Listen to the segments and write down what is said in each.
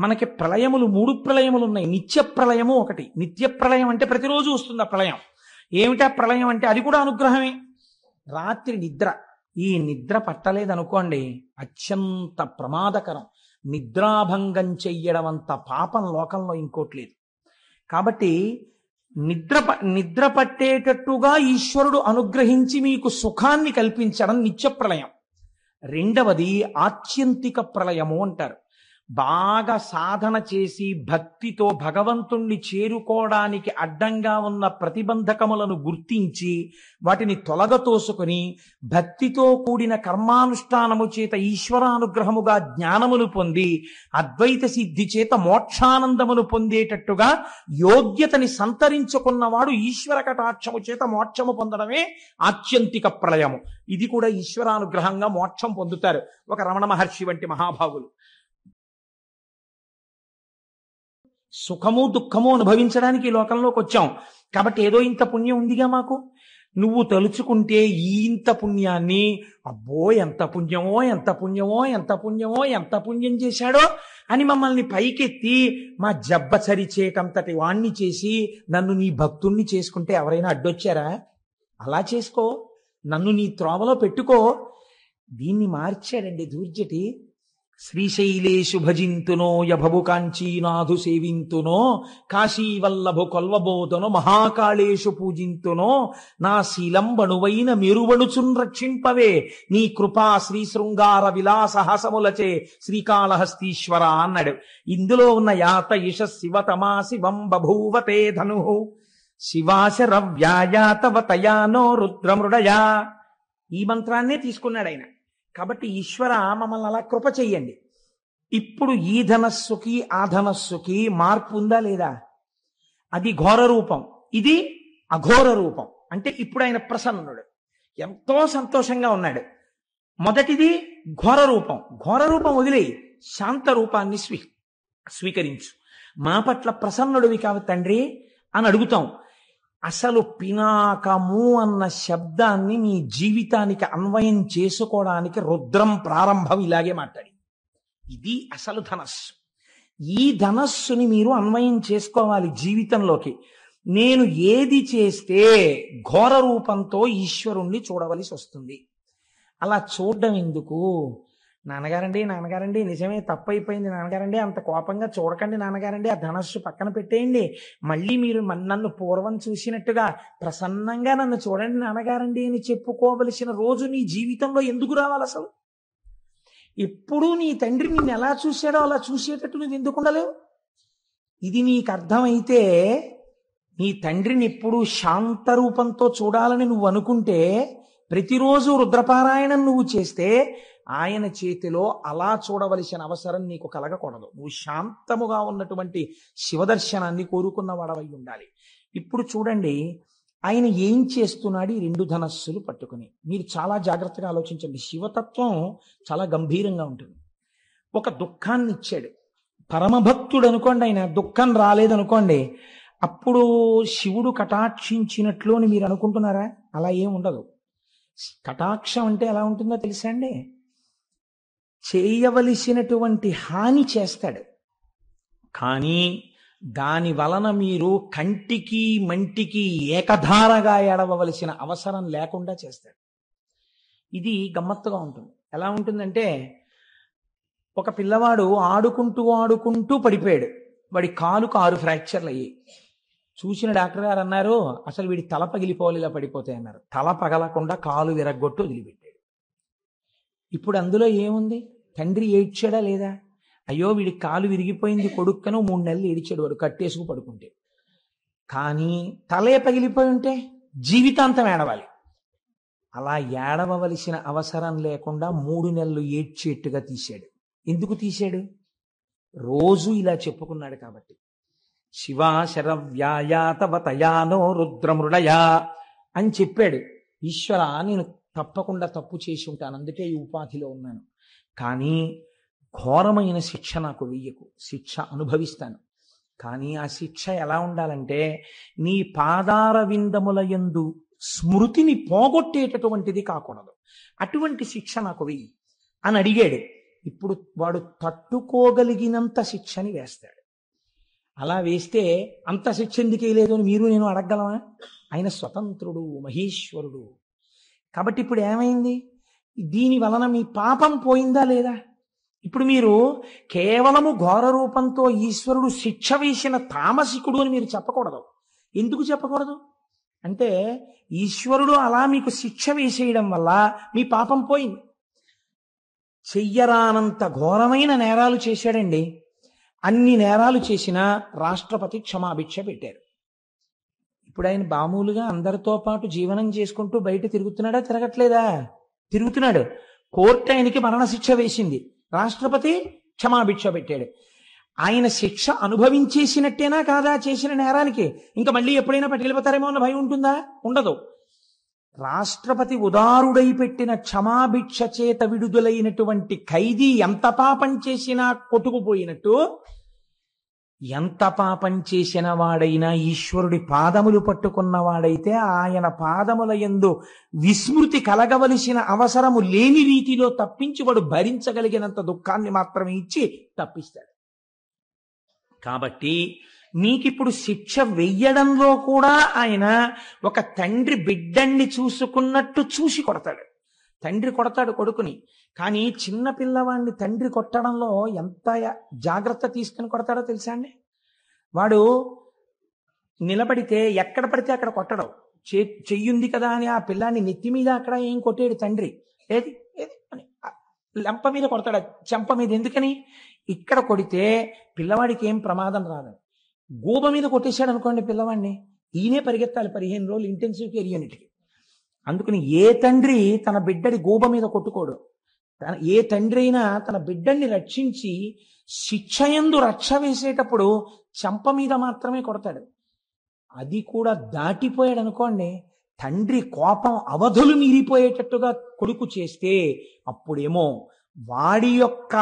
మనకి ప్రళయములు 3 ప్రళయములు ఉన్నాయి. నిత్య ప్రళయము ఒకటి. నిత్య ప్రళయం అంటే ప్రతిరోజు వస్తుంది ఆ ప్రళయం. ఏమిటా ప్రళయం అంటే అది కూడా అనుగ్రహమే. రాత్రి నిద్ర, ఈ నిద్ర పట్టలేదనుకోండి అత్యంత ప్రమాదకరం. నిద్రాభంగం చెయ్యడం అంత పాపం లోకంలో ఇంకోటి లేదు. కాబట్టి నిద్ర పట్టేటట్టుగా ఈశ్వరుడు అనుగ్రహించి మీకు సుఖాన్ని కల్పించడం నిత్య ప్రళయం. రెండవది ఆత్యంతిక ప్రళయము అంటారు. బాగా సాధన చేసి భక్తితో భగవంతుణ్ణి చేరుకోవడానికి అడ్డంగా ఉన్న ప్రతిబంధకములను గుర్తించి వాటిని తొలగతోసుకొని భక్తితో కూడిన కర్మానుష్ఠానము చేత ఈశ్వరానుగ్రహముగా జ్ఞానమును పొంది అద్వైత సిద్ధి చేత మోక్షానందమును పొందేటట్టుగా యోగ్యతని సంతరించుకున్నవాడు ఈశ్వర కటాక్షము చేత మోక్షము పొందడమే ఆత్యంతిక ప్రళయము. ఇది కూడా ఈశ్వరానుగ్రహంగా మోక్షం పొందుతారు ఒక రమణ మహర్షి వంటి మహాభావులు. సుఖము దుఃఖము అనుభవించడానికి ఈ లోకంలోకి వచ్చాం కాబట్టి ఏదో ఇంత పుణ్యం ఉందిగా మాకు. నువ్వు తలుచుకుంటే ఈ ఇంత పుణ్యాన్ని, అబ్బో ఎంత పుణ్యమో ఎంత పుణ్యమో ఎంత పుణ్యమో ఎంత పుణ్యం చేశాడో అని మమ్మల్ని పైకెత్తి మా జబ్బ చరిచేటంతటి వాణ్ణి చేసి నన్ను నీ భక్తుణ్ణి చేసుకుంటే ఎవరైనా అడ్డొచ్చారా? అలా చేసుకో, నన్ను నీ త్రోవలో పెట్టుకో. దీన్ని మార్చాడండి దూర్జటి. శ్రీశైలేషు భజింతునో యభవు కాంచీనాథు సేవింతునో కాశీవల్లభు కొల్వబోధను మహాకాళేషు పూజింతునో నా శీలంబణువైన మెరువణుచున్ రక్షింపవే నీ కృపా శ్రీ శృంగార విలాసహాసములచే శ్రీకాళహస్తీశ్వర అన్నాడు. ఇందులో ఉన్న యాత ఇష శివతమా శివం బభూవతే ధను శివాశరవ్యాయాతవతయానో రుద్రమృడయా. ఈ మంత్రాన్నే తీసుకున్నాడు ఆయన. కాబట్టి ఈశ్వర మమ్మల్ని అలా కృప చెయ్యండి. ఇప్పుడు ఈ ధనస్సుకి ఆ ధనస్సుకి మార్పు ఉందా లేదా? అది ఘోర రూపం, ఇది అఘోర రూపం. అంటే ఇప్పుడు ఆయన ప్రసన్నుడు, ఎంతో సంతోషంగా ఉన్నాడు. మొదటిది ఘోర రూపం. ఘోర రూపం వదిలేయి, శాంత రూపాన్ని స్వీకరించు. మా పట్ల ప్రసన్నుడివి కావు తండ్రి అని అడుగుతాం. అసలు పినాకము అన్న శబ్దాన్ని మీ జీవితానికి అన్వయం చేసుకోవడానికి రుద్రం ప్రారంభం ఇలాగే మాట్లాడి. ఇది అసలు ధనస్సు. ఈ ధనస్సుని మీరు అన్వయం చేసుకోవాలి జీవితంలోకి. నేను ఏది చేస్తే ఘోర రూపంతో ఈశ్వరుణ్ణి చూడవలసి వస్తుంది. అలా చూడడం ఎందుకు? నాన్నగారండి నిజమే తప్పైపోయింది నాన్నగారండి, అంత కోపంగా చూడకండి నాన్నగారండి, ఆ ధనస్సు పక్కన పెట్టేయండి, మళ్ళీ మీరు నన్ను పూర్వం చూసినట్టుగా ప్రసన్నంగా నన్ను చూడండి నాన్నగారండి అని చెప్పుకోవలసిన రోజు నీ జీవితంలో ఎందుకు రావాలి? అసలు ఎప్పుడూ నీ తండ్రి నిన్ను ఎలా చూశాడో అలా చూసేటట్టు నువ్వు ఎందుకు ఉండలేవు? ఇది నీకు అర్థమైతే నీ తండ్రిని ఎప్పుడూ శాంత రూపంతో చూడాలని నువ్వు అనుకుంటే ప్రతిరోజు రుద్రపారాయణం నువ్వు చేస్తే ఆయన చేతిలో అలా చూడవలసిన అవసరం నీకు కలగకూడదు. నువ్వు శాంతముగా ఉన్నటువంటి శివదర్శనాన్ని కోరుకున్న వాడవై ఉండాలి. ఇప్పుడు చూడండి ఆయన ఏం చేస్తున్నాడు ఈ 2 ధనస్సులు పట్టుకుని. మీరు చాలా జాగ్రత్తగా ఆలోచించండి. శివతత్వం చాలా గంభీరంగా ఉంటుంది. ఒక దుఃఖాన్ని ఇచ్చాడు. పరమభక్తుడు అనుకోండి, ఆయన దుఃఖం రాలేదనుకోండి, అప్పుడు శివుడు కటాక్షించినట్లు అని మీరు అనుకుంటున్నారా? అలా ఏం ఉండదు. కటాక్షం అంటే ఎలా ఉంటుందో తెలుసా అండి? చేయవలసినటువంటి హాని చేస్తాడు, కానీ దాని వలన మీరు కంటికి మంటికి ఏకధారగా ఏడవలసిన అవసరం లేకుండా చేస్తాడు. ఇది గమ్మత్తుగా ఉంటుంది. ఎలా ఉంటుందంటే, ఒక పిల్లవాడు ఆడుకుంటూ పడిపోయాడు. వాడి కాలుకు 6 ఫ్రాక్చర్లు అయ్యాయి. చూసిన డాక్టర్ గారు అన్నారు, అసలు వీడి తల పగిలిపోవాలి ఇలా పడిపోతాయి అన్నారు. తల పగలకుండా కాలు విరగ్గొట్టు వదిలిపెట్టాడు. ఇప్పుడు అందులో ఏముంది? తండ్రి ఏడ్చాడా లేదా? అయ్యో వీడి కాలు విరిగిపోయింది కొడుక్కను 3 నెలలు ఏడిచాడు వాడు కట్టేసుకు పడుకుంటే. కానీ తలే పగిలిపోయి ఉంటే జీవితాంతం ఏడవాలి. అలా ఏడవలసిన అవసరం లేకుండా 3 నెలలు ఏడ్చేట్టుగా తీశాడు. ఎందుకు తీశాడు? రోజు ఇలా చెప్పుకున్నాడు కాబట్టి. శివాశరవ్యాయాతవతయానో రుద్రమృడయా అని చెప్పాడు. ఈశ్వర నేను తప్పకుండా తప్పు చేసి ఉంటాను, అందుకే ఈ ఉపాధిలో ఉన్నాను, కానీ ఘోరమైన శిక్ష నాకు వెయ్యకు, శిక్ష అనుభవిస్తాను. కానీ ఆ శిక్ష ఎలా ఉండాలంటే నీ పాదార విందముల యందు స్మృతిని పోగొట్టేటటువంటిది కాకూడదు. అటువంటి శిక్ష నాకు వెయ్యి అని అడిగాడు. ఇప్పుడు వాడు తట్టుకోగలిగినంత శిక్షని వేస్తాడు. అలా వేస్తే అంత శిక్ష ఎందుకు వేయలేదు అని మీరు నేను అడగగలమా? ఆయన స్వతంత్రుడు, మహేశ్వరుడు. కాబట్టి ఇప్పుడు ఏమైంది? దీని వలన మీ పాపం పోయిందా లేదా? ఇప్పుడు మీరు కేవలము ఘోర రూపంతో ఈశ్వరుడు శిక్ష వేసిన తామసికుడు అని మీరు చెప్పకూడదు. ఎందుకు చెప్పకూడదు అంటే ఈశ్వరుడు అలా మీకు శిక్ష వేసేయడం వల్ల మీ పాపం పోయింది. చెయ్యరానంత ఘోరమైన నేరాలు చేశాడండి. అన్ని నేరాలు చేసినా రాష్ట్రపతి క్షమాభిక్ష పెట్టారు. ఇప్పుడు ఆయన మామూలుగా అందరితో పాటు జీవనం చేసుకుంటూ బయట తిరుగుతున్నాడా? తిరగట్లేదా? తిరుగుతున్నాడు. కోర్టు ఆయనకి మరణశిక్ష వేసింది, రాష్ట్రపతి క్షమాభిక్ష పెట్టాడు. ఆయన శిక్ష అనుభవించేసినట్టేనా కాదా చేసిన నేరానికి? ఇంకా మళ్ళీ ఎప్పుడైనా పట్టుకెళ్ళిపోతారేమో అన్న భయం ఉంటుందా? ఉండదు. రాష్ట్రపతి ఉదారుడై పెట్టిన క్షమాభిక్ష చేత విడుదలైనటువంటి ఖైదీ ఎంత పాపం చేసినా కొట్టుకుపోయినట్టు, ఎంత పాపం చేసిన వాడైనా ఈశ్వరుడి పాదములు పట్టుకున్నవాడైతే ఆయన పాదముల యందు విస్మృతి కలగవలసిన అవసరము లేని రీతిలో తప్పించి వాడు భరించగలిగినంత దుఃఖాన్ని మాత్రమే ఇచ్చి తప్పిస్తాడు. కాబట్టి మీకిప్పుడు శిక్ష వెయ్యడంలో కూడా ఆయన ఒక తండ్రి బిడ్డన్ని చూసుకున్నట్టు చూసి కొడతాడు. తండ్రి కొడతాడు కొడుకుని, కానీ చిన్న పిల్లవాడిని తండ్రి కొట్టడంలో ఎంత జాగ్రత్త తీసుకుని కొడతాడో తెలుసా అండి? వాడు నిలబడితే ఎక్కడ పడితే అక్కడ కొట్టడం. చెయ్యుంది కదా అని ఆ పిల్లాన్ని నెత్తి మీద అక్కడ ఏం కొట్టాడు తండ్రి. ఏది ఏది అని లెంప మీద కొడతాడు, చెంప మీద. ఎందుకని? ఇక్కడ కొడితే పిల్లవాడికి ఏం ప్రమాదం రాదు. గూబ మీద కొట్టేశాడు అనుకోండి పిల్లవాడిని, ఈయనే పరిగెత్తాలి 15 రోజులు ఇంటెన్సివ్ కేర్ యూనిట్కి. అందుకని ఏ తండ్రి తన బిడ్డడి గూబ మీద కొట్టుకోడు. ఏ తండ్రి అయినా తన బిడ్డని రక్షించి శిక్షయందు రక్ష వేసేటప్పుడు చెంప మీద మాత్రమే కొడతాడు. అది కూడా దాటిపోయాడు అనుకోండి, తండ్రి కోపం అవధులు మీరిపోయేటట్టుగా కొడుకు చేస్తే అప్పుడేమో వాడి యొక్క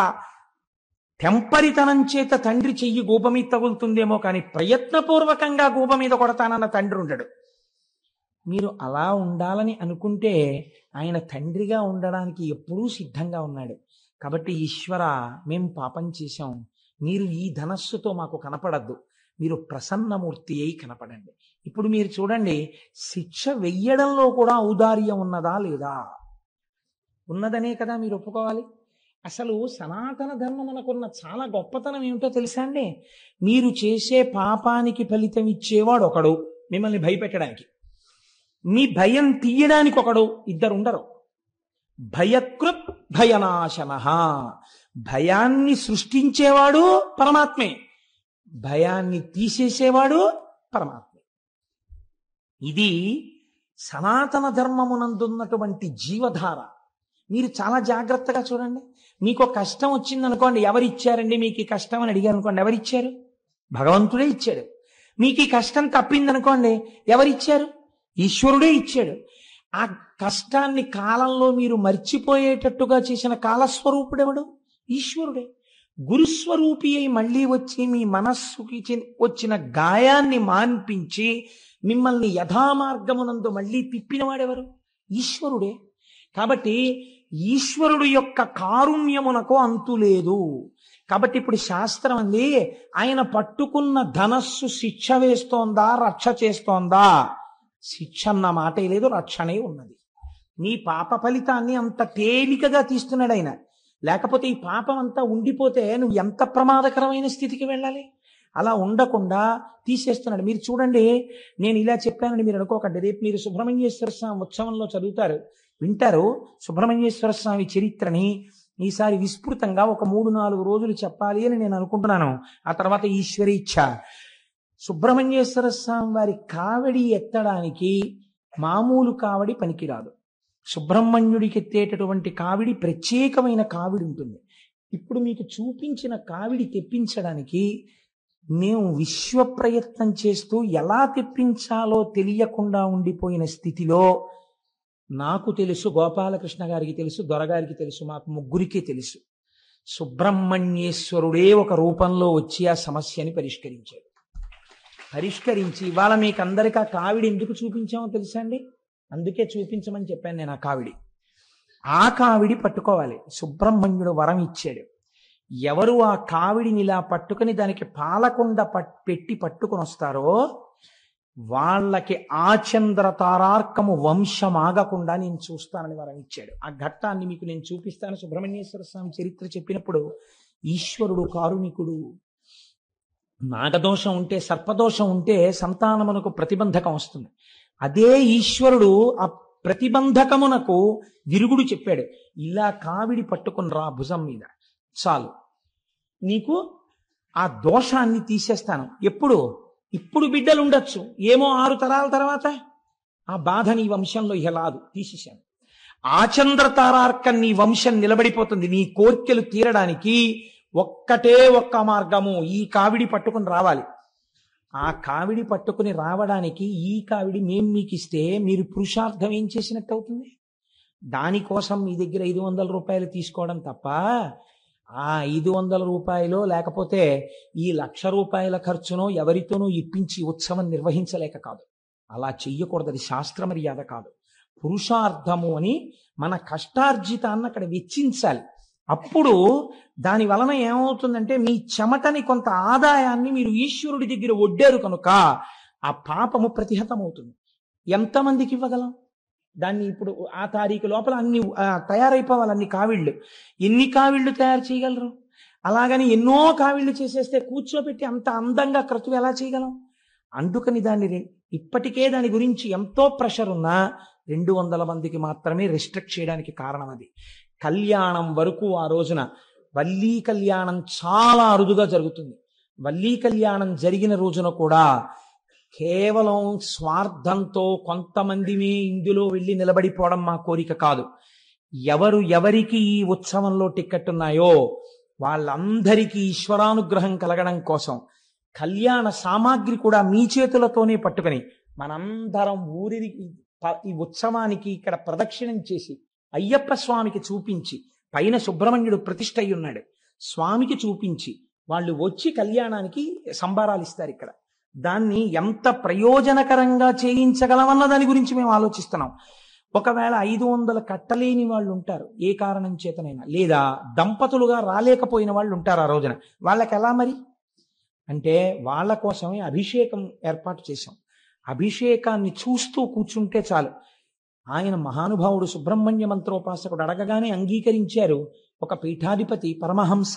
టెంపరితనం చేత తండ్రి చెయ్యి గూబ మీద తగులుతుందేమో, కానీ ప్రయత్నపూర్వకంగా గూబ మీద కొడతానన్న తండ్రి ఉండడు. మీరు అలా ఉండాలని అనుకుంటే ఆయన తండ్రిగా ఉండడానికి ఎప్పుడూ సిద్ధంగా ఉన్నాడు. కాబట్టి ఈశ్వర, మేము పాపం చేశాం, మీరు ఈ ధనస్సుతో మాకు కనపడద్దు, మీరు ప్రసన్నమూర్తి అయి కనపడండి. ఇప్పుడు మీరు చూడండి, శిక్ష వెయ్యడంలో కూడా ఔదార్యం ఉన్నదా లేదా? ఉన్నదనే కదా మీరు ఒప్పుకోవాలి. అసలు సనాతన ధర్మమునకున్న చాలా గొప్పతనం ఏమిటో తెలుసా అండి? మీరు చేసే పాపానికి ఫలితం ఇచ్చేవాడు ఒకడు, మిమ్మల్ని భయపెట్టడానికి. మీ భయం తీయడానికి ఒకడు, ఇద్దరు ఉండరు. భయకృత్ భయనాశన. భయాన్ని సృష్టించేవాడు పరమాత్మే, భయాన్ని తీసేసేవాడు పరమాత్మే. ఇది సనాతన ధర్మమునందున్నటువంటి జీవధార. మీరు చాలా జాగ్రత్తగా చూడండి. మీకు కష్టం వచ్చిందనుకోండి, ఎవరిచ్చారండి మీకు ఈ కష్టం అని అడిగారు అనుకోండి, ఎవరిచ్చారు? భగవంతుడే ఇచ్చాడు. మీకు ఈ కష్టం తప్పిందనుకోండి, ఎవరిచ్చారు? ఈశ్వరుడే ఇచ్చాడు. ఆ కష్టాన్ని కాలంలో మీరు మర్చిపోయేటట్టుగా చేసిన కాలస్వరూపుడెవడు? ఈశ్వరుడే. గురుస్వరూపి అయి మళ్ళీ వచ్చి మీ మనస్సుకి వచ్చిన గాయాన్ని మాన్పించి మిమ్మల్ని యథామార్గమునందు మళ్ళీ తిప్పినవాడెవరు? ఈశ్వరుడే. కాబట్టి ఈశ్వరుడు యొక్క కారుణ్యమునకు అంతు లేదు. కాబట్టి ఇప్పుడు శాస్త్రం అంది, ఆయన పట్టుకున్న ధనస్సు శిక్ష వేస్తోందా రక్ష చేస్తోందా? శిక్ష అన్న మాటే లేదు, రక్షణే ఉన్నది. నీ పాప ఫలితాన్ని అంత తేలికగా తీస్తున్నాడు ఆయన. లేకపోతే ఈ పాపం అంతా ఉండిపోతే నువ్వు ఎంత ప్రమాదకరమైన స్థితికి వెళ్ళాలి. అలా ఉండకుండా తీసేస్తున్నాడు. మీరు చూడండి, నేను ఇలా చెప్పానని మీరు అనుకోకండి. రేపు మీరు సుబ్రహ్మణ్యేశ్వర స్వామి ఉత్సవంలో చదువుతారు, వింటారు. సుబ్రహ్మణ్యేశ్వర స్వామి చరిత్రని ఈసారి విస్తృతంగా ఒక 3-4 రోజులు చెప్పాలి అని నేను అనుకుంటున్నాను. ఆ తర్వాత ఈశ్వరి ఇచ్ఛ. సుబ్రహ్మణ్యేశ్వర స్వామి వారి కావడి ఎత్తడానికి మామూలు కావడి పనికిరాదు. సుబ్రహ్మణ్యుడికి ఎత్తేటటువంటి కావిడి ప్రత్యేకమైన కావిడి ఉంటుంది. ఇప్పుడు మీకు చూపించిన కావిడి తెప్పించడానికి మేము విశ్వ ప్రయత్నం చేస్తూ ఎలా తెప్పించాలో తెలియకుండా ఉండిపోయిన స్థితిలో నాకు తెలుసు, గోపాలకృష్ణ గారికి తెలుసు, దొరగారికి తెలుసు, మాకు ముగ్గురికి తెలుసు. సుబ్రహ్మణ్యేశ్వరుడే ఒక రూపంలో వచ్చి ఆ సమస్యని పరిష్కరించి ఇవాళ మీకు అందరికీ ఆ కావిడి ఎందుకు చూపించామో తెలుసా అండి? అందుకే చూపించమని చెప్పాను నేను. ఆ కావిడి ఆ కావిడి పట్టుకోవాలి. సుబ్రహ్మణ్యుడు వరం ఇచ్చాడు. ఎవరు ఆ కావిడిని ఇలా పట్టుకుని దానికి పాలకుండ పెట్టి పట్టుకుని వస్తారో వాళ్ళకి ఆచంద్ర తారార్కము వంశమాగకుండా నేను చూస్తానని వరం ఇచ్చాడు. ఆ ఘట్టాన్ని మీకు నేను చూపిస్తాను. సుబ్రహ్మణ్యేశ్వర స్వామి చరిత్ర చెప్పినప్పుడు ఈశ్వరుడు కారుణికుడు. నాగదోషం ఉంటే, సర్పదోషం ఉంటే సంతానమునకు ప్రతిబంధకం వస్తుంది. అదే ఈశ్వరుడు ఆ ప్రతిబంధకమునకు విరుగుడు చెప్పాడు. ఇలా కావిడి పట్టుకుని రా భుజం మీద, చాలు నీకు ఆ దోషాన్ని తీసేస్తాను. ఇప్పుడు బిడ్డలు ఉండొచ్చు, ఏమో 6 తరాల తర్వాత ఆ బాధ నీ వంశంలో ఇహ లాదు, తీసేశాను. ఆచంద్ర తారార్కం నీ వంశం నిలబడిపోతుంది. నీ కోర్కెలు తీరడానికి ఒక్కటే ఒక్క మార్గము, ఈ కావిడి పట్టుకుని రావాలి. ఆ కావిడి పట్టుకుని రావడానికి ఈ కావిడి మేము మీకు ఇస్తే మీరు పురుషార్థం ఏం చేసినట్టు అవుతుంది? దానికోసం మీ దగ్గర 500 రూపాయలు తీసుకోవడం తప్ప ఆ 500 రూపాయలు లేకపోతే ఈ 1,00,000 రూపాయల ఖర్చునో ఎవరితోనో ఇప్పించి ఉత్సవం నిర్వహించలేక కాదు. అలా చెయ్యకూడదు. అది శాస్త్ర మర్యాద కాదు. పురుషార్థము అని మన కష్టార్జితాన్ని అక్కడ వెచ్చించాలి. అప్పుడు దాని వలన ఏమవుతుందంటే మీ చెమటని కొంత ఆదాయాన్ని మీరు ఈశ్వరుడి దగ్గర ఒడ్డారు కనుక ఆ పాపము ప్రతిహతమవుతుంది. ఎంతమందికి ఇవ్వగలం దాన్ని? ఇప్పుడు ఆ తారీఖు లోపల అన్ని తయారైపోవాలి. అన్ని కావిళ్ళు, ఎన్ని కావిళ్ళు తయారు చేయగలరు? అలాగని ఎన్నో కావిళ్ళు చేసేస్తే కూర్చోబెట్టి అంత అందంగా క్రతువు ఎలా చేయగలం? అందుకని ఇప్పటికే దాని గురించి ఎంతో ప్రెషర్ ఉన్నా 200 మందికి మాత్రమే రిస్ట్రిక్ట్ చేయడానికి కారణం అది. కళ్యాణం వరకు ఆ రోజున వల్లీ కళ్యాణం చాలా అరుదుగా జరుగుతుంది. వల్లీ కళ్యాణం జరిగిన రోజున కూడా కేవలం స్వార్థంతో కొంతమందిమే ఇందులో వెళ్ళి నిలబడిపోవడం మా కోరిక కాదు. ఎవరికి ఈ ఉత్సవంలో టిక్కెట్ ఉన్నాయో వాళ్ళందరికీ ఈశ్వరానుగ్రహం కలగడం కోసం కళ్యాణ సామాగ్రి కూడా మీ చేతులతోనే పట్టుకుని మనందరం ఈ ఉత్సవానికి ఇక్కడ ప్రదక్షిణం చేసి అయ్యప్ప స్వామికి చూపించి, పైన సుబ్రహ్మణ్యుడు ప్రతిష్ఠ అయి ఉన్నాడు, స్వామికి చూపించి వాళ్ళు వచ్చి కళ్యాణానికి సంబారాలు ఇస్తారు. ఇక్కడ దాన్ని ఎంత ప్రయోజనకరంగా చేయించగలమన్న దాని గురించి మేము ఆలోచిస్తున్నాం. ఒకవేళ 500 కట్టలేని వాళ్ళు ఉంటారు, ఏ కారణం చేతనైనా, లేదా దంపతులుగా రాలేకపోయిన వాళ్ళు ఉంటారు ఆ రోజున. వాళ్ళకి ఎలా మరి అంటే వాళ్ళ కోసమే అభిషేకం ఏర్పాటు చేశాం. అభిషేకాన్ని చూస్తూ కూర్చుంటే చాలు. ఆయన మహానుభావుడు సుబ్రహ్మణ్య మంత్రోపాసకుడు అడగగానే అంగీకరించారు. ఒక పీఠాధిపతి పరమహంస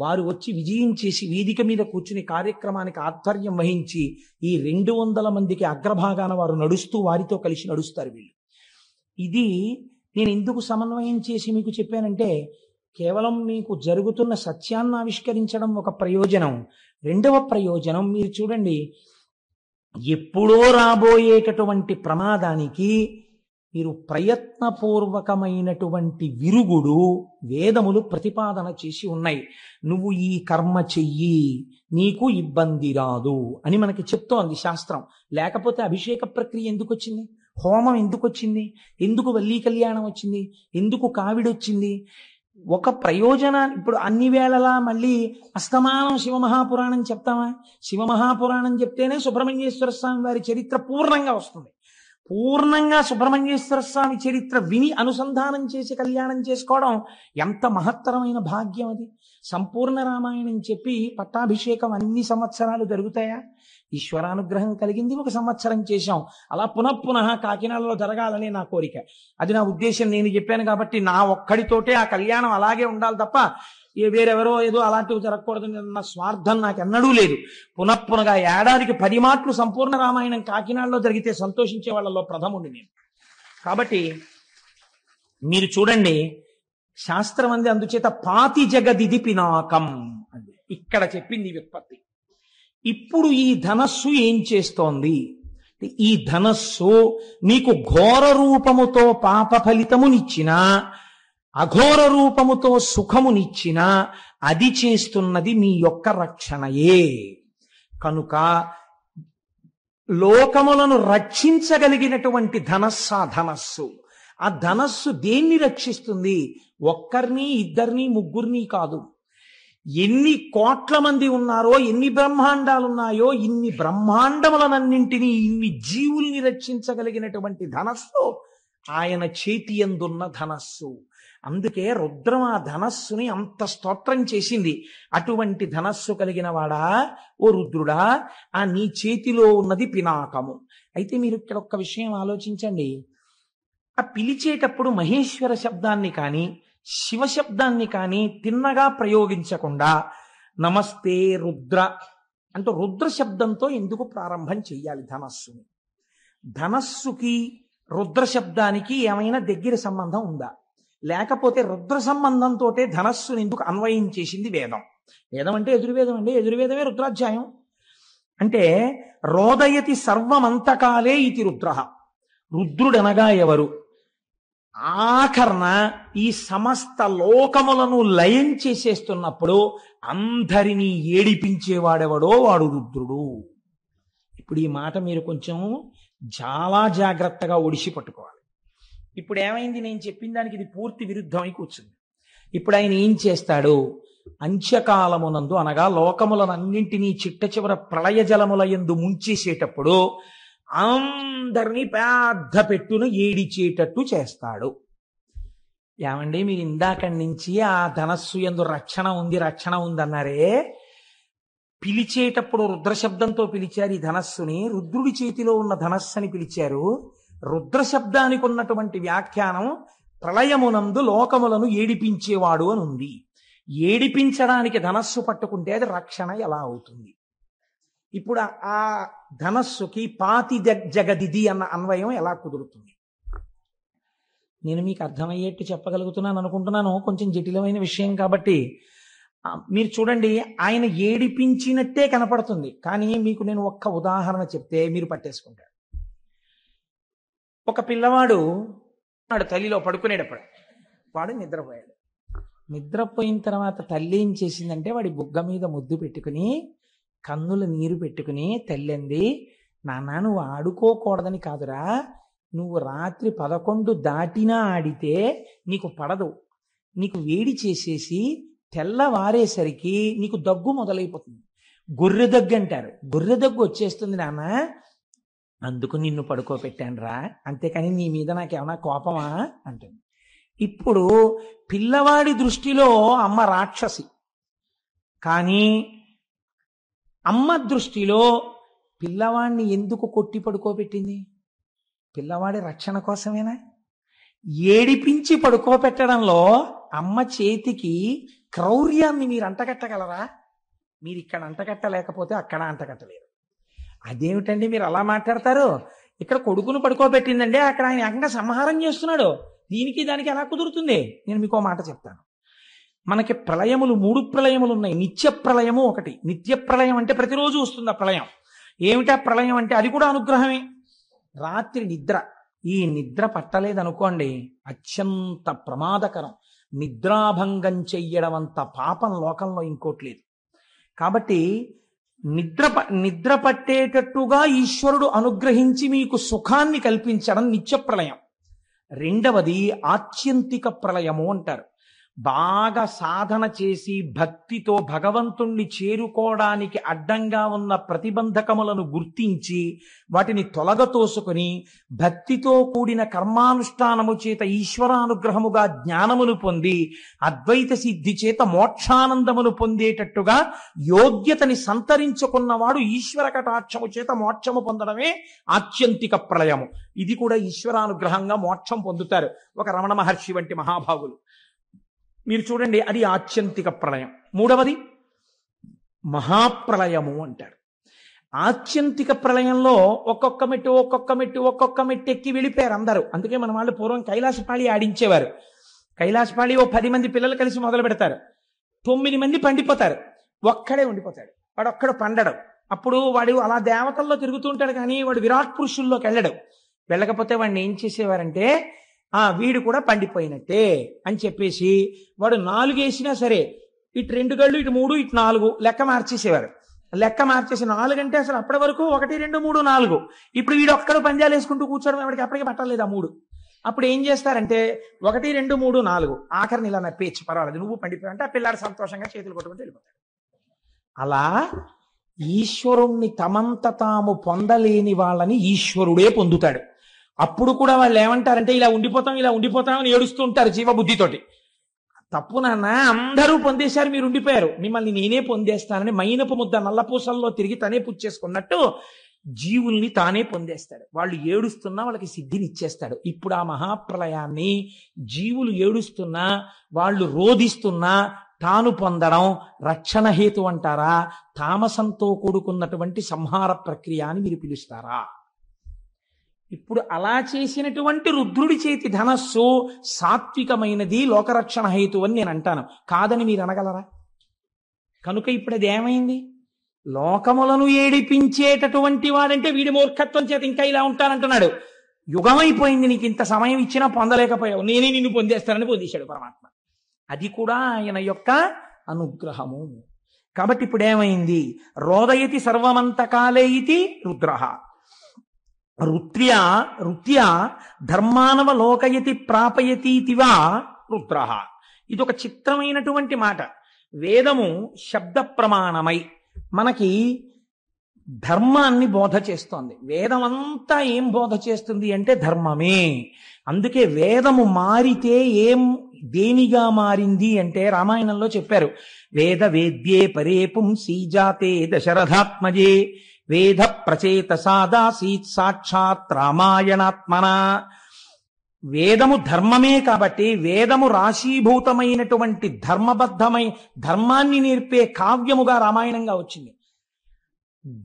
వారు వచ్చి విజయం చేసి వేదిక మీద కూర్చుని కార్యక్రమానికి ఆధ్వర్యం వహించి ఈ 200 మందికి అగ్రభాగాన వారు నడుస్తూ వారితో కలిసి నడుస్తారు వీళ్ళు. ఇది నేను ఎందుకు సమన్వయం చేసి మీకు చెప్పానంటే, కేవలం మీకు జరుగుతున్న సత్యాన్ని ఆవిష్కరించడం ఒక ప్రయోజనం. రెండవ ప్రయోజనం మీరు చూడండి, ఎప్పుడో రాబోయేటటువంటి ప్రమాదానికి మీరు ప్రయత్నపూర్వకమైనటువంటి విరుగుడు వేదములు ప్రతిపాదన చేసి ఉన్నాయి. నువ్వు ఈ కర్మ చెయ్యి, నీకు ఇబ్బంది రాదు అని మనకి చెప్తోంది శాస్త్రం. లేకపోతే అభిషేక ప్రక్రియ ఎందుకు వచ్చింది? హోమం ఎందుకు వచ్చింది? ఎందుకు వల్లీ కళ్యాణం వచ్చింది? ఎందుకు కావిడి వచ్చింది? ఒక ప్రయోజనాన్ని ఇప్పుడు అన్ని వేళలా మళ్ళీ అస్తమానం శివమహాపురాణం చెప్తామా? శివమహాపురాణం చెప్తేనే సుబ్రహ్మణ్యేశ్వర స్వామి వారి చరిత్ర పూర్ణంగా వస్తుంది. పూర్ణంగా సుబ్రహ్మణ్యేశ్వర స్వామి చరిత్ర విని అనుసంధానం చేసి కళ్యాణం చేసుకోవడం ఎంత మహత్తరమైన భాగ్యం అది. సంపూర్ణ రామాయణం చెప్పి పట్టాభిషేకం అన్ని సంవత్సరాలు జరుగుతాయా? ఈశ్వరానుగ్రహం కలిగింది, 1 సంవత్సరం చేశాం. అలా పునః కాకినాడలో జరగాలని నా కోరిక. అది నా ఉద్దేశం. నేను చెప్పాను కాబట్టి నా ఒక్కడితోటే ఆ కళ్యాణం అలాగే ఉండాలి తప్ప వేరెవరో ఏదో అలాంటివి జరగకూడదు అన్న స్వార్థం నాకు ఎన్నడూ లేదు. పునఃగా ఏడాదికి 10 మాటలు సంపూర్ణ రామాయణం కాకినాడలో జరిగితే సంతోషించే వాళ్ళలో ప్రథముండి నేను. కాబట్టి మీరు చూడండి, శాస్త్రం అంది అందుచేత పాతి జగదిది పినాకం అంది. ఇక్కడ చెప్పింది వ్యుత్పత్తి. ఇప్పుడు ఈ ధనస్సు ఏం చేస్తోంది? ఈ ధనస్సు నీకు ఘోర రూపముతో పాప ఫలితమునిచ్చినా, అఘోర రూపముతో సుఖమునిచ్చినా అది చేస్తున్నది మీ యొక్క రక్షణయే. కనుక లోకములను రక్షించగలిగినటువంటి ధనస్సు. ఆ ధనస్సు దేన్ని రక్షిస్తుంది? ఒక్కరిని, ఇద్దరిని, ముగ్గురిని కాదు. ఎన్ని కోట్ల మంది ఉన్నారో, ఎన్ని బ్రహ్మాండాలున్నాయో, ఇన్ని బ్రహ్మాండములనన్నింటినీ, ఇన్ని జీవుల్ని రక్షించగలిగినటువంటి ధనస్సు ఆయన చేతి యందున్న ధనస్సు. అందుకే రుద్రం ఆ ధనస్సుని అంత స్తోత్రం చేసింది. అటువంటి ధనస్సు కలిగిన వాడా ఓ రుద్రుడా, ఆ నీ చేతిలో ఉన్నది పినాకము. అయితే మీరు ఇక్కడ ఒక్క విషయం ఆలోచించండి. ఆ పిలిచేటప్పుడు మహేశ్వర శబ్దాన్ని కానీ శివ శబ్దాన్ని కానీ తిన్నగా ప్రయోగించకుండా నమస్తే రుద్ర అంటూ రుద్ర శబ్దంతో ఎందుకు ప్రారంభం చెయ్యాలి ధనస్సుని? ధనస్సుకి రుద్ర శబ్దానికి ఏమైనా దగ్గర సంబంధం ఉందా? లేకపోతే రుద్ర సంబంధంతో ధనస్సుని ఎందుకు అన్వయం చేసింది వేదం? వేదం అంటే ఎదుర్వేదం అండి, ఎదుర్వేదమే రుద్రాధ్యాయం. అంటే రోదయతి సర్వమంతకాలే ఇది రుద్ర. రుద్రుడనగా ఎవరు? ఆఖరణ ఈ సమస్త లోకములను లయం చేసేస్తున్నప్పుడు అందరినీ ఏడిపించేవాడెవడో వాడు రుద్రుడు. ఇప్పుడు ఈ మాట మీరు కొంచెం చాలా జాగ్రత్తగా ఒడిసి పట్టుకోవాలి. ఇప్పుడు ఏమైంది? నేను చెప్పిన దానికి ఇది పూర్తి విరుద్ధమై కూర్చుంది. ఇప్పుడు ఆయన ఏం చేస్తాడు? అంత్యకాలమునందు అనగా లోకములనన్నింటినీ చిట్ట చివర ప్రళయ జలముల యందు ముంచేసేటప్పుడు అందరినీ పెద్ద పెట్టును ఏడిచేటట్టు చేస్తాడు. ఏమండి, మీరు ఇందాకడి నుంచి ఆ ధనస్సు యందు రక్షణ ఉంది అన్నారే, పిలిచేటప్పుడు రుద్రశబ్దంతో పిలిచారు ఈ ధనస్సుని, రుద్రుడి చేతిలో ఉన్న ధనస్సుని పిలిచారు. రుద్రశబ్దానికి ఉన్నటువంటి వ్యాఖ్యానం ప్రళయమునందు లోకములను ఏడిపించేవాడు అని ఉంది. ఏడిపించడానికి ధనస్సు పట్టుకుంటే అది రక్షణ ఎలా అవుతుంది? ఇప్పుడు ఆ ధనస్సుకి పాతి జగదిది అన్న అన్వయం ఎలా కుదురుతుంది? నేను మీకు అర్థమయ్యేట్టు చెప్పగలుగుతున్నాను అనుకుంటున్నాను. కొంచెం జటిలమైన విషయం కాబట్టి మీరు చూడండి, ఆయన ఏడిపించినట్టే కనపడుతుంది. కానీ మీకు నేను ఒక్క ఉదాహరణ చెప్తే మీరు పట్టేసుకుంటారు. ఒక పిల్లవాడు వాడు తల్లిలో పడుకునేటప్పుడు వాడు నిద్రపోయాడు. నిద్రపోయిన తర్వాత తల్లి ఏం చేసిందంటే వాడి బుగ్గ మీద ముద్దు పెట్టుకుని కన్నుల నీరు పెట్టుకుని తల్లింది, నాన్న నువ్వు ఆడుకోకూడదని కాదురా, నువ్వు రాత్రి 11 దాటినా ఆడితే నీకు పడదు, నీకు వేడి చేసేసి తెల్లవారేసరికి నీకు దగ్గు మొదలైపోతుంది. గొర్రె దగ్గు అంటారు, గొర్రె దగ్గు వచ్చేస్తుంది నాన్న, అందుకు నిన్ను పడుకోబెట్టానురా, అంతేకాని నీ మీద నాకేమన్నా కోపమా అంటుంది. ఇప్పుడు పిల్లవాడి దృష్టిలో అమ్మ రాక్షసి, కానీ అమ్మ దృష్టిలో పిల్లవాడిని ఎందుకు కొట్టి పడుకోబెట్టింది? పిల్లవాడి రక్షణ కోసమేనా? ఏడిపించి పడుకోబెట్టడంలో అమ్మ చేతికి క్రౌర్యాన్ని మీరు అంటగట్టగలరా? మీరు ఇక్కడ అంటగట్టలేకపోతే అక్కడ అంటగట్టలేరు. అదేమిటండి మీరు అలా మాట్లాడతారు? ఇక్కడ కొడుకును పడుకోబెట్టిందండి, అక్కడ ఆయన ఏకంగా సంహారం చేస్తున్నాడు. దీనికి దానికి ఎలా కుదురుతుంది? నేను మీకు మాట చెప్తాను. మనకి ప్రళయములు 3 ప్రళయములు ఉన్నాయి. నిత్య ప్రళయము ఒకటి. నిత్య ప్రళయం అంటే ప్రతిరోజు వస్తుంది ఆ ప్రళయం. ఏమిటా ప్రళయం అంటే అది కూడా అనుగ్రహమే. రాత్రి నిద్ర, ఈ నిద్ర పట్టలేదనుకోండి అత్యంత ప్రమాదకరం. నిద్రాభంగం చెయ్యడం అంత పాపం లోకంలో ఇంకోటి లేదు. కాబట్టి నిద్ర పట్టేటట్టుగా ఈశ్వరుడు అనుగ్రహించి మీకు సుఖాన్ని కల్పించడం నిత్య ప్రళయం. రెండవది ఆత్యంతిక ప్రళయము అంటారు. బాగా సాధన చేసి భక్తితో భగవంతుణ్ణి చేరుకోవడానికి అడ్డంగా ఉన్న ప్రతిబంధకములను గుర్తించి వాటిని తొలగతోసుకొని భక్తితో కూడిన కర్మానుష్ఠానము చేత ఈశ్వరానుగ్రహముగా జ్ఞానమును పొంది అద్వైత సిద్ధి చేత మోక్షానందమును పొందేటట్టుగా యోగ్యతని సంతరించుకున్నవాడు ఈశ్వర కటాక్షము చేత మోక్షము పొందడమే ఆత్యంతిక ప్రళయము. ఇది కూడా ఈశ్వరానుగ్రహంగా మోక్షం పొందుతారు ఒక రమణ మహర్షి వంటి మహాభాగులు. మీరు చూడండి, అది ఆత్యంతిక ప్రళయం. మూడవది మహాప్రళయము అంటారు. ఆత్యంతిక ప్రళయంలో ఒక్కొక్క మెట్టు ఎక్కి వెళ్ళిపోయారు అందరూ. అందుకే మన వాళ్ళు పూర్వం కైలాసపాళి ఆడించేవారు. కైలాసపాళి ఓ 10 మంది పిల్లలు కలిసి మొదలు పెడతారు, 9 మంది పండిపోతారు, ఒక్కడే ఉండిపోతాడు, వాడు ఒక్కడు పండడం. అప్పుడు వాడు అలా దేవతల్లో తిరుగుతూ ఉంటాడు, కానీ వాడు విరాట్ పురుషుల్లోకి వెళ్ళకపోతే వాడిని ఏం చేసేవారంటే వీడు కూడా పండిపోయినట్టే అని చెప్పేసి వాడు 4 వేసినా సరే ఇటు 2 గళ్ళు, ఇటు 3, ఇటు 4 లెక్క మార్చేసేవారు. లెక్క మార్చేసి 4 అంటే అసలు అప్పటి వరకు 1, 2, 3, 4. ఇప్పుడు వీడు ఒక్కడు పంజాలు వేసుకుంటూ కూర్చోవడం ఎవరికి అప్పటికి పట్టలేదు ఆ 3. అప్పుడు ఏం చేస్తారంటే 1, 2, 3, 4 ఆఖరిని ఇలా నప్పేచ్చు, పర్వాలేదు నువ్వు పండిపోయావంటే ఆ పిల్లాడు సంతోషంగా చేతులు కొట్టుకుంటూ వెళ్ళిపోతాడు. అలా ఈశ్వరుణ్ణి తమంత తాము పొందలేని వాళ్ళని ఈశ్వరుడే పొందుతాడు. అప్పుడు కూడా వాళ్ళు ఏమంటారంటే ఇలా ఉండిపోతాం అని ఏడుస్తూ ఉంటారు జీవబుద్ధితోటి. తప్పు నాన్న, అందరూ పొందేశారు, మీరు ఉండిపోయారు, మిమ్మల్ని నేనే పొందేస్తానని మైనపు ముద్ద నల్లపూసల్లో తిరిగి తనే పుచ్చేసుకున్నట్టు జీవుల్ని తానే పొందేస్తాడు. వాళ్ళు ఏడుస్తున్నా వాళ్ళకి సిద్ధిని ఇచ్చేస్తాడు. ఇప్పుడు ఆ మహాప్రలయాన్ని జీవులు ఏడుస్తున్నా వాళ్ళు రోధిస్తున్నా తాను పొందడం రక్షణ హేతు అంటారా, తామసంతో కూడుకున్నటువంటి సంహార ప్రక్రియ అని మీరు పిలుస్తారా? ఇప్పుడు అలా చేసినటువంటి రుద్రుడి చేతి ధనస్సు సాత్వికమైనది, లోకరక్షణ హేతు అని నేను అంటాను. కాదని మీరు అనగలరా? కనుక ఇప్పుడు అది ఏమైంది? లోకములను ఏడిపించేటటువంటి వాడంటే వీడి మూర్ఖత్వం చేత ఇంకా ఇలా ఉంటానంటున్నాడు. యుగమైపోయింది, నీకు ఇంత సమయం ఇచ్చినా పొందలేకపోయావు, నేనే నిన్ను పొందేస్తానని పొందేశాడు పరమాత్మ. అది కూడా ఆయన యొక్క అనుగ్రహము. కాబట్టి ఇప్పుడు ఏమైంది? రోదయతి సర్వమంతకాలే ఇతి రుద్రః రుత్యా ధర్మానవ లోకయతి ప్రాపయతీతివా రుద్రః. ఇది ఒక చిత్రమైనటువంటి మాట. వేదము శబ్ద ప్రమాణమై మనకి ధర్మాన్ని బోధ చేస్తోంది. వేదం అంతా ఏం బోధ చేస్తుంది అంటే ధర్మమే. అందుకే వేదము మారితే దేనిగా మారింది అంటే రామాయణంలో చెప్పారు. వేద వేద్యే పరే పుంసీ జాతే దశరథాత్మజే వేద ప్రచేత సాదాసీత్ సాక్షాత్ రామాయణాత్మన. వేదము ధర్మమే కాబట్టి వేదము రాశీభూతమైనటువంటి ధర్మాన్ని నేర్పే కావ్యముగా రామాయణంగా వచ్చింది.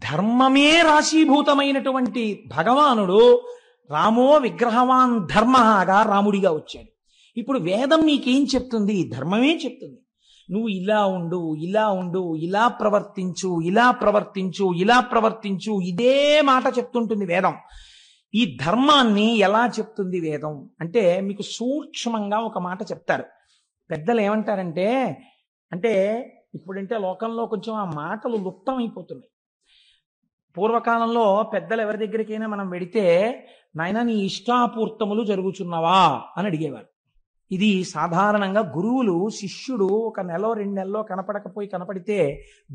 ధర్మమే రాశీభూతమైనటువంటి భగవానుడు రామో విగ్రహవాన్ ధర్మగా రాముడిగా వచ్చాడు. ఇప్పుడు వేదం నీకేం చెప్తుంది? ధర్మమే చెప్తుంది. నువ్వు ఇలా ఉండు, ఇలా ఉండు, ఇలా ప్రవర్తించు, ఇలా ప్రవర్తించు, ఇలా ప్రవర్తించు, ఇదే మాట చెప్తుంటుంది వేదం. ఈ ధర్మాన్ని ఎలా చెప్తుంది వేదం అంటే మీకు సూక్ష్మంగా ఒక మాట చెప్తారు. పెద్దలు ఏమంటారంటే, అంటే ఇప్పుడంటే లోకంలో కొంచెం ఆ మాటలు లుప్తమైపోతున్నాయి. పూర్వకాలంలో పెద్దలు ఎవరి దగ్గరికైనా మనం వెడితే, నాయన నీ ఇష్టాపూర్తములు జరుగుచున్నవా అని అడిగేవారు. ఇది సాధారణంగా గురువులు శిష్యుడు ఒక నెల 2 నెలల్లో కనపడితే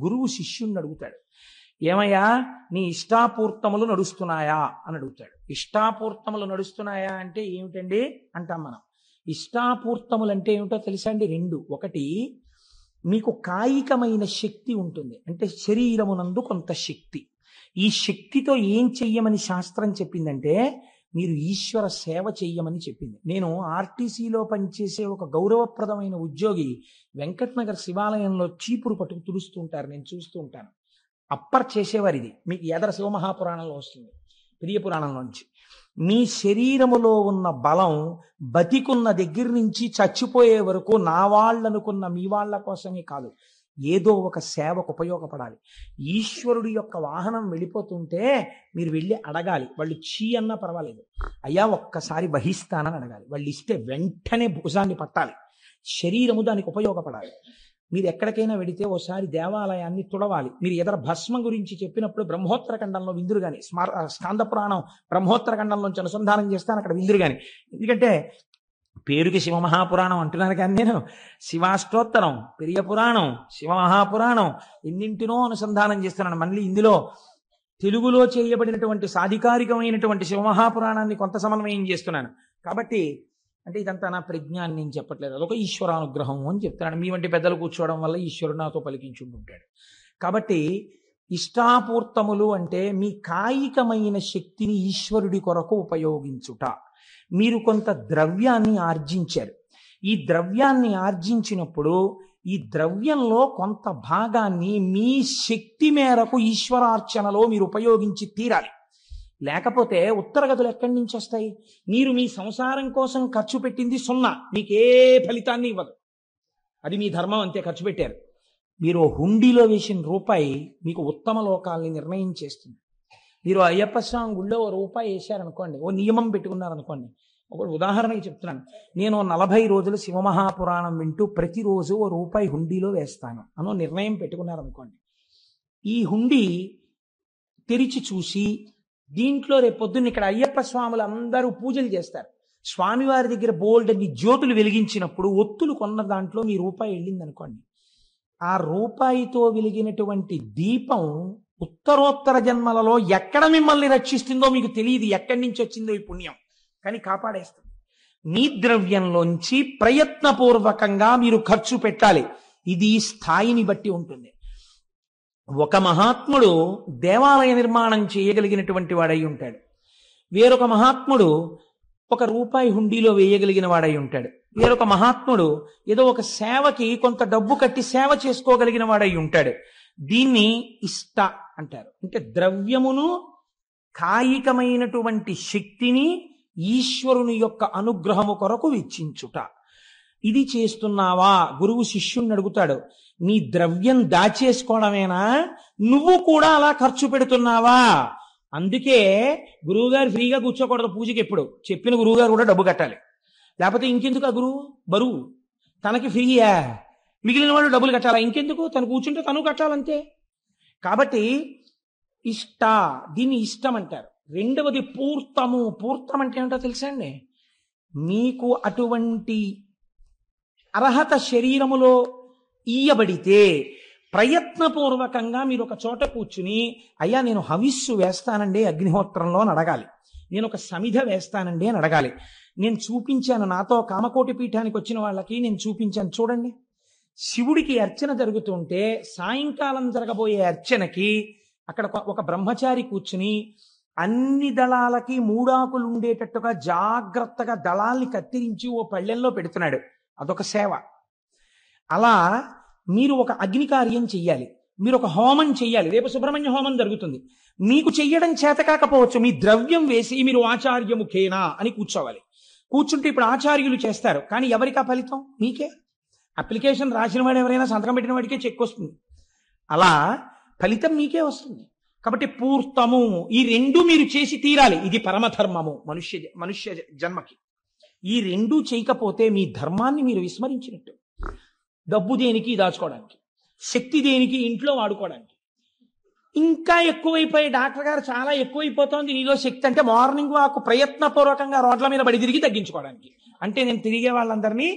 గురువు శిష్యుణ్ణి అడుగుతాడు, ఏమయ్యా నీ ఇష్టాపూర్తములు నడుస్తున్నాయా అని అడుగుతాడు. ఇష్టాపూర్తములు నడుస్తున్నాయా అంటే ఏమిటండి అంటాం మనం. ఇష్టాపూర్తములు అంటే ఏమిటో తెలుసా అండి? 2. ఒకటి, మీకు కాయికమైన శక్తి ఉంటుంది, అంటే శరీరమునందు కొంత శక్తి. ఈ శక్తితో ఏం చెయ్యమని శాస్త్రం చెప్పిందంటే మీరు ఈశ్వర సేవ చెయ్యమని చెప్పింది. నేను ఆర్టీసీలో పనిచేసే ఒక గౌరవప్రదమైన ఉద్యోగి వెంకటనగర్ శివాలయంలో చీపురు పట్టుకు తుడుస్తూ ఉంటారు, నేను చూస్తూ ఉంటాను. అప్పర్ చేసేవారు. ఇది మీకు ఎదర శివమహాపురాణంలో వస్తుంది, పెరియ పురాణంలోంచి. మీ శరీరములో ఉన్న బలం బతికున్న దగ్గర నుంచి చచ్చిపోయే వరకు నా వాళ్ళనుకున్న మీ వాళ్ళ కోసమే కాదు, ఏదో ఒక సేవకు ఉపయోగపడాలి. ఈశ్వరుడి యొక్క వాహనం వెళ్ళిపోతుంటే మీరు వెళ్ళి అడగాలి. వాళ్ళు చీ అన్నా పర్వాలేదు, అయ్యా ఒక్కసారి వహిస్తానని అడగాలి. వాళ్ళు ఇస్తే వెంటనే భుజాన్ని పట్టాలి. శరీరము దానికి ఉపయోగపడాలి. మీరు ఎక్కడికైనా వెడితే ఓసారి దేవాలయాన్ని తుడవాలి. మీరు ఎదర భస్మం గురించి చెప్పినప్పుడు బ్రహ్మోత్తరఖండంలో విందురు కానీ, స్కాంద పురాణం బ్రహ్మోత్తరఖండంలోంచి అనుసంధానం చేస్తాను, అక్కడ విందురు కానీ. ఎందుకంటే పేరుకి శివమహాపురాణం అంటున్నాను కానీ నేను శివాష్టోత్తరం, పెరియ పురాణం, శివమహాపురాణం ఎన్నింటినో అనుసంధానం చేస్తున్నాను. మళ్ళీ ఇందులో తెలుగులో చేయబడినటువంటి సాధికారికమైనటువంటి శివమహాపురాణాన్ని కొంత సమన్వయం చేస్తున్నాను. కాబట్టి అంటే ఇదంతా నా ప్రజ్ఞాన్ని నేను చెప్పట్లేదు, అదొక ఈశ్వరానుగ్రహం అని చెప్తున్నాను. మీ వంటి పెద్దలు కూర్చోవడం వల్ల ఈశ్వరుడు నాతో పలికించుంటుంటాడు. కాబట్టి ఇష్టాపూర్తములు అంటే మీ కాయికమైన శక్తిని ఈశ్వరుడి కొరకు ఉపయోగించుట. మీరు కొంత ద్రవ్యాన్ని ఆర్జించారు. ఈ ద్రవ్యాన్ని ఆర్జించినప్పుడు ఈ ద్రవ్యంలో కొంత భాగాన్ని మీ శక్తి మేరకు ఈశ్వరార్చనలో మీరు ఉపయోగించి తీరాలి. లేకపోతే ఉత్తరగతులు ఎక్కడి నుంచి వస్తాయి? మీరు మీ సంసారం కోసం ఖర్చు పెట్టింది 0, మీకే ఫలితాన్ని ఇవ్వదు. అది మీ ధర్మం, అంతే, ఖర్చు పెట్టారు. మీరు హుండీలో వేసిన రూపాయి మీకు ఉత్తమ లోకాలని నిర్ణయం చేస్తుంది. మీరు అయ్యప్ప స్వామి గుళ్ళో ₹1 వేశారనుకోండి, ఓ నియమం పెట్టుకున్నారనుకోండి. ఒక ఉదాహరణకి చెప్తున్నాను, నేను 40 రోజులు శివమహాపురాణం వింటూ ప్రతిరోజు ₹1 హుండీలో వేస్తాను అనో నిర్ణయం పెట్టుకున్నారనుకోండి. ఈ హుండీ తెరిచి చూసి దీంట్లో రేపొద్దున్న ఇక్కడ అయ్యప్ప స్వాములు అందరూ పూజలు చేస్తారు. స్వామివారి దగ్గర బోల్డన్ని జ్యోతులు వెలిగించినప్పుడు ఒత్తులు కొన్న దాంట్లో మీ ₹1 వెళ్ళింది అనుకోండి. ఆ రూపాయితో వెలిగినటువంటి దీపం ఉత్తరోత్తర జన్మలలో ఎక్కడ మిమ్మల్ని రక్షిస్తుందో మీకు తెలియదు, ఎక్కడి నుంచి వచ్చిందో ఈ పుణ్యం. కానీ కాపాడేస్తుంది. మీ ద్రవ్యంలోంచి ప్రయత్నపూర్వకంగా మీరు ఖర్చు పెట్టాలి. ఇది స్థాయిని బట్టి ఉంటుంది. ఒక మహాత్ముడు దేవాలయ నిర్మాణం చేయగలిగినటువంటి వాడై ఉంటాడు. వేరొక మహాత్ముడు ₹1 హుండీలో వేయగలిగిన వాడై ఉంటాడు. వేరొక మహాత్ముడు ఏదో ఒక సేవకి కొంత డబ్బు కట్టి సేవ చేసుకోగలిగిన వాడై ఉంటాడు. దీన్ని ఇష్ట అంటారు. అంటే ద్రవ్యమును, కాయికమైనటువంటి శక్తిని ఈశ్వరుని యొక్క అనుగ్రహము కొరకు వెచ్చించుట. ఇది చేస్తున్నావా? గురువు శిష్యుణ్ణి అడుగుతాడు, నీ ద్రవ్యం దాచేసుకోవడమేనా? నువ్వు కూడా అలా ఖర్చు పెడుతున్నావా? అందుకే గురువుగారు ఫ్రీగా కూర్చోకూడదు పూజకి. ఎప్పుడు చెప్పిన గురువుగారు కూడా డబ్బు కట్టాలి. లేకపోతే ఇంకెందుకు ఆ గురువు బరువు? తనకి ఫ్రీయా, మిగిలిన వాళ్ళు డబ్బులు కట్టాలా? ఇంకెందుకు? తను కూర్చుంటే తను కట్టాలంతే. కాబట్టి ఇష్ట, దీన్ని ఇష్టం అంటారు. రెండవది పూర్తము. పూర్తం అంటే ఏమిటో తెలుసా అండి? మీకు అటువంటి అర్హత శరీరములో ఇయ్యబడితే ప్రయత్నపూర్వకంగా మీరు ఒక చోట కూర్చుని, అయ్యా నేను హవిస్సు వేస్తానండి అగ్నిహోత్రంలో అని అడగాలి, నేను ఒక సమిధ వేస్తానండి అని అడగాలి. నేను చూపించాను, నాతో కామకోటి పీఠానికి వచ్చిన వాళ్ళకి నేను చూపించాను, చూడండి. శివుడికి అర్చన జరుగుతుంటే సాయంకాలం జరగబోయే అర్చనకి అక్కడ ఒక బ్రహ్మచారి కూర్చుని అన్ని దళాలకి 3 ఆకులు ఉండేటట్టుగా జాగ్రత్తగా దళాల్ని కత్తిరించి ఓ పళ్ళెంలో పెడుతున్నాడు. అదొక సేవ. అలా మీరు ఒక అగ్ని కార్యం చెయ్యాలి, మీరు ఒక హోమం చెయ్యాలి. రేపు సుబ్రహ్మణ్య హోమం జరుగుతుంది. మీకు చెయ్యడం చేత కాకపోవచ్చు, మీ ద్రవ్యం వేసి మీరు ఆచార్యముఖేనా అని కూర్చోవాలి. కూర్చుంటే ఇప్పుడు ఆచార్యులు చేస్తారు, కానీ ఎవరికి ఆ ఫలితం? మీకే. అప్లికేషన్ రాసిన వాడు ఎవరైనా సంతకం పెట్టిన వాడికే చెక్ వస్తుంది. అలా ఫలితం మీకే వస్తుంది. కాబట్టి పూర్తము, ఈ రెండు మీరు చేసి తీరాలి. ఇది పరమధర్మము మనుష్య జన్మకి. ఈ రెండు చేయకపోతే మీ ధర్మాన్ని మీరు విస్మరించినట్టు. డబ్బు దేనికి? దాచుకోవడానికి. శక్తి దేనికి? ఇంట్లో వాడుకోవడానికి. ఇంకా ఎక్కువైపోయి డాక్టర్ గారు చాలా ఎక్కువైపోతోంది నీలో శక్తి అంటే మార్నింగ్ వాక్ ప్రయత్నపూర్వకంగా రోడ్ల మీద బడి తిరిగి తగ్గించుకోవడానికి. అంటే నేను తిరిగే వాళ్ళందరినీ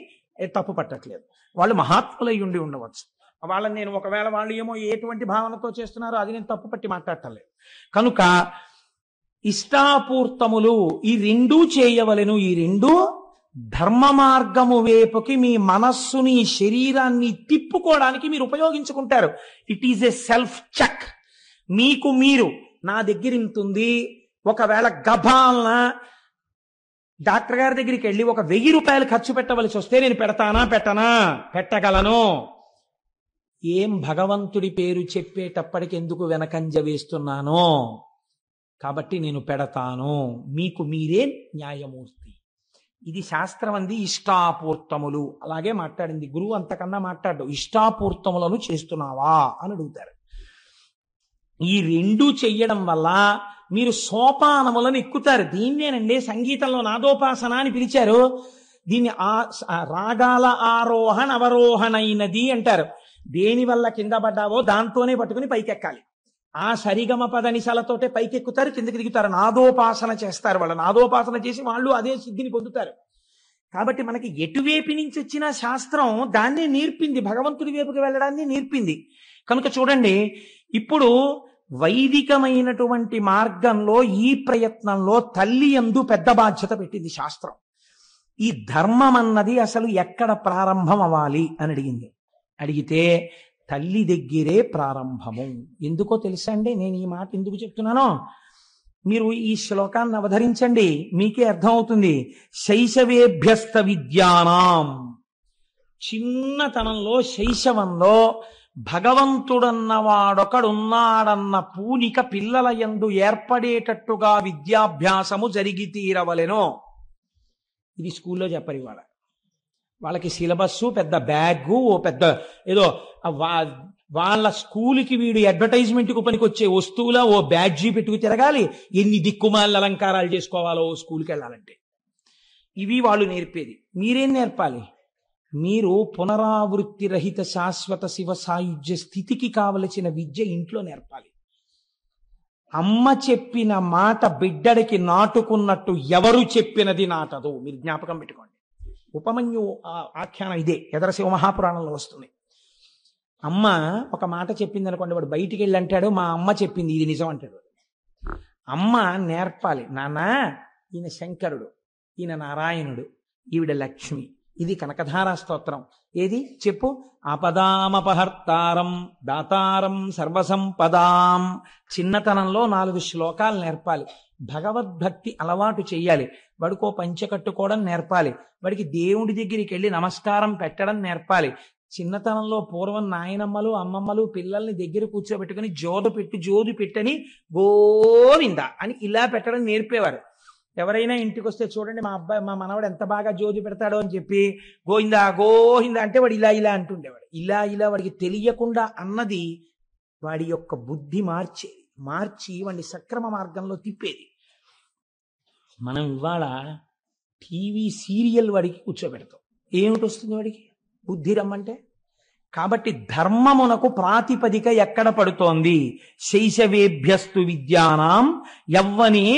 తప్పు పట్టట్లేదు, వాళ్ళు మహాత్ములై ఉండి ఉండవచ్చు. వాళ్ళని నేను ఒకవేళ వాళ్ళు ఏమో ఎటువంటి భావనతో చేస్తున్నారో అది నేను తప్పు పట్టి మాట్లాడటలేదు. కనుక ఇష్టాపూర్తములు ఈ రెండూ చేయవలెను. ఈ రెండు ధర్మ మార్గము వైపుకి మీ మనస్సుని, శరీరాన్ని తిప్పుకోవడానికి మీరు ఉపయోగించుకుంటారు. It is a self check. మీకు మీరు, నా దగ్గర ఇంతుంది, ఒకవేళ గభాలన డాక్టర్ గారి దగ్గరికి వెళ్ళి ఒక ₹1000 ఖర్చు పెట్టవలసి వస్తే నేను పెడతానా? పెట్టనా? పెట్టగలను. ఏం భగవంతుడి పేరు చెప్పేటప్పటికి ఎందుకు వెనకంజ వేస్తున్నానో, కాబట్టి నేను పెడతాను. మీకు మీరే న్యాయమూర్తి. ఇది శాస్త్రం అంది ఇష్టాపూర్తములు. అలాగే మాట్లాడింది గురువు. అంతకన్నా మాట్లాడు. ఇష్టాపూర్తములను చేస్తున్నావా అని అడుగుతారు. ఈ రెండు చెయ్యడం వల్ల మీరు సోపానములను ఎక్కుతారు. దీన్నేనండి సంగీతంలో నాదోపాసన అని పిలిచారు. దీన్ని రాగాల ఆరోహణ అవరోహణైనది అంటారు. దేని వల్ల కింద పడ్డావో దాంతోనే పట్టుకుని పైకెక్కాలి. ఆ సరిగమ పదనిసలతోటే పైకెక్కుతారు, కిందకి దిగుతారు. నాదోపాసన చేస్తారు. వాళ్ళు నాదోపాసన చేసి వాళ్ళు అదే సిద్ధిని పొందుతారు. కాబట్టి మనకి ఎటువైపు నుంచి వచ్చిన శాస్త్రం దాన్ని నేర్పింది, భగవంతుడి వైపుకి వెళ్ళడాన్ని నేర్పింది. కనుక చూడండి, ఇప్పుడు వైదికమైనటువంటి మార్గంలో ఈ ప్రయత్నంలో తల్లి యందు పెద్ద బాధ్యత పెట్టింది శాస్త్రం. ఈ ధర్మం అన్నది అసలు ఎక్కడ ప్రారంభం అవ్వాలి అని అడిగింది. అడిగితే తల్లి దగ్గరే ప్రారంభము. ఎందుకో తెలుసా అండి? నేను ఈ మాట ఎందుకు చెప్తున్నానో మీరు ఈ శ్లోకాన్ని అవధరించండి, మీకే అర్థమవుతుంది. శైశవేభ్యస్త విద్యానాం, చిన్నతనంలో శైశవంలో భగవంతుడన్నవాడొకడున్నాడన్న పూనిక పిల్లల యందు ఏర్పడేటట్టుగా విద్యాభ్యాసము జరిగి తీరవలెను. ఇది స్కూల్లో చెప్పరు ఇవాళ. వాళ్ళకి సిలబస్సు, పెద్ద బ్యాగు, ఓ పెద్ద ఏదో వాళ్ళ స్కూల్కి వీడు అడ్వర్టైజ్మెంట్కు పనికొచ్చే వస్తువుల ఓ బ్యాడ్జీ పెట్టుకు తిరగాలి. ఎన్ని దిక్కుమాల అలంకారాలు చేసుకోవాలో స్కూల్కి వెళ్ళాలంటే. ఇవి వాళ్ళు నేర్పేది. మీరేం నేర్పాలి? మీరు పునరావృత్తి రహిత శాశ్వత శివ సాయుధ్య స్థితికి కావలసిన విద్య ఇంట్లో నేర్పాలి. అమ్మ చెప్పిన మాట బిడ్డడికి నాటుకున్నట్టు ఎవరు చెప్పినది నాటదు. మీరు జ్ఞాపకం పెట్టుకోండి. ఉపమన్యు ఆఖ్యానం ఇదే, ఎదరశివ మహాపురాణంలో వస్తుంది. అమ్మ ఒక మాట చెప్పింది అనుకోండి, వాడు బయటికి వెళ్ళి అంటాడు, మా అమ్మ చెప్పింది ఇది నిజం అంటాడు. అమ్మ నేర్పాలి, నాన్న ఈయన శంకరుడు, ఈయన నారాయణుడు, ఈవిడ లక్ష్మి. ఇది కనకధారా స్తోత్రం. ఏది చెప్పు? ఆపదామపహర్తారం దాతారం సర్వసంపదాం. చిన్నతనంలో 4 శ్లోకాలు నేర్పాలి. భగవద్భక్తి అలవాటు చెయ్యాలి. వాడికో పంచె కట్టుకోవడం నేర్పాలి. వాడికి దేవుడి దగ్గరికి వెళ్ళి నమస్కారం పెట్టడం నేర్పాలి. చిన్నతనంలో పూర్వం నాయనమ్మలు అమ్మమ్మలు పిల్లల్ని దగ్గర కూర్చోబెట్టుకుని జోదు పెట్టని గోవింద అని ఇలా పెట్టడం నేర్పేవారు. ఎవరైనా ఇంటికి వస్తే చూడండి, మా మనవాడు ఎంత బాగా జోది పెడతాడో అని చెప్పి గోవిందా గోవింద అంటే వాడు ఇలా అంటుండేవాడు. ఇలా వాడికి తెలియకుండా అన్నది వాడి యొక్క బుద్ధి మార్చి వాడిని సక్రమ మార్గంలో తిప్పేది. మనం ఇవాళ టీవీ సీరియల్ వాడికి కూర్చోబెడతాం. ఏమిటి వస్తుంది వాడికి? బుద్ధి రమ్మంటే. కాబట్టి ధర్మమునకు ప్రాతిపదిక ఎక్కడ పడుతోంది? శైశవేభ్యస్తు విద్యానాం యవ్వనే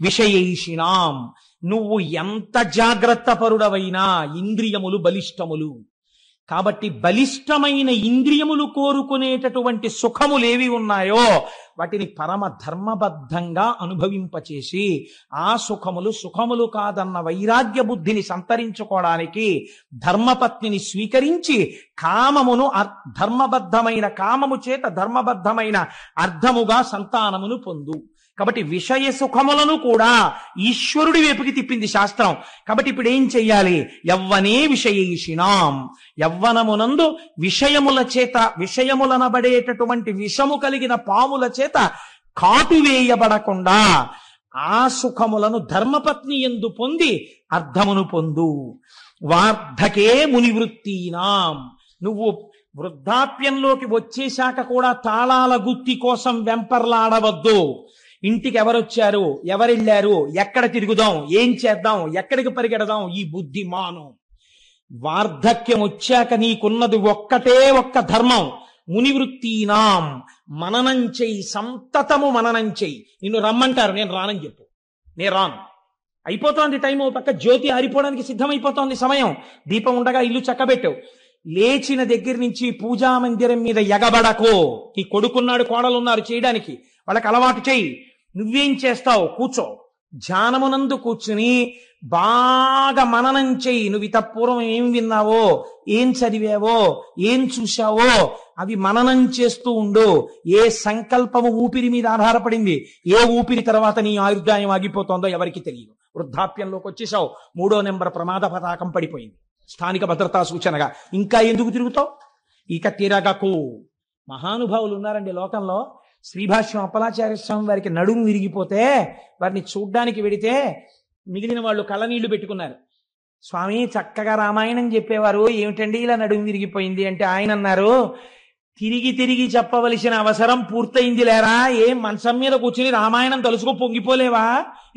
విషయేషిణాం. నువ్వు ఎంత జాగ్రత్త పరుడవైనా ఇంద్రియములు బలిష్టములు. కాబట్టి బలిష్టమైన ఇంద్రియములు కోరుకునేటటువంటి సుఖములేవి ఉన్నాయో వాటిని పరమ ధర్మబద్ధంగా అనుభవింపచేసి ఆ సుఖములు కాదన్న వైరాగ్య బుద్ధిని సంతరించుకోవడానికి ధర్మపత్నిని స్వీకరించి కామమును ధర్మబద్ధమైన కామము చేత ధర్మబద్ధమైన అర్థముగా సంతానమును పొందు. కాబట్టి విషయ సుఖములను కూడా ఈశ్వరుడి వైపుకి తిప్పింది శాస్త్రం. కాబట్టి ఇప్పుడు ఏం చెయ్యాలి? యవ్వనే విషయేషిణాం. యవ్వనమునందు విషయముల చేత, విషయములనబడేటటువంటి విషము కలిగిన పాముల చేత కాటువేయబడకుండా ఆ సుఖములను ధర్మపత్ని యందు పొంది అర్థమును పొందు. వార్ధకే మునివృత్తీనాం. నువ్వు వృద్ధాప్యంలోకి వచ్చేశాక కూడా తాళాల గుత్తి కోసం వెంపర్లాడవద్దు. ఇంటికి ఎవరొచ్చారు, ఎవరెళ్ళారు, ఎక్కడ తిరుగుదాం, ఏం చేద్దాం, ఎక్కడికి పరిగెడదాం, ఈ బుద్ధి మాను. వార్ధక్యం వచ్చాక నీకున్నది ఒక్క ధర్మం. మునివృత్తీనాం. మననం చెయ్యి, సంతతము మననం చెయ్యి. నిన్ను రమ్మంటారు, నేను రానని చెప్పు. నేను రాను. అయిపోతోంది టైం. ఓ పక్క జ్యోతి ఆరిపోవడానికి సిద్ధమైపోతోంది సమయం. దీపం ఉండగా ఇల్లు చక్కబెట్టావు. లేచిన దగ్గర నుంచి పూజా మందిరం మీద ఎగబడకో. నీ కొడుకున్నాడు, కోడలున్నారు చేయడానికి, వాళ్ళకి అలవాటు చెయ్యి. నువ్వేం చేస్తావు? కూర్చో. ధ్యానమునందు కూర్చుని బాగా మననం చెయ్యి. నువ్వు ఇతపూర్వం ఏం విన్నావో, ఏం చదివావో, ఏం చూశావో అవి మననం చేస్తూ ఉండు. ఏ సంకల్పము ఊపిరి మీద ఆధారపడింది, ఏ ఊపిరి తర్వాత నీ ఆయుర్దాయం ఆగిపోతుందో ఎవరికి తెలియదు. వృద్ధాప్యంలోకి వచ్చేసావు, 3వ నెంబర్ ప్రమాద పతాకం పడిపోయింది, స్థానిక భద్రతా సూచనగా. ఇంకా ఎందుకు తిరుగుతావు? ఇక తిరగకు. మహానుభావులు ఉన్నారండి లోకంలో. శ్రీభాష్యం అప్పలాచార్య స్వామి వారికి నడుము విరిగిపోతే వారిని చూడ్డానికి వెడితే మిగిలిన వాళ్ళు కళ్ళనీళ్లు పెట్టుకున్నారు. స్వామి చక్కగా రామాయణం చెప్పేవారు, ఏమిటండి ఇలా నడుము విరిగిపోయింది అంటే ఆయన అన్నారు, తిరిగి చెప్పవలసిన అవసరం పూర్తయింది లేరా? ఏం మంచం మీద కూర్చుని రామాయణం తలుసుకో పొంగిపోలేవా?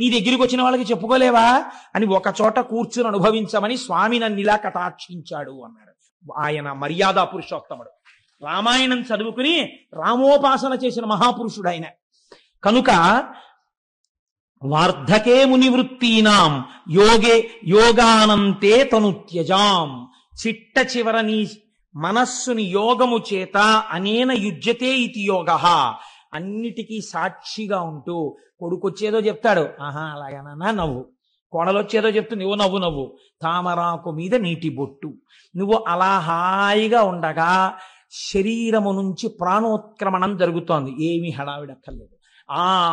నీ దగ్గరికి వచ్చిన వాళ్ళకి చెప్పుకోలేవా అని ఒక చోట కూర్చుని అనుభవించమని స్వామి నన్ను ఇలా కటాక్షించాడు అన్నారు. ఆయన మర్యాద పురుషోత్తముడు. రామాయణం చదువుకుని రామోపాసన చేసిన మహాపురుషుడు ఆయన. కనుక వార్ధకే మునివృత్తీనాం యోగానంతే తనుత్యజాం. చిట్ట చివర నీ మనస్సుని యోగము చేత అనేన యుజ్యతే ఇతి యోగః. అన్నిటికీ సాక్షిగా ఉంటూ కొడుకొచ్చేదో చెప్తాడు, ఆహా అలాగేనా నవ్వు. కోడలొచ్చేదో చెప్తుంది, ఓ నవ్వు. తామరాకు మీద నీటి బొట్టు. నువ్వు అలా హాయిగా ఉండగా శరీరము నుంచి ప్రాణోత్క్రమణం జరుగుతోంది. ఏమీ హడావిడక్కర్లేదు.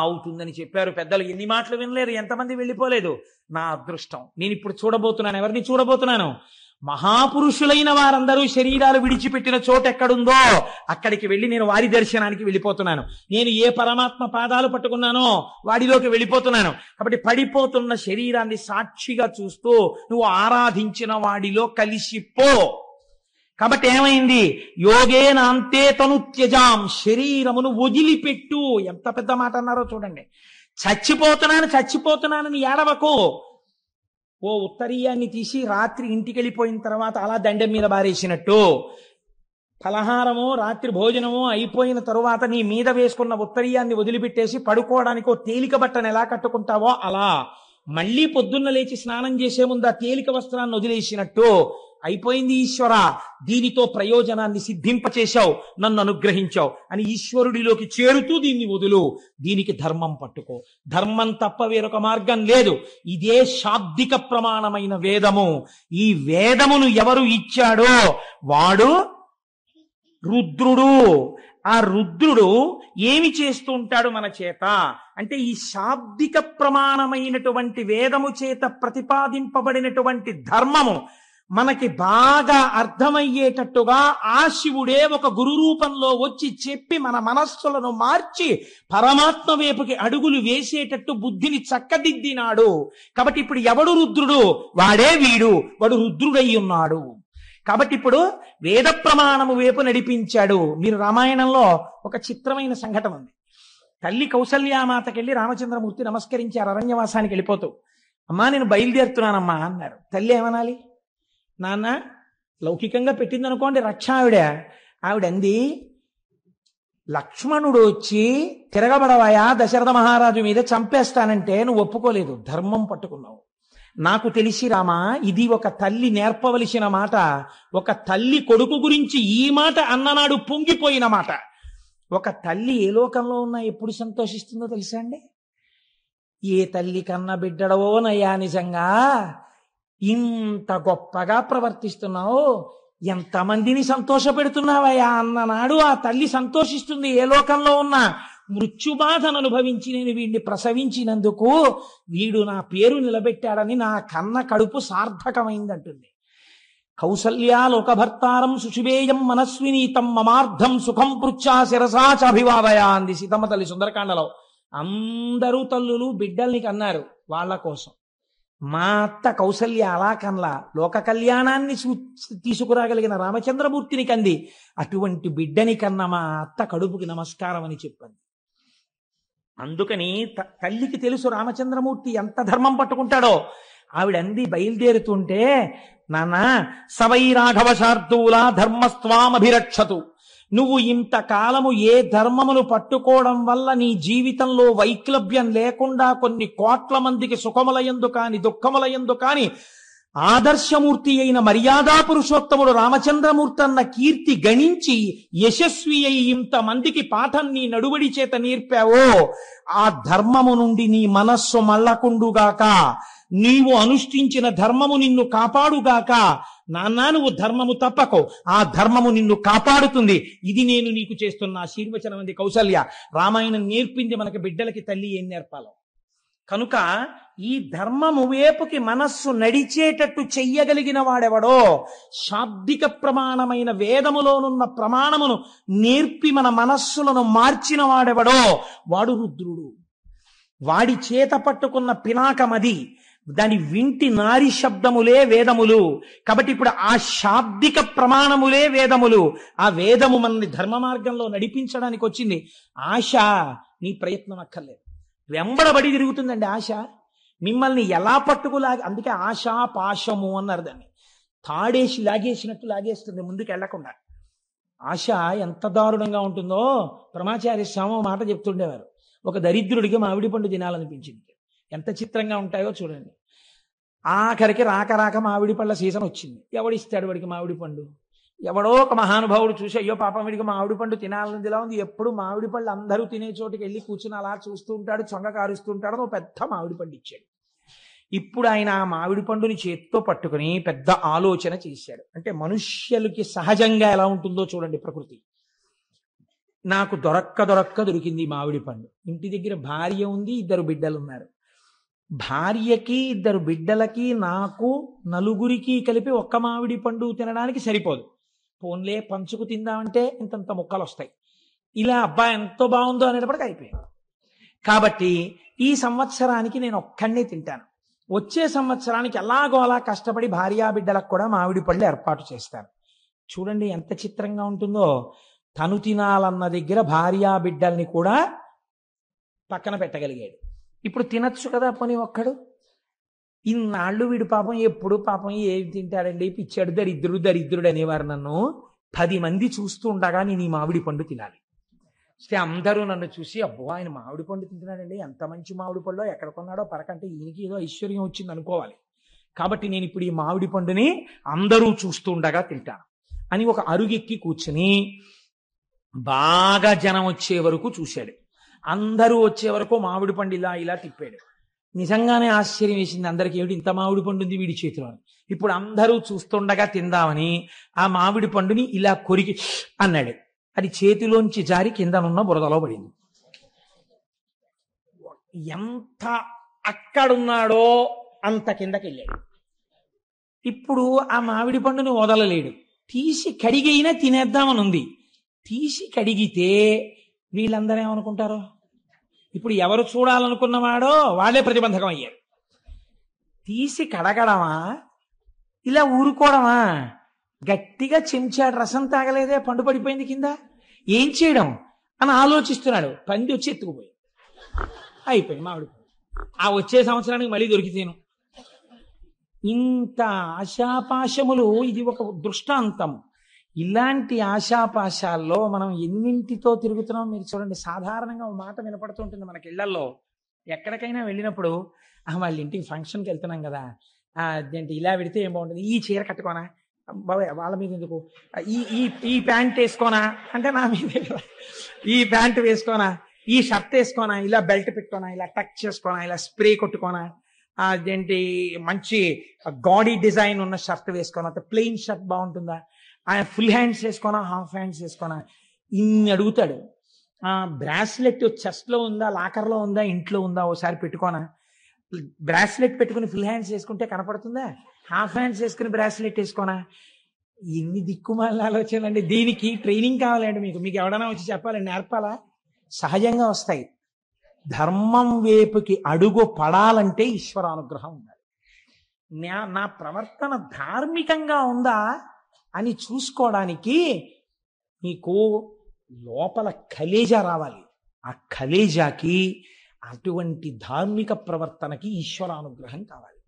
అవుతుందని చెప్పారు పెద్దలు, ఎన్ని మాటలు వినలేదు, ఎంతమంది వెళ్ళిపోలేదు. నా అదృష్టం. నేను ఇప్పుడు చూడబోతున్నాను. ఎవరిని చూడబోతున్నాను? మహాపురుషులైన వారందరూ శరీరాలు విడిచిపెట్టిన చోటు ఎక్కడుందో అక్కడికి వెళ్ళి నేను వారి దర్శనానికి వెళ్ళిపోతున్నాను. నేను ఏ పరమాత్మ పాదాలు పట్టుకున్నానో వాడిలోకి వెళ్ళిపోతున్నాను. కాబట్టి పడిపోతున్న శరీరాన్ని సాక్షిగా చూస్తూ నువ్వు ఆరాధించిన వాడిలో కలిసిపో. కాబట్టి ఏమైంది? యోగేనాంతే తనుత్యజాం. శరీరమును వదిలిపెట్టు. ఎంత పెద్ద మాట అన్నారో చూడండి. చచ్చిపోతున్నానని ఏడవకు. ఓ ఉత్తరీయాన్ని తీసి రాత్రి ఇంటికి వెళ్ళిపోయిన తర్వాత అలా దండెం మీద బారేసినట్టు, ఫలహారమో రాత్రి భోజనమో అయిపోయిన తరువాత నీ మీద వేసుకున్న ఉత్తరీయాన్ని వదిలిపెట్టేసి పడుకోవడానికి ఓ తేలిక బట్టను ఎలా కట్టుకుంటావో అలా మళ్ళీ పొద్దున్న లేచి స్నానం చేసే ముందు ఆ తేలిక వస్త్రాన్ని వదిలేసినట్టు అయిపోయింది ఈశ్వర, దీనితో ప్రయోజనాన్ని సిద్ధింపచేశావు, నన్ను అనుగ్రహించావు అని ఈశ్వరుడిలోకి చేరుతూ దీన్ని వదులు, దీనికి ధర్మం పట్టుకో, ధర్మం తప్ప వేరొక మార్గం లేదు. ఇదే శాబ్దిక ప్రమాణమైన వేదము. ఈ వేదమును ఎవరు ఇచ్చాడో వాడు రుద్రుడు. ఆ రుద్రుడు ఏమి చేస్తూ ఉంటాడు మన చేత అంటే, ఈ శాబ్దిక ప్రమాణమైనటువంటి వేదము చేత ప్రతిపాదింపబడినటువంటి ధర్మము మనకి బాగా అర్థమయ్యేటట్టుగా ఆ శివుడే ఒక గురు రూపంలో వచ్చి చెప్పి మన మనస్సులను మార్చి పరమాత్మ వైపుకి అడుగులు వేసేటట్టు బుద్ధిని చక్కదిద్దినాడు. కాబట్టి ఇప్పుడు ఎవడు రుద్రుడు? వాడే వీడు, వాడు రుద్రుడై ఉన్నాడు. కాబట్టి ఇప్పుడు వేద ప్రమాణము వైపు నడిపించాడు. మీరు రామాయణంలో ఒక చిత్రమైన సంఘటన ఉంది. తల్లి కౌసల్యామాతకెళ్ళి రామచంద్రమూర్తి నమస్కరించారు అరణ్యవాసానికి వెళ్ళిపోతూ. అమ్మా నేను బయలుదేరుతున్నానమ్మా అన్నారు. తల్లి ఏమనాలి? నాన్న లౌకికంగా పెట్టింది అనుకోండి రక్ష ఆవిడ అంది, లక్ష్మణుడు వచ్చి తిరగబడవయా దశరథ మహారాజు మీద చంపేస్తానంటే నువ్వు ఒప్పుకోలేదు, ధర్మం పట్టుకున్నావు. నాకు తెలిసి రామా, ఇది ఒక తల్లి నేర్పవలసిన మాట. ఒక తల్లి కొడుకు గురించి ఈ మాట అన్ననాడు పొంగిపోయిన మాట. ఒక తల్లి ఏ లోకంలో ఉన్నా ఎప్పుడు సంతోషిస్తుందో తెలుసా అండి? ఏ తల్లి కన్న బిడ్డడవోనయ్యా, నిజంగా ఇంత గొప్పగా ప్రవర్తిస్తున్నావు, ఎంతమందిని సంతోష పెడుతున్నావయ్యా అన్ననాడు ఆ తల్లి సంతోషిస్తుంది. ఏ లోకంలో ఉన్నా మృత్యుబాధను అనుభవించి నేను వీడిని ప్రసవించినందుకు వీడు నా పేరు నిలబెట్టాడని నా కన్న కడుపు సార్థకమైందంటుంది. కౌసల్యా లోకభర్తారం సుషివేయం మనస్వినీతం మమార్థం సుఖం పృచ్ఛా శిరసా చాభివాదయా అంది సీతమ్మ తల్లి సుందరకాండలో. అందరూ తల్లులు బిడ్డల్ని కన్నారు వాళ్ళ కోసం. మా అత్త కౌసల్య అలా కన్లా, లోక కళ్యాణాన్ని తీసుకురాగలిగిన రామచంద్రమూర్తిని కంది. అటువంటి బిడ్డని కన్న మా అత్త కడుపుకి నమస్కారం అని చెప్పింది. అందుకని తల్లికి తెలుసు రామచంద్రమూర్తి ఎంత ధర్మం పట్టుకుంటాడో. ఆవిడ అంది బయలుదేరుతుంటే, నాన్న సవై రాఘవ శార్దూల ధర్మస్వామభిరక్షతు, నువ్వు ఇంతకాలము ఏ ధర్మమును పట్టుకోవడం వల్ల నీ జీవితంలో వైక్లభ్యం లేకుండా కొన్ని కోట్ల మందికి సుఖములయందు కాని దుఃఖములయందు కాని ఆదర్శమూర్తి అయిన మర్యాదా పురుషోత్తముడు రామచంద్రమూర్తి అన్న కీర్తి గణించి యశస్వి అయి ఇంతమందికి పాఠం నీ నడువడి చేత నేర్పావో, ఆ ధర్మము నుండి నీ మనస్సు మళ్ళకుండుగాక, నీవు అనుష్ఠించిన ధర్మము నిన్ను కాపాడుగాక. నాన్న నువ్వు ధర్మము తప్పకో, ఆ ధర్మము నిన్ను కాపాడుతుంది. ఇది నేను నీకు చేస్తున్న ఆశీర్వచనం అంది కౌసల్య. రామాయణం నేర్పింది మనకి బిడ్డలకి తల్లి ఏం నేర్పాలో. కనుక ఈ ధర్మము వైపుకి మనస్సు నడిచేటట్టు చెయ్యగలిగిన వాడెవడో, శాబ్దిక ప్రమాణమైన వేదములోనున్న ప్రమాణమును నేర్పి మన మనస్సులను మార్చిన వాడెవడో వాడు రుద్రుడు. వాడి చేత పట్టుకున్న పినాకమది, దాని వింటి నారి శబ్దములే వేదములు. కాబట్టి ఇప్పుడు ఆ శాబ్దిక ప్రమాణములే వేదములు. ఆ వేదము మనల్ని ధర్మ మార్గంలో నడిపించడానికి వచ్చింది. ఆశ నీ ప్రయత్నం అక్కర్లేదు, వెంబడబడి తిరుగుతుందండి ఆశ. మిమ్మల్ని ఎలా పట్టుకులాగి, అందుకే ఆశ పాశము అన్నారు దాన్ని. తాడేసి లాగేసినట్టు లాగేస్తుంది ముందుకు వెళ్లకుండా. ఆశ ఎంత దారుణంగా ఉంటుందో బ్రహ్మచారి స్వామి మాట చెప్తుండేవారు. ఒక దరిద్రుడికి మామిడి పండు తినాలనిపించింది. ఎంత చిత్రంగా ఉంటాయో చూడండి. ఆఖరికి రాక రాక మామిడి పళ్ళ సీజన్ వచ్చింది. ఎవడిస్తాడు వాడికి మామిడి పండు? ఎవడో ఒక మహానుభావుడు చూసి, అయ్యో పాపం వీడికి మామిడి పండు తినాలనిదిలా ఉంది, ఎప్పుడు మామిడి పళ్ళు అందరూ తినే చోటుకి వెళ్ళి కూర్చుని అలా చూస్తూ ఉంటాడు, చొంగ కారుస్తూ ఉంటాడు, ఒక పెద్ద మామిడి పండు ఇచ్చాడు. ఇప్పుడు ఆయన ఆ మామిడి పండుని చేత్తో పట్టుకుని పెద్ద ఆలోచన చేశాడు. అంటే మనుష్యులకి సహజంగా ఎలా ఉంటుందో చూడండి ప్రకృతి. నాకు దొరక్క దొరికింది మామిడి పండు. ఇంటి దగ్గర భార్య ఉంది, 2 బిడ్డలు ఉన్నారు. భార్యకి 2 బిడ్డలకి నాకు నలుగురికి కలిపి ఒక్క మామిడి పండు తినడానికి సరిపోదు. పోన్లే పంచుకు తిందామంటే ఇంతంత ముక్కలు వస్తాయి. ఇలా అబ్బా ఎంతో బాగుందో అనేటప్పటికి అయిపోయింది. కాబట్టి ఈ సంవత్సరానికి నేను ఒక్కడినే తింటాను. వచ్చే సంవత్సరానికి ఎలాగో అలా కష్టపడి భార్యా బిడ్డలకు కూడా మామిడి పళ్ళు ఏర్పాటు చేస్తాను. చూడండి ఎంత చిత్రంగా ఉంటుందో. తను తినాలన్న దగ్గర భార్యా బిడ్డల్ని కూడా పక్కన పెట్టగలిగాడు. ఇప్పుడు తినచ్చు కదా పోనీ ఒక్కడు. ఇన్నాళ్ళు వీడు పాపం ఎప్పుడు పాపం ఏమి తింటాడండి, పిచ్చాడు, దరిద్రుడు అనేవారు నన్ను. 10 మంది చూస్తూ ఉండగా నేను ఈ మామిడి పండు తినాలి. అందరూ నన్ను చూసి, అబ్బో ఆయన మామిడి పండు తింటున్నాడండి, ఎంత మంచి మామిడి పండు, ఎక్కడ కొన్నాడో పరకంటే ఈయనకి ఏదో ఐశ్వర్యం వచ్చింది అనుకోవాలి. కాబట్టి నేను ఇప్పుడు ఈ మామిడి పండుని అందరూ చూస్తుండగా తింటాను అని ఒక అరుగెక్కి కూర్చుని బాగా జనం వచ్చే వరకు చూశాడు. అందరూ వచ్చే వరకు మామిడి పండు ఇలా ఇలా తిప్పాడు. నిజంగానే ఆశ్చర్యం వేసింది అందరికీ, ఏమిటి ఇంత మామిడి పండు ఉంది వీడి చేతిలో. ఇప్పుడు అందరూ చూస్తుండగా తిందామని ఆ మామిడి పండుని ఇలా కొరికి అన్నాడు. అది చేతిలోంచి జారి కిందనున్న బురదలో పడింది. ఎంత అక్కడున్నాడో అంత కిందకి వెళ్ళాడు. ఇప్పుడు ఆ మామిడి పండుని వదలలేడు. తీసి కడిగైనా తినేద్దామని ఉంది. తీసి కడిగితే వీళ్ళందరూ ఏమనుకుంటారో. ఇప్పుడు ఎవరు చూడాలనుకున్నవాడో వాళ్ళే ప్రతిబంధకం అయ్యారు. తీసి కడగడమా, ఇలా ఊరుకోవడమా? గట్టిగా చెంచాడు రసం తాగలేదే, పండు పడిపోయింది కింద, ఏం చేయడం అని ఆలోచిస్తున్నాడు. పంది వచ్చి ఎత్తుకుపోయి అయిపోయింది మామిడి పండు. ఆ వచ్చే సంవత్సరానికి మళ్ళీ దొరికితేను. ఇంత ఆశాపాశములు, ఇది ఒక దృష్టాంతం. ఇలాంటి ఆశాపాశాల్లో మనం ఎన్నింటితో తిరుగుతున్నాం మీరు చూడండి. సాధారణంగా ఒక మాట వినపడుతుంటుంది మనకి ఇళ్లలో. ఎక్కడికైనా వెళ్ళినప్పుడు వాళ్ళ ఇంటికి ఫంక్షన్కి వెళ్తున్నాం కదా, అదేంటి ఇలా పెడితే ఏం బాగుంటుంది, ఈ చీర కట్టుకోనా బాబాయ్, వాళ్ళ మీద ఎందుకు, ఈ ఈ ఈ ప్యాంట్ వేసుకోనా అంటే నా మీదే కదా, ఈ ప్యాంట్ వేసుకోనా, ఈ షర్ట్ వేసుకోనా, ఇలా బెల్ట్ పెట్టుకోనా, ఇలా టక్ చేసుకోనా, ఇలా స్ప్రే కొట్టుకోనా, అదేంటి మంచి గాడీ డిజైన్ ఉన్న షర్ట్ వేసుకోనా, ప్లెయిన్ షర్ట్ బాగుంటుందా, ఆయన ఫుల్ హ్యాండ్స్ వేసుకోనా, హాఫ్ హ్యాండ్స్ వేసుకోనా, ఇన్ని అడుగుతాడు. బ్రాస్లెట్ చెస్ట్లో ఉందా, లాకర్లో ఉందా, ఇంట్లో ఉందా, ఓసారి పెట్టుకోనా. బ్రాస్లెట్ పెట్టుకుని ఫుల్ హ్యాండ్స్ వేసుకుంటే కనపడుతుందా, హాఫ్ హ్యాండ్స్ వేసుకుని బ్రాస్లెట్ వేసుకోనా. ఎన్ని దిక్కుమాల ఆలోచనలండి. దీనికి ట్రైనింగ్ కావాలండి. మీకు ఎవడైనా వచ్చి చెప్పాలండి, నేర్పాలా? సహజంగా వస్తాయి. ధర్మం వైపుకి అడుగు పడాలంటే ఈశ్వరానుగ్రహం ఉండాలి. నా ప్రవర్తన ధార్మికంగా ఉందా అని చూసుకోవడానికి మీకు లోపల కలేజా రావాలి. ఆ కలేజాకి అటువంటి ధార్మిక ప్రవర్తనకి ఈశ్వరానుగ్రహం కావాలి.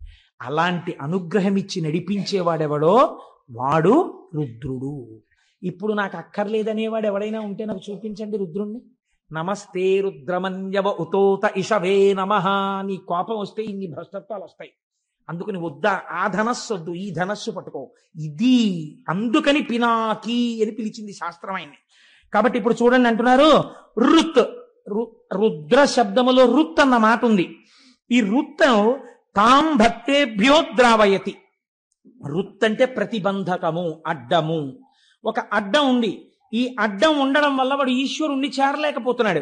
అలాంటి అనుగ్రహం ఇచ్చి నడిపించేవాడెవడో వాడు రుద్రుడు. ఇప్పుడు నాకు అక్కర్లేదనేవాడు ఎవడైనా ఉంటే నాకు చూపించండి రుద్రుణ్ణి. నమస్తే రుద్రమన్యవ ఉతోత ఇషవే నమః. నీ కోపం వస్తే ఇన్ని భ్రష్టత్వాలు వస్తాయి. అందుకని వద్దా, ఆ ధనస్సు వద్దు, ఈ ధనస్సు పట్టుకో, ఇది అందుకని పినాకి అని పిలిచింది శాస్త్రం ఆయన్ని. కాబట్టి ఇప్పుడు చూడండి అంటున్నారు రుత్, రుద్ర శబ్దములో రుత్ అన్న మాట ఉంది. ఈ రుత్ తాం భక్తేభ్యో ద్రావయతి. రుత్ అంటే ప్రతిబంధకము, అడ్డము. ఒక అడ్డం ఉంది. ఈ అడ్డం ఉండడం వల్ల వాడు ఈశ్వరుణ్ణి చేరలేకపోతున్నాడు.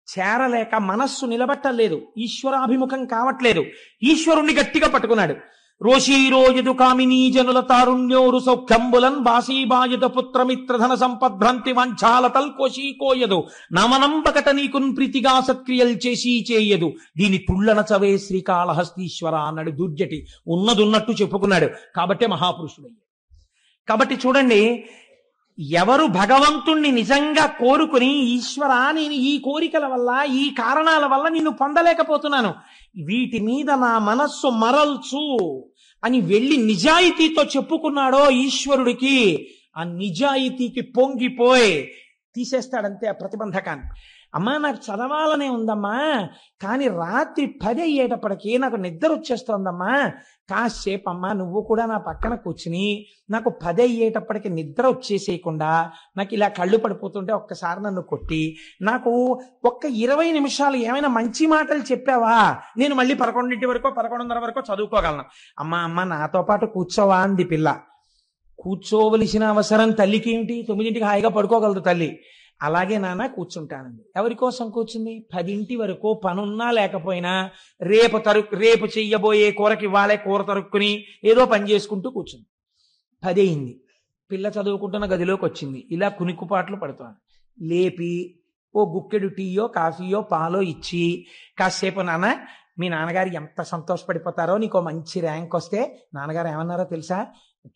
చేరలేక మనస్సు నిలబట్టలేదు, ఈశ్వరాభిముఖం కావట్లేదు. ఈశ్వరుణ్ణి గట్టిగా పట్టుకున్నాడు. రోషీరోయదు కామినీ జనుల తారుణ్యోరు సౌఖ్యంబులన్ బాసీబాయుధ పుత్రమిత్రధన సంపద్భ్రాంతి వంచాలతల్ కోశీకోయదు నమనంబకట నీకున్ ప్రీతిగా సత్క్రియల్ చేసి చేయదు దీని తుళ్ళన చవే శ్రీకాళహస్తీశ్వర అన్నాడు దుర్జటి. ఉన్నదున్నట్టు చెప్పుకున్నాడు. కాబట్టే మహాపురుషుడయ్యాడు. కాబట్టి చూడండి, ఎవరు భగవంతుణ్ణి నిజంగా కోరుకుని ఈశ్వర నేను ఈ కోరికల వల్ల, ఈ కారణాల వల్ల నిన్ను పొందలేకపోతున్నాను, వీటి మీద నా మనస్సు మరల్చు అని వెళ్ళి నిజాయితీతో చెప్పుకున్నాడో ఈశ్వరుడికి, ఆ నిజాయితీకి పొంగిపోయి తీసేస్తాడంతే ఆ ప్రతిబంధకాన్ని. అమ్మా నాకు చదవాలనే ఉందమ్మా, కానీ రాత్రి 10 అయ్యేటప్పటికీ నాకు నిద్ర వచ్చేస్తోందమ్మా, కాసేపు అమ్మా నువ్వు కూడా నా పక్కన కూర్చుని నాకు 10 అయ్యేటప్పటికి నిద్ర వచ్చేసేయకుండా నాకు ఇలా కళ్ళు పడిపోతుంటే ఒక్కసారి నన్ను కొట్టి నాకు ఒక్క 20 నిమిషాలు ఏమైనా మంచి మాటలు చెప్పావా, నేను మళ్ళీ 11 వరకు 11:30 వరకు చదువుకోగలను. అమ్మ నాతో పాటు కూర్చోవా అంది పిల్ల. కూర్చోవలసిన అవసరం తల్లికి ఏమిటి? 9ంటికి హాయిగా పడుకోగలదు తల్లి. అలాగే నాన్న కూర్చుంటానండి. ఎవరి కోసం కూర్చుంది? 10 వరకు పనున్నా లేకపోయినా రేపు చెయ్యబోయే కూరకి వాళ్ళే కూర తరుక్కుని ఏదో పని చేసుకుంటూ కూర్చుంది. 10 అయింది. పిల్ల చదువుకుంటున్న గదిలోకి వచ్చింది. ఇలా కునికుపాట్లు పడుతోంది. లేపి ఓ గుక్కెడు టీయో కాఫీయో పాలో ఇచ్చి, కాసేపు నాన్న మీ నాన్నగారు ఎంత సంతోషపడిపోతారో, నీకో మంచి ర్యాంక్ వస్తే నాన్నగారు ఏమన్నారో తెలుసా,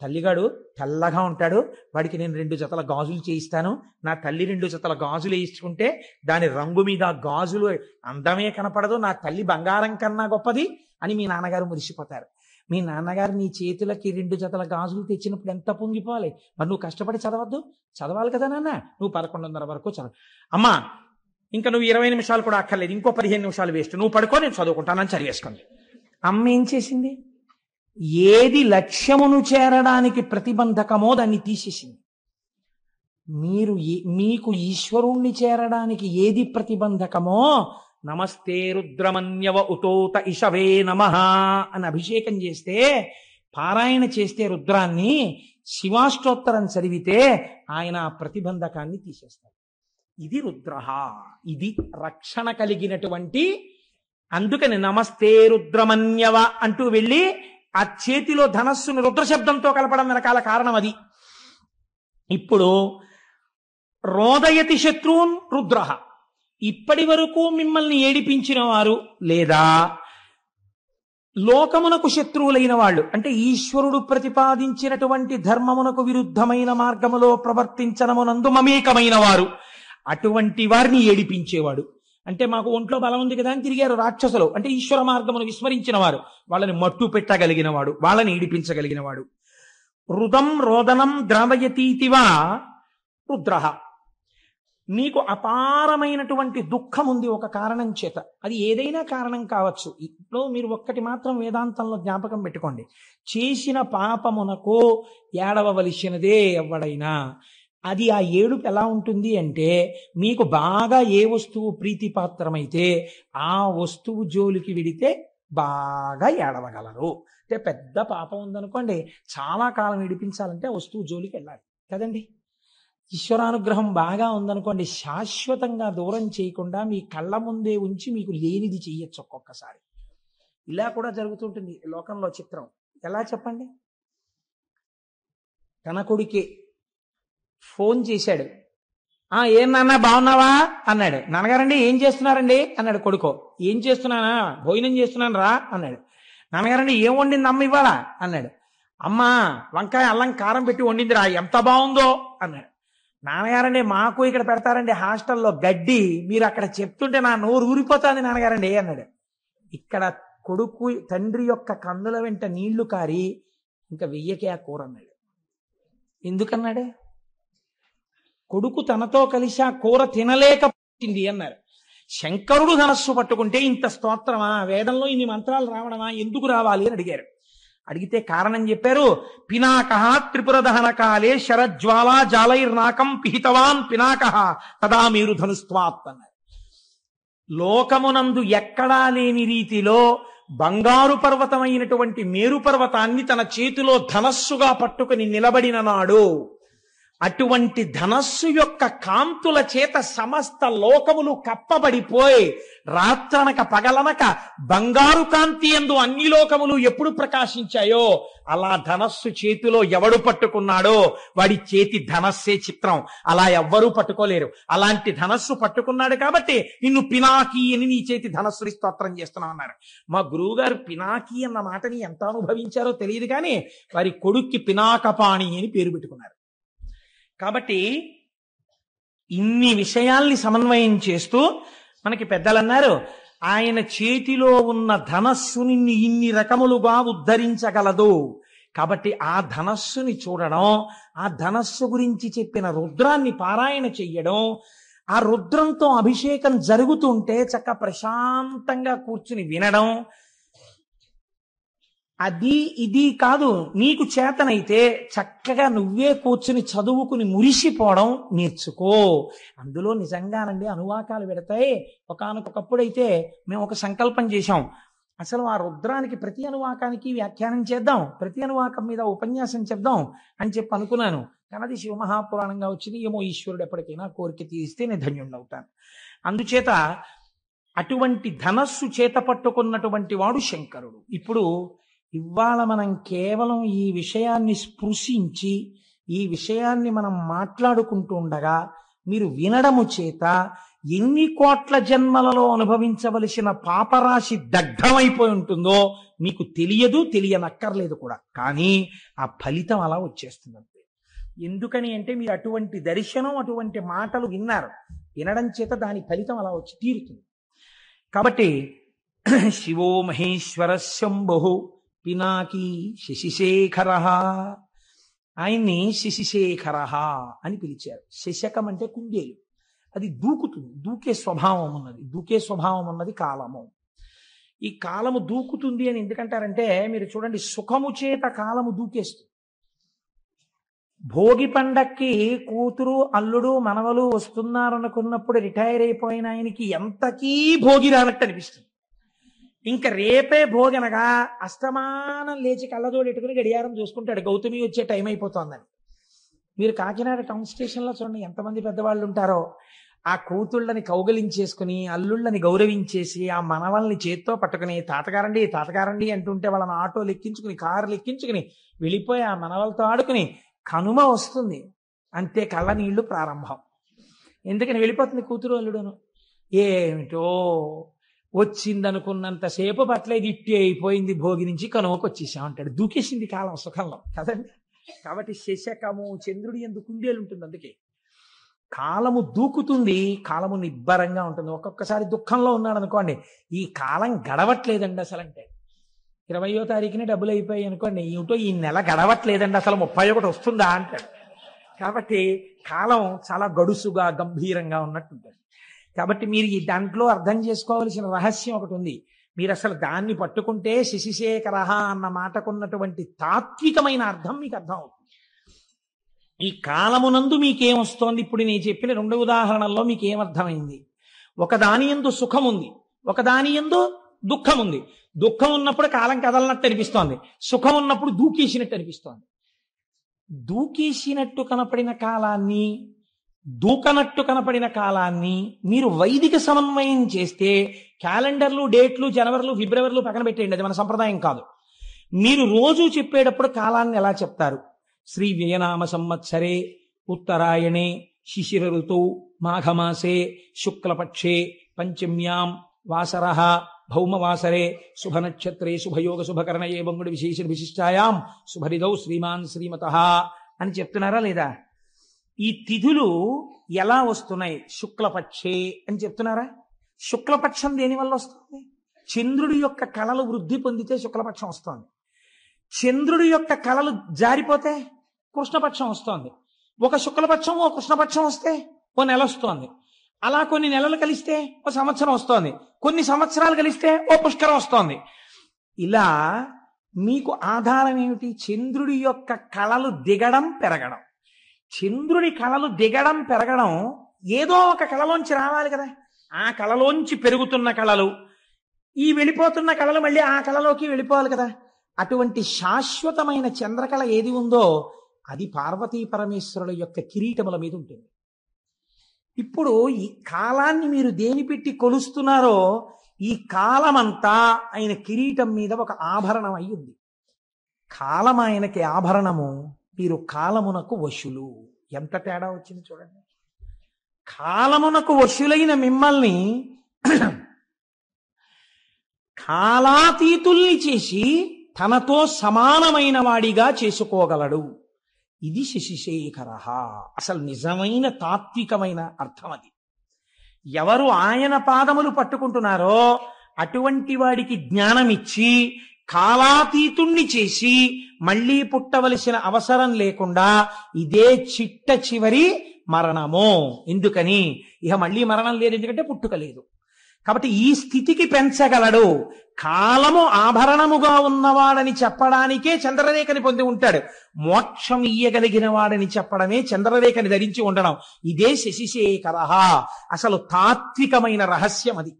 తల్లిగాడు తెల్లగా ఉంటాడు, వాడికి నేను 2 జతల గాజులు చేయిస్తాను, నా తల్లి 2 జతల గాజులు వేయించుకుంటే దాని రంగు మీద గాజులు అందమే కనపడదు, నా తల్లి బంగారం కన్నా గొప్పది అని మీ నాన్నగారు మురిసిపోతారు. మీ నాన్నగారు నీ చేతులకి 2 జతల గాజులు తెచ్చినప్పుడు ఎంత పొంగిపోవాలి. మరి నువ్వు కష్టపడి చదవాలి కదా నాన్న, నువ్వు 11:30 వరకు చదవ. అమ్మా ఇంకా నువ్వు 20 నిమిషాలు కూడా అక్కర్లేదు, ఇంకో 15 నిమిషాలు వేస్ట్, నువ్వు పడుకో నేను చదువుకుంటానని చదివేసుకుంది. అమ్మ ఏం చేసింది? ఏది లక్ష్యమును చేరడానికి ప్రతిబంధకమో దాన్ని తీసేసింది. మీకు ఈశ్వరుణ్ణి చేరడానికి ఏది ప్రతిబంధకమో, నమస్తే రుద్రమన్యవ ఉతోత ఇషవే నమః అని అభిషేకం చేస్తే, పారాయణ చేస్తే రుద్రాన్ని, శివాష్టోత్తరం చదివితే ఆయన ఆ ప్రతిబంధకాన్ని తీసేస్తారు. ఇది రుద్రః, ఇది రక్షణ కలిగినటువంటి. అందుకని నమస్తే రుద్రమన్యవ అంటూ వెళ్ళి ఆ చేతిలో ధనస్సును రుద్రశబ్దంతో కలపడం వెనకాల కారణం అది. ఇప్పుడు రోదయతి శత్రువున్ రుద్రః, ఇప్పటి వరకు మిమ్మల్ని ఏడిపించిన వారు లేదా లోకమునకు శత్రువులైన వాళ్ళు, అంటే ఈశ్వరుడు ప్రతిపాదించినటువంటి ధర్మమునకు విరుద్ధమైన మార్గములో ప్రవర్తించడమునందు మమేకమైన వారు, అటువంటి వారిని ఏడిపించేవాడు. అంటే మాకు ఒంట్లో బలం ఉంది కదా అని తిరిగారు రాక్షసులు, అంటే ఈశ్వర మార్గమును విస్మరించిన వారు, వాళ్ళని మట్టు పెట్టగలిగిన వాడు, వాళ్ళని ఏడిపించగలిగిన వాడు. రుదం రోదనం ద్రావయతీతివా రుద్రః. మీకు అపారమైనటువంటి దుఃఖం ఉంది ఒక కారణం చేత, అది ఏదైనా కారణం కావచ్చు. ఇప్పుడు మీరు ఒక్కటి మాత్రం వేదాంతంలో జ్ఞాపకం పెట్టుకోండి, చేసిన పాపమునకు ఏడవవలసినదే ఎవడైనా. అది ఆ ఏడుపు ఎలా ఉంటుంది అంటే, మీకు బాగా ఏ వస్తువు ప్రీతిపాత్రమైతే ఆ వస్తువు జోలికి విడితే బాగా ఏడవగలరు. అంటే పెద్ద పాపం ఉందనుకోండి, చాలా కాలం ఏడిపించాలంటే ఆ వస్తువు జోలికి వెళ్ళాలి కదండి. ఈశ్వరానుగ్రహం బాగా ఉందనుకోండి, శాశ్వతంగా దూరం చేయకుండా మీ కళ్ళ ముందే ఉంచి మీకు లేనిది చెయ్యొచ్చు ఒక్కొక్కసారి. ఇలా కూడా జరుగుతుంటుంది లోకంలో. చిత్రం ఎలా చెప్పండి? తన కొడుకే ఫోన్ చేశాడు. ఏం నాన్న బాగున్నావా అన్నాడు. నాన్నగారండి ఏం చేస్తున్నారండి అన్నాడు కొడుకో. ఏం చేస్తున్నానా? భోజనం చేస్తున్నాను రా అన్నాడు. నాన్నగారండి ఏం వండింది అమ్మ ఇవాళ అన్నాడు. అమ్మ వంకాయ అల్లం కారం పెట్టి వండిందిరా, ఎంత బాగుందో అన్నాడు. నాన్నగారండి మాకు ఇక్కడ పెడతారండి హాస్టల్లో గడ్డి, మీరు అక్కడ చెప్తుంటే నా నోరు ఊరిపోతుంది నాన్నగారండి అన్నాడు. ఇక్కడ కొడుకు తండ్రి యొక్క కన్నుల వెంట నీళ్లు కారి ఇంకా వెయ్యకే ఆ కూర అన్నాడు. ఎందుకన్నాడు? కొడుకు తనతో కలిసి ఆ కూర తినలేకపోయింది అన్నారు. శంకరుడు ధనస్సు పట్టుకుంటే ఇంత స్తోత్రమా, వేదంలో ఇన్ని మంత్రాలు రావడమా, ఎందుకు రావాలి అని అడిగారు. అడిగితే కారణం చెప్పారు. పినాకః త్రిపుర దహన కాలే శరజ్వాలా జాలైర్నాకం పిహితవాన్ పినాకః తదా మేరు ధనుస్త్వాత్ అన్నారు. లోకమునందు ఎక్కడా లేని రీతిలో బంగారు పర్వతమైనటువంటి మేరు పర్వతాన్ని తన చేతిలో ధనస్సుగా పట్టుకుని నిలబడిన నాడు, అటువంటి ధనస్సు యొక్క కాంతుల చేత సమస్త లోకములు కప్పబడిపోయి రాత్రనక పగలనక బంగారు కాంతి యందు అన్ని లోకములు ఎప్పుడు ప్రకాశించాయో, అలా ధనస్సు చేతిలో ఎవడు పట్టుకున్నాడో వాడి చేతి ధనస్సే చిత్రం. అలా ఎవ్వరూ పట్టుకోలేరు. అలాంటి ధనస్సు పట్టుకున్నాడు కాబట్టి నిన్ను పినాకి అని నీ చేతి ధనస్సుని స్తోత్రం చేస్తున్నావు అన్నారు. మా గురువు గారు పినాకి అన్న మాటని ఎంత అనుభవించారో తెలియదు కానీ వారి కొడుక్కి పినాకపాణి అని పేరు పెట్టుకున్నారు. కాబట్టి ఇన్ని విషయాల్ని సమన్వయం చేస్తూ మనకి పెద్దలు అన్నారు, ఆయన చేతిలో ఉన్న ధనస్సుని ఇన్ని రకములుగా ఉద్ధరించగలదు. కాబట్టి ఆ ధనస్సుని చూడడం, ఆ ధనస్సు గురించి చెప్పిన రుద్రాన్ని పారాయణ చెయ్యడం, ఆ రుద్రంతో అభిషేకం జరుగుతుంటే చక్క ప్రశాంతంగా కూర్చుని వినడం, అది ఇది కాదు. నీకు చేతనైతే చక్కగా నువ్వే కూర్చుని చదువుకుని మురిసిపోవడం నేర్చుకో. అందులో నిజంగానండి అనువాకాలు పెడతాయి. ఒకానొకప్పుడైతే మేము ఒక సంకల్పం చేశాం, అసలు ఆ రుద్రానికి ప్రతి అనువాకానికి వ్యాఖ్యానం చేద్దాం, ప్రతి అనువాకం మీద ఉపన్యాసం చెప్దాం అని చెప్పి అనుకున్నాను. కానీ అది శివమహాపురాణంగా వచ్చింది. ఏమో ఈశ్వరుడు ఎప్పటికైనా కోరిక తీరిస్తే నేను ధన్యుణ్ణవుతాను. అందుచేత అటువంటి ధనస్సు చేత పట్టుకున్నటువంటి వాడు శంకరుడు. ఇప్పుడు ఇవాళ మనం కేవలం ఈ విషయాన్ని స్పృశించి ఈ విషయాన్ని మనం మాట్లాడుకుంటూ ఉండగా మీరు వినడము చేత ఎన్ని కోట్ల జన్మలలో అనుభవించవలసిన పాపరాశి దగ్ధమైపోయి ఉంటుందో మీకు తెలియదు, తెలియనక్కర్లేదు కూడా. కానీ ఆ ఫలితం అలా వచ్చేస్తుంది. ఎందుకని అంటే మీరు అటువంటి దర్శనం, అటువంటి మాటలు విన్నారు. వినడం చేత దాని ఫలితం అలా వచ్చి తీరుతుంది. కాబట్టి శివో మహేశ్వర శంభు పినాకి శశిశేఖర, ఆయన్ని శశిశేఖర అని పిలిచారు. శశకం అంటే కుందేలు, అది దూకుతుంది, దూకే స్వభావం ఉన్నది. దూకే స్వభావం ఉన్నది కాలము. ఈ కాలము దూకుతుంది అని ఎందుకంటారంటే, మీరు చూడండి, సుఖము చేత కాలము దూకేస్తుంది. భోగి పండక్కి కూతురు అల్లుడు మనవలు వస్తున్నారనుకున్నప్పుడు రిటైర్ అయిపోయిన ఆయనకి ఎంతకీ భోగి రానట్టు అనిపిస్తుంది. ఇంకా రేపే భోగి అనగా అస్తమానం లేచి కళ్ళజోడెట్టుకుని గడియారం చూసుకుంటాడు, గౌతమి వచ్చే టైం అయిపోతుందని. మీరు కాకినాడ టౌన్ స్టేషన్లో చూడండి ఎంతమంది పెద్దవాళ్ళు ఉంటారో. ఆ కూతుళ్ళని కౌగలించేసుకుని అల్లుళ్ళని గౌరవించేసి ఆ మనవల్ని చేత్తో పట్టుకుని తాతగారండి తాతగారండి అంటుంటే వాళ్ళని ఆటోలు ఎక్కించుకుని కార్లు ఎక్కించుకుని వెళ్ళిపోయి ఆ మనవలతో ఆడుకుని కనుమ వస్తుంది, అంతే కళ్ళ నీళ్లు ప్రారంభం. ఎందుకని వెళ్ళిపోతుంది కూతురు అల్లుడును. ఏమిటో వచ్చిందనుకున్నంతసేపు పట్లేదు, ఇట్టి అయిపోయింది, భోగి నుంచి కనుమకు వచ్చేసామంటాడు. దూకేసింది కాలం సుఖంలో కదండి. కాబట్టి శశకము చంద్రుడి యందు కుందేలు ఉంటుంది. అందుకే కాలము దూకుతుంది, కాలము నిబ్బరంగా ఉంటుంది. ఒక్కొక్కసారి దుఃఖంలో ఉన్నాడు అనుకోండి, ఈ కాలం గడవట్లేదండి అసలు అంటే. 20వ తారీఖునే డబ్బులు అయిపోయాయి అనుకోండి, ఏమిటో ఈ నెల గడవట్లేదండి అసలు, 31 వస్తుందా అంటాడు. కాబట్టి కాలం చాలా గడుసుగా గంభీరంగా ఉన్నట్టుంటుంది. కాబట్టి మీరు ఈ దాంట్లో అర్థం చేసుకోవలసిన రహస్యం ఒకటి ఉంది. మీరు అసలు దాన్ని పట్టుకుంటే శశిశేఖరః అన్న మాటకున్నటువంటి తాత్వికమైన అర్థం మీకు అర్థం అవుతుంది. ఈ కాలమునందు మీకేమొస్తోంది? ఇప్పుడు నేను చెప్పిన 2 ఉదాహరణల్లో మీకేమర్థమైంది? ఒకదాని యందు సుఖం ఉంది, ఒకదాని యందు దుఃఖం ఉంది. దుఃఖం ఉన్నప్పుడు కాలం కదలనట్టు అనిపిస్తోంది, సుఖం ఉన్నప్పుడు దూకేసినట్టు అనిపిస్తోంది. దూకేసినట్టు కనపడిన కాలాన్ని, దూకనట్టు కనపడిన కాలాన్ని మీరు వైదిక సమన్వయం చేస్తే, క్యాలెండర్లు, డేట్లు, జనవరిలు, ఫిబ్రవరిలు పక్కన పెట్టేయండి, అది మన సంప్రదాయం కాదు. మీరు రోజు చెప్పేటప్పుడు కాలాన్ని ఎలా చెప్తారు? శ్రీ వ్యయనామ సంవత్సరే ఉత్తరాయణే శిశిర ఋతౌ మాఘమాసే శుక్లపక్షే పంచమ్యాం వాసరః భౌమవాసరే శుభనక్షత్రే శుభయోగ శుభకరణయే బంగుడి విశేష విశిష్టాయాం శుభరిదౌ శ్రీమాన్ శ్రీమతః అని చెప్తున్నారా లేదా? ఈ తిథులు ఎలా వస్తున్నాయి? శుక్లపక్షే అని చెప్తున్నారా? శుక్లపక్షం దేనివల్ల వస్తుంది? చంద్రుడి యొక్క కళలు వృద్ధి పొందితే శుక్లపక్షం వస్తుంది. చంద్రుడి యొక్క కళలు జారిపోతే కృష్ణపక్షం వస్తోంది. ఒక శుక్లపక్షం ఓ కృష్ణపక్షం వస్తే ఓ నెల వస్తోంది. అలా కొన్ని నెలలు కలిస్తే ఓ సంవత్సరం వస్తోంది, కొన్ని సంవత్సరాలు కలిస్తే ఓ పుష్కరం వస్తోంది. ఇలా మీకు ఆధారం ఏమిటి? చంద్రుడి యొక్క కళలు దిగడం పెరగడం. చంద్రుడి కళలు దిగడం పెరగడం ఏదో ఒక కళలోంచి రావాలి కదా. ఆ కళలోంచి పెరుగుతున్న కళలు, ఈ వెళ్ళిపోతున్న కళలు మళ్ళీ ఆ కళలోకి వెళ్ళిపోవాలి కదా. అటువంటి శాశ్వతమైన చంద్రకళ ఏది ఉందో అది పార్వతీ పరమేశ్వరుల యొక్క కిరీటముల మీద ఉంటుంది. ఇప్పుడు ఈ కాలాన్ని మీరు దేని పెట్టి కొలుస్తున్నారో, ఈ కాలమంతా ఆయన కిరీటం మీద ఒక ఆభరణం అయి ఉంది. కాలం ఆయనకి ఆభరణము, మీరు కాలమునకు వశులు. ఎంత తేడా వచ్చింది చూడండి. కాలమునకు వశులైన మిమ్మల్ని కాలాతీతుల్ని చేసి తనతో సమానమైన వాడిగా చేసుకోగలడు. ఇది శశిశేఖరః. అసలు నిజమైన తాత్వికమైన అర్థం అది. ఎవరు ఆయన పాదములు పట్టుకుంటున్నారో అటువంటి వాడికి జ్ఞానం ఇచ్చి కాలాతీతుణ్ణి చేసి మళ్ళీ పుట్టవలసిన అవసరం లేకుండా ఇదే చిట్ట చివరి మరణము. ఎందుకని? ఇక మళ్ళీ మరణం లేదు, ఎందుకంటే పుట్టుక లేదు. కాబట్టి ఈ స్థితికి పెంచగలడు. కాలము ఆభరణముగా ఉన్నవాడని చెప్పడానికే చంద్రరేఖని పొంది ఉంటాడు. మోక్షం ఇయ్యగలిగిన వాడని చెప్పడమే చంద్రరేఖని ధరించి ఉండడం. ఇదే శశిశేఖరః. అసలు తాత్వికమైన రహస్యం అది,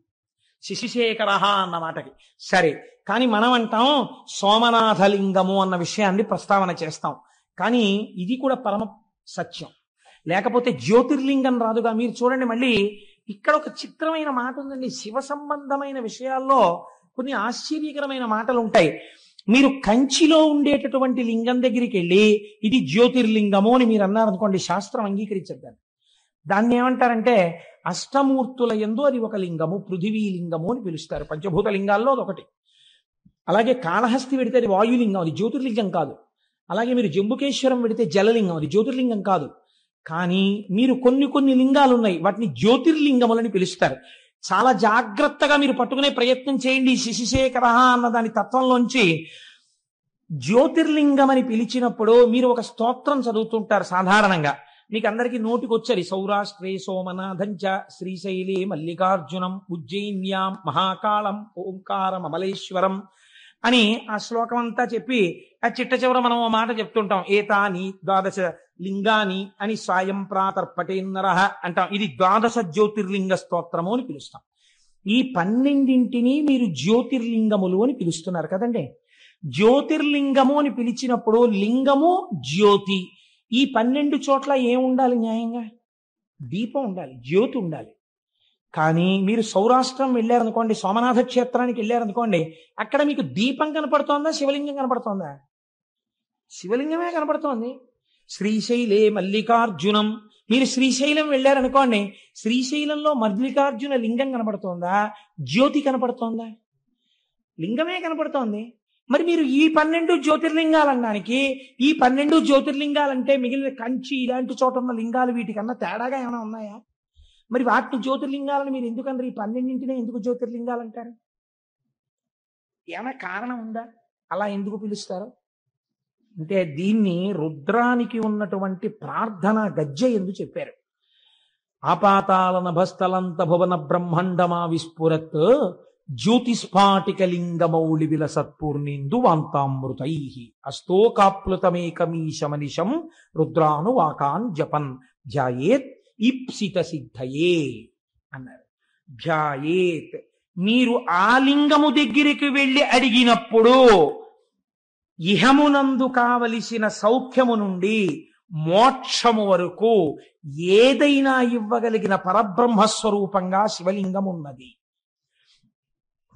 శశిశేఖరః అన్న మాటకి. సరే, కానీ మనం అంటాం సోమనాథలింగము అన్న విషయాన్ని ప్రస్తావన చేస్తాం. కానీ ఇది కూడా పరమ సత్యం, లేకపోతే జ్యోతిర్లింగం రాదుగా. మీరు చూడండి, మళ్ళీ ఇక్కడ ఒక చిత్రమైన మాట ఉందండి. శివ సంబంధమైన విషయాల్లో కొన్ని ఆశ్చర్యకరమైన మాటలు ఉంటాయి. మీరు కంచిలో ఉండేటటువంటి లింగం దగ్గరికి వెళ్ళి ఇది జ్యోతిర్లింగము అని మీరు అన్నారనుకోండి, శాస్త్రం అంగీకరించద్దు. దాన్ని ఏమంటారంటే అష్టమూర్తుల యందు అది ఒక లింగము, పృథివీ లింగము అని పిలుస్తారు. పంచభూత లింగాల్లో అదొకటి. అలాగే కాళహస్తి వెడితే అది వాయులింగం, అది జ్యోతిర్లింగం కాదు. అలాగే మీరు జంబుకేశ్వరం వెడితే జలలింగం, అది జ్యోతిర్లింగం కాదు. కానీ మీరు కొన్ని లింగాలు ఉన్నాయి, వాటిని జ్యోతిర్లింగములని పిలుస్తారు. చాలా జాగ్రత్తగా మీరు పట్టుకునే ప్రయత్నం చేయండి. శశిశేఖరః అన్న దాని తత్వంలోంచి జ్యోతిర్లింగం అని పిలిచినప్పుడు మీరు ఒక స్తోత్రం చదువుతుంటారు సాధారణంగా. మీకు అందరికీ నోటికి వచ్చారు సౌరాష్ట్రే సోమనాథంచ శ్రీశైలే మల్లికార్జునం ఉజ్జయిన్యాం మహాకాళం ఓంకారం అమలేశ్వరం అని ఆ శ్లోకం అంతా చెప్పి ఆ చిట్ట చివర మనం ఆ మాట చెప్తుంటాం ఏతాని ద్వాదశ లింగాని అని సాయం ప్రాతర్పటేన్నర అంటాం. ఇది ద్వాదశ జ్యోతిర్లింగ స్తోత్రము అని పిలుస్తాం. ఈ 12 మీరు జ్యోతిర్లింగములు అని పిలుస్తున్నారు కదండి. జ్యోతిర్లింగము అని పిలిచినప్పుడు లింగము జ్యోతి, ఈ 12 చోట్ల ఏముండాలి? న్యాయంగా దీపం ఉండాలి, జ్యోతి ఉండాలి. కానీ మీరు సౌరాష్ట్రం వెళ్ళారనుకోండి, సోమనాథ క్షేత్రానికి వెళ్ళారనుకోండి, అక్కడ మీకు దీపం కనపడుతోందా, శివలింగం కనపడుతోందా? శివలింగమే కనపడుతోంది. శ్రీశైలే మల్లికార్జునం, మీరు శ్రీశైలం వెళ్ళారనుకోండి, శ్రీశైలంలో మల్లికార్జున లింగం కనపడుతోందా, జ్యోతి కనపడుతోందా? లింగమే కనపడుతోంది. మరి మీరు ఈ 12 జ్యోతిర్లింగాలు అనడానికి, ఈ 12 జ్యోతిర్లింగాలంటే మిగిలిన కంచి ఇలాంటి చోట ఉన్న లింగాలు వీటికన్నా తేడాగా ఏమైనా ఉన్నాయా? మరి వాటిని జ్యోతిర్లింగాలను మీరు ఎందుకన్నారు? ఈ 12 ఎందుకు జ్యోతిర్లింగాలు అంటారు? ఏమైనా కారణం ఉందా అలా ఎందుకు పిలుస్తారు? అంటే దీన్ని రుద్రానికి ఉన్నటువంటి ప్రార్థన గజ్జె ఎందుకు చెప్పారు. ఆపాతాల నభస్థలంత భువన బ్రహ్మాండమా విస్ఫురత్ జ్యోతిస్ఫాటిక లింగమౌళి విలసత్పూర్ణేందు వాంతామృతై అస్తోకాప్లుతమేకమీశమనిశం రుద్రాను వాకాన్ జపన్ ధ్యాయేత్ ఈప్సిత సిద్ధయే అన్నారు. ధ్యాయేత్, మీరు ఆ లింగము దగ్గరికి వెళ్ళి అడిగినప్పుడు ఇహమునందు కావలసిన సౌఖ్యము నుండి మోక్షము వరకు ఏదైనా ఇవ్వగలిగిన పరబ్రహ్మస్వరూపంగా శివలింగం ఉన్నది.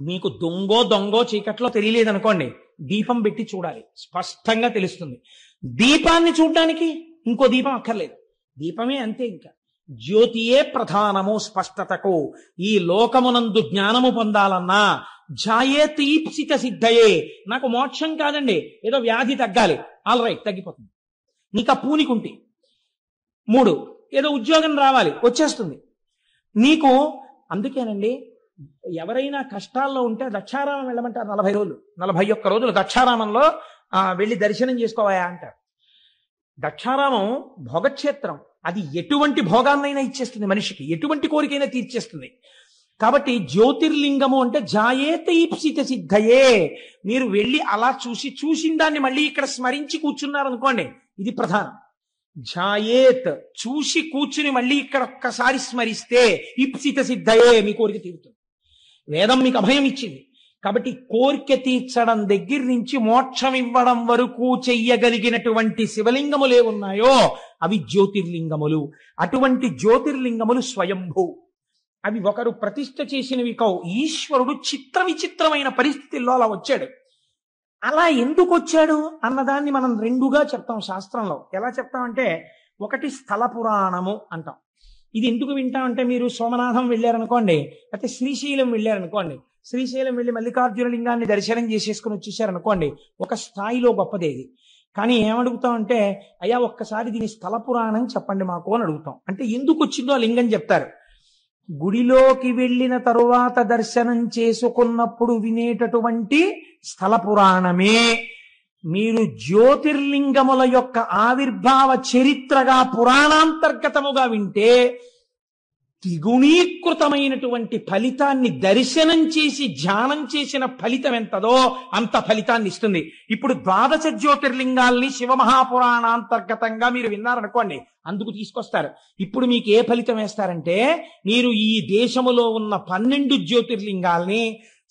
మీకు దొంగో చీకట్లో తెలియలేదనుకోండి, దీపం పెట్టి చూడాలి, స్పష్టంగా తెలుస్తుంది. దీపాన్ని చూడడానికి ఇంకో దీపం అక్కర్లేదు, దీపమే అంతే. ఇంకా జ్యోతియే ప్రధానము స్పష్టతకు. ఈ లోకమునందు జ్ఞానము పొందాలన్నా ఝాయేత్ ఈప్సిత సిద్ధయే, నాకు మోక్షం కాదండి, ఏదో వ్యాధి తగ్గాలి, ఆల్ రైట్ తగ్గిపోతుంది. నీకు ఆ పూనికుంటే 3 ఏదో ఉద్యోగం రావాలి, వచ్చేస్తుంది నీకు. అందుకేనండి ఎవరైనా కష్టాల్లో ఉంటే దక్షారామం వెళ్ళమంటారు. 40 రోజులు 41 రోజులు దక్షారామంలో వెళ్ళి దర్శనం చేసుకోవాయా అంటారు. దక్షారామం భోగక్షేత్రం, అది ఎటువంటి భోగాన్నైనా ఇచ్చేస్తుంది మనిషికి, ఎటువంటి కోరికైనా తీర్చేస్తుంది. కాబట్టి జ్యోతిర్లింగము అంటే జాయేత ఈప్సిత సిద్ధయే. మీరు వెళ్ళి అలా చూసిన దాన్ని మళ్ళీ ఇక్కడ స్మరించి కూర్చున్నారనుకోండి, ఇది ప్రధానం. జాయేత్, చూసి కూర్చుని మళ్ళీ ఇక్కడ ఒక్కసారి స్మరిస్తే ఈప్సిత సిద్ధయే, మీ కోరిక తీరుతుంది. వేదం మీకు అభయం ఇచ్చింది కాబట్టి కోరిక తీర్చడం దగ్గర నుంచి మోక్షం ఇవ్వడం వరకు చెయ్యగలిగినటువంటి శివలింగములే ఉన్నాయో అవి జ్యోతిర్లింగములు. అటువంటి జ్యోతిర్లింగములు స్వయంభూ, అవి ఒకరు ప్రతిష్ఠ చేసినవి కావు. ఈశ్వరుడు చిత్ర విచిత్రమైన పరిస్థితుల్లో అలా వచ్చాడు. అలా ఎందుకు వచ్చాడు అన్నదాన్ని మనం 2గా చెప్తాం శాస్త్రంలో. ఎలా చెప్తామంటే, ఒకటి స్థల పురాణము అంటాం. ఇది ఎందుకు వింటామంటే, మీరు సోమనాథం వెళ్ళారనుకోండి, అయితే శ్రీశైలం వెళ్ళారనుకోండి, శ్రీశైలం వెళ్ళి మల్లికార్జున లింగాన్ని దర్శనం చేసేసుకుని వచ్చేసారనుకోండి, ఒక స్థాయిలో గొప్పదేది. కానీ ఏమడుగుతామంటే, అయ్యా ఒక్కసారి దీని స్థల పురాణం చెప్పండి మాకు అని అడుగుతాం. అంటే ఎందుకు వచ్చిందో ఆ లింగం చెప్తారు. గుడిలోకి వెళ్ళిన తరువాత దర్శనం చేసుకున్నప్పుడు వినేటటువంటి స్థల పురాణమే మీరు జ్యోతిర్లింగముల యొక్క ఆవిర్భావ చరిత్రగా పురాణాంతర్గతముగా వింటే ద్విగుణీకృతమైనటువంటి ఫలితాన్ని, దర్శనం చేసి ధ్యానం చేసిన ఫలితం ఎంతదో అంత ఫలితాన్ని ఇస్తుంది. ఇప్పుడు 12 జ్యోతిర్లింగాల్ని శివమహాపురాణాంతర్గతంగా మీరు విన్నారనుకోండి, అందుకు తీసుకొస్తారు. ఇప్పుడు మీకు ఏ ఫలితం వేస్తారంటే, మీరు ఈ దేశములో ఉన్న 12 జ్యోతిర్లింగాల్ని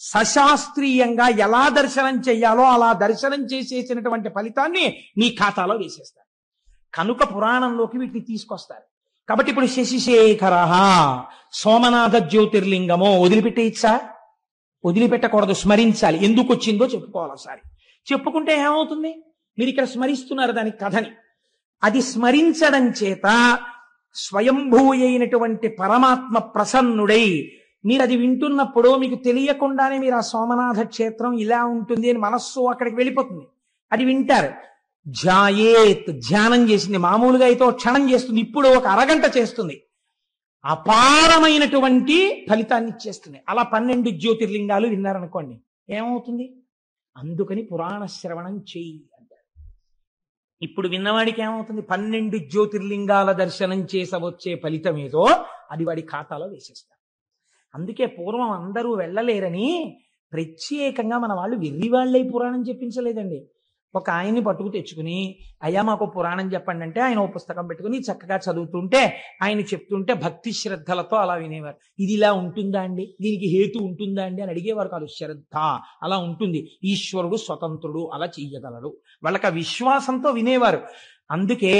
సశాస్త్రీయంగా ఎలా దర్శనం చెయ్యాలో అలా దర్శనం చేసేసినటువంటి ఫలితాన్ని మీ ఖాతాలో వేసేస్తారు. కనుక పురాణంలోకి వీటిని తీసుకొస్తారు. కాబట్టి ఇప్పుడు శశిశేఖర సోమనాథ జ్యోతిర్లింగమో వదిలిపెట్టేయచ్చా? వదిలిపెట్టకూడదు, స్మరించాలి. ఎందుకు వచ్చిందో చెప్పుకోవాలి. ఒకసారి చెప్పుకుంటే ఏమవుతుంది? మీరు ఇక్కడ స్మరిస్తున్నారు దాని కథని. అది స్మరించడం చేత స్వయంభూ అయినటువంటి పరమాత్మ ప్రసన్నుడై, మీరు అది వింటున్నప్పుడు మీకు తెలియకుండానే మీరు ఆ సోమనాథ క్షేత్రం ఇలా ఉంటుంది అని మనస్సు అక్కడికి వెళ్ళిపోతుంది. అది వింటారు. ధ్యాయేత్, ధ్యానం చేసింది. మామూలుగా అయితే క్షణం చేస్తుంది, ఇప్పుడు ఒక అరగంట చేస్తుంది. అపారమైనటువంటి ఫలితాన్ని ఇచ్చేస్తుంది. అలా 12 జ్యోతిర్లింగాలు విన్నారనుకోండి, ఏమవుతుంది? అందుకని పురాణ శ్రవణం చెయ్యి అంటారు. ఇప్పుడు విన్నవాడికి ఏమవుతుంది? 12 జ్యోతిర్లింగాల దర్శనం చేసవచ్చే ఫలితం ఏదో అది వాడి ఖాతాలో వేసేస్తారు. అందుకే పూర్వం అందరూ వెళ్ళలేరని ప్రత్యేకంగా మన వాళ్ళు వెర్రివాళ్ళై పురాణం చెప్పించలేదండి. ఒక ఆయన్ని పట్టుకు తెచ్చుకుని, అయ్యా మాకు పురాణం చెప్పండి అంటే ఆయన ఓ పుస్తకం పెట్టుకుని చక్కగా చదువుతుంటే ఆయన చెప్తుంటే భక్తి శ్రద్ధలతో అలా వినేవారు. ఇది ఇలా ఉంటుందా అండి, దీనికి హేతు ఉంటుందా అండి అని అడిగేవారు కాదు. శ్రద్ధ అలా ఉంటుంది, ఈశ్వరుడు స్వతంత్రుడు, అలా చెయ్యగలడు, వాళ్ళకి ఆ విశ్వాసంతో వినేవారు. అందుకే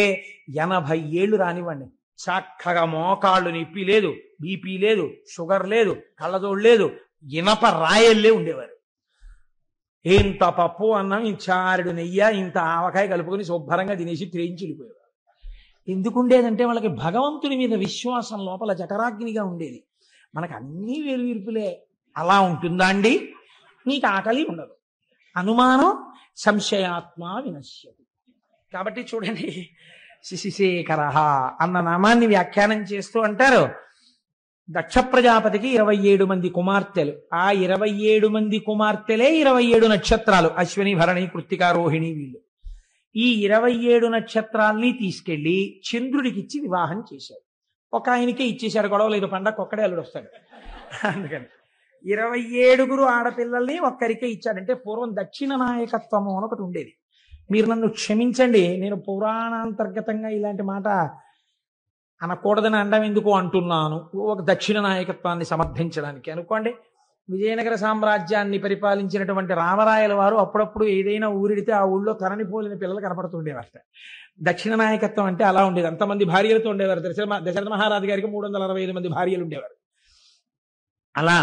80 ఏళ్ళు రానివ్వండి, చక్కగా మోకాళ్ళు నొప్పి లేదు, బీపీ లేదు, షుగర్ లేదు, కళ్ళజోడు లేదు, ఇనప రాయల్లే ఉండేవారు. ఇంత పప్పు అన్నం, ఇంత చారుడు నెయ్యి, ఇంత ఆవకాయ కలుపుకొని శుభ్రంగా తినేసి త్రేయించి వెళ్ళిపోయేవారు. ఎందుకు ఉండేదంటే వాళ్ళకి భగవంతుడి మీద విశ్వాసం లోపల జఠరాగ్నిగా ఉండేది. మనకు అన్నీ వేరువిరుపులే. అలా ఉంటుందా అండి? నీకు ఆకలి ఉండదు, అనుమానం సంశయాత్మ వినశ్యతి. కాబట్టి చూడండి, శిశిశేఖర అన్న నామాన్ని వ్యాఖ్యానం చేస్తూ అంటారు, దక్ష ప్రజాపతికి 27 మంది కుమార్తెలు. ఆ 27 మంది కుమార్తెలే 27 నక్షత్రాలు, అశ్విని, భరణి, కృత్తిక, రోహిణి. వీళ్ళు ఈ 27 నక్షత్రాల్ని తీసుకెళ్లి చంద్రుడికిచ్చి వివాహం చేశాడు. ఒక ఆయనకే ఇచ్చేశాడు, గొడవ లేదు, పండగ ఒక్కడే అల్లుడు వస్తాడు. అందుకని 27 ఆడపిల్లల్ని ఒక్కరికే ఇచ్చాడంటే పూర్వం దక్షిణ నాయకత్వము అని ఒకటి ఉండేది. మీరు నన్ను క్షమించండి, నేను పురాణాంతర్గతంగా ఇలాంటి మాట అనకూడదని అండం ఎందుకు అంటున్నాను, ఒక దక్షిణ నాయకత్వాన్ని సమర్థించడానికి. అనుకోండి, విజయనగర సామ్రాజ్యాన్ని పరిపాలించినటువంటి రామరాయల వారు అప్పుడప్పుడు ఏదైనా ఊరిడితే ఆ ఊళ్ళో తనని పోలిన పిల్లలు కనపడుతుండేవారట. దక్షిణ నాయకత్వం అంటే అలా ఉండేది. అంతమంది భార్యలతో ఉండేవారు. దశరథ మహారాజు గారికి 365 మంది భార్యలు ఉండేవారు. అలా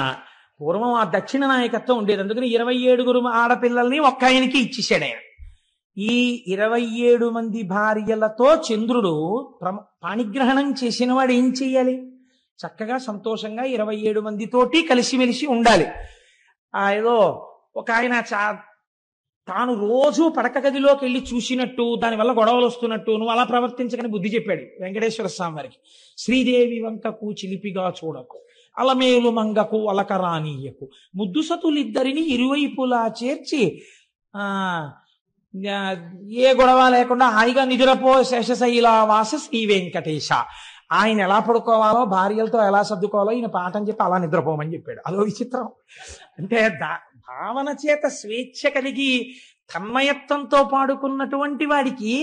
పూర్వం ఆ దక్షిణ నాయకత్వం ఉండేది. అందుకని 27 ఆడపిల్లల్ని ఒక్క ఆయనకి ఇచ్చేసాడు ఆయన. ఈ 27 మంది భార్యలతో చంద్రుడు పాణిగ్రహణం చేసిన వాడు ఏం చెయ్యాలి? చక్కగా సంతోషంగా 27 మందితోటి కలిసిమెలిసి ఉండాలి. ఏదో ఒక ఆయన తాను రోజు పడక గదిలోకి వెళ్ళి చూసినట్టు, దానివల్ల గొడవలు వస్తున్నట్టు నువ్వు అలా ప్రవర్తించకని బుద్ధి చెప్పాడు వెంకటేశ్వర స్వామి వారికి. శ్రీదేవి వంకకు చిలిపిగా చూడకు, అలమేలు మంగకు అలకరానీయకు, ముద్దుసతులిద్దరిని ఇరువైపులా చేర్చి ఏ గొడవ లేకుండా హాయిగా నిదురపో శేషశైలావాస శ్రీ వెంకటేశ. ఆయన ఎలా పడుకోవాలో, భార్యలతో ఎలా సర్దుకోవాలో ఈయన పాఠం చెప్పి అలా నిద్రపోమని చెప్పాడు. అదో విచిత్రం. అంటే భావన చేత స్వేచ్ఛ కలిగి తన్మయత్వంతో పాడుకున్నటువంటి వాడికి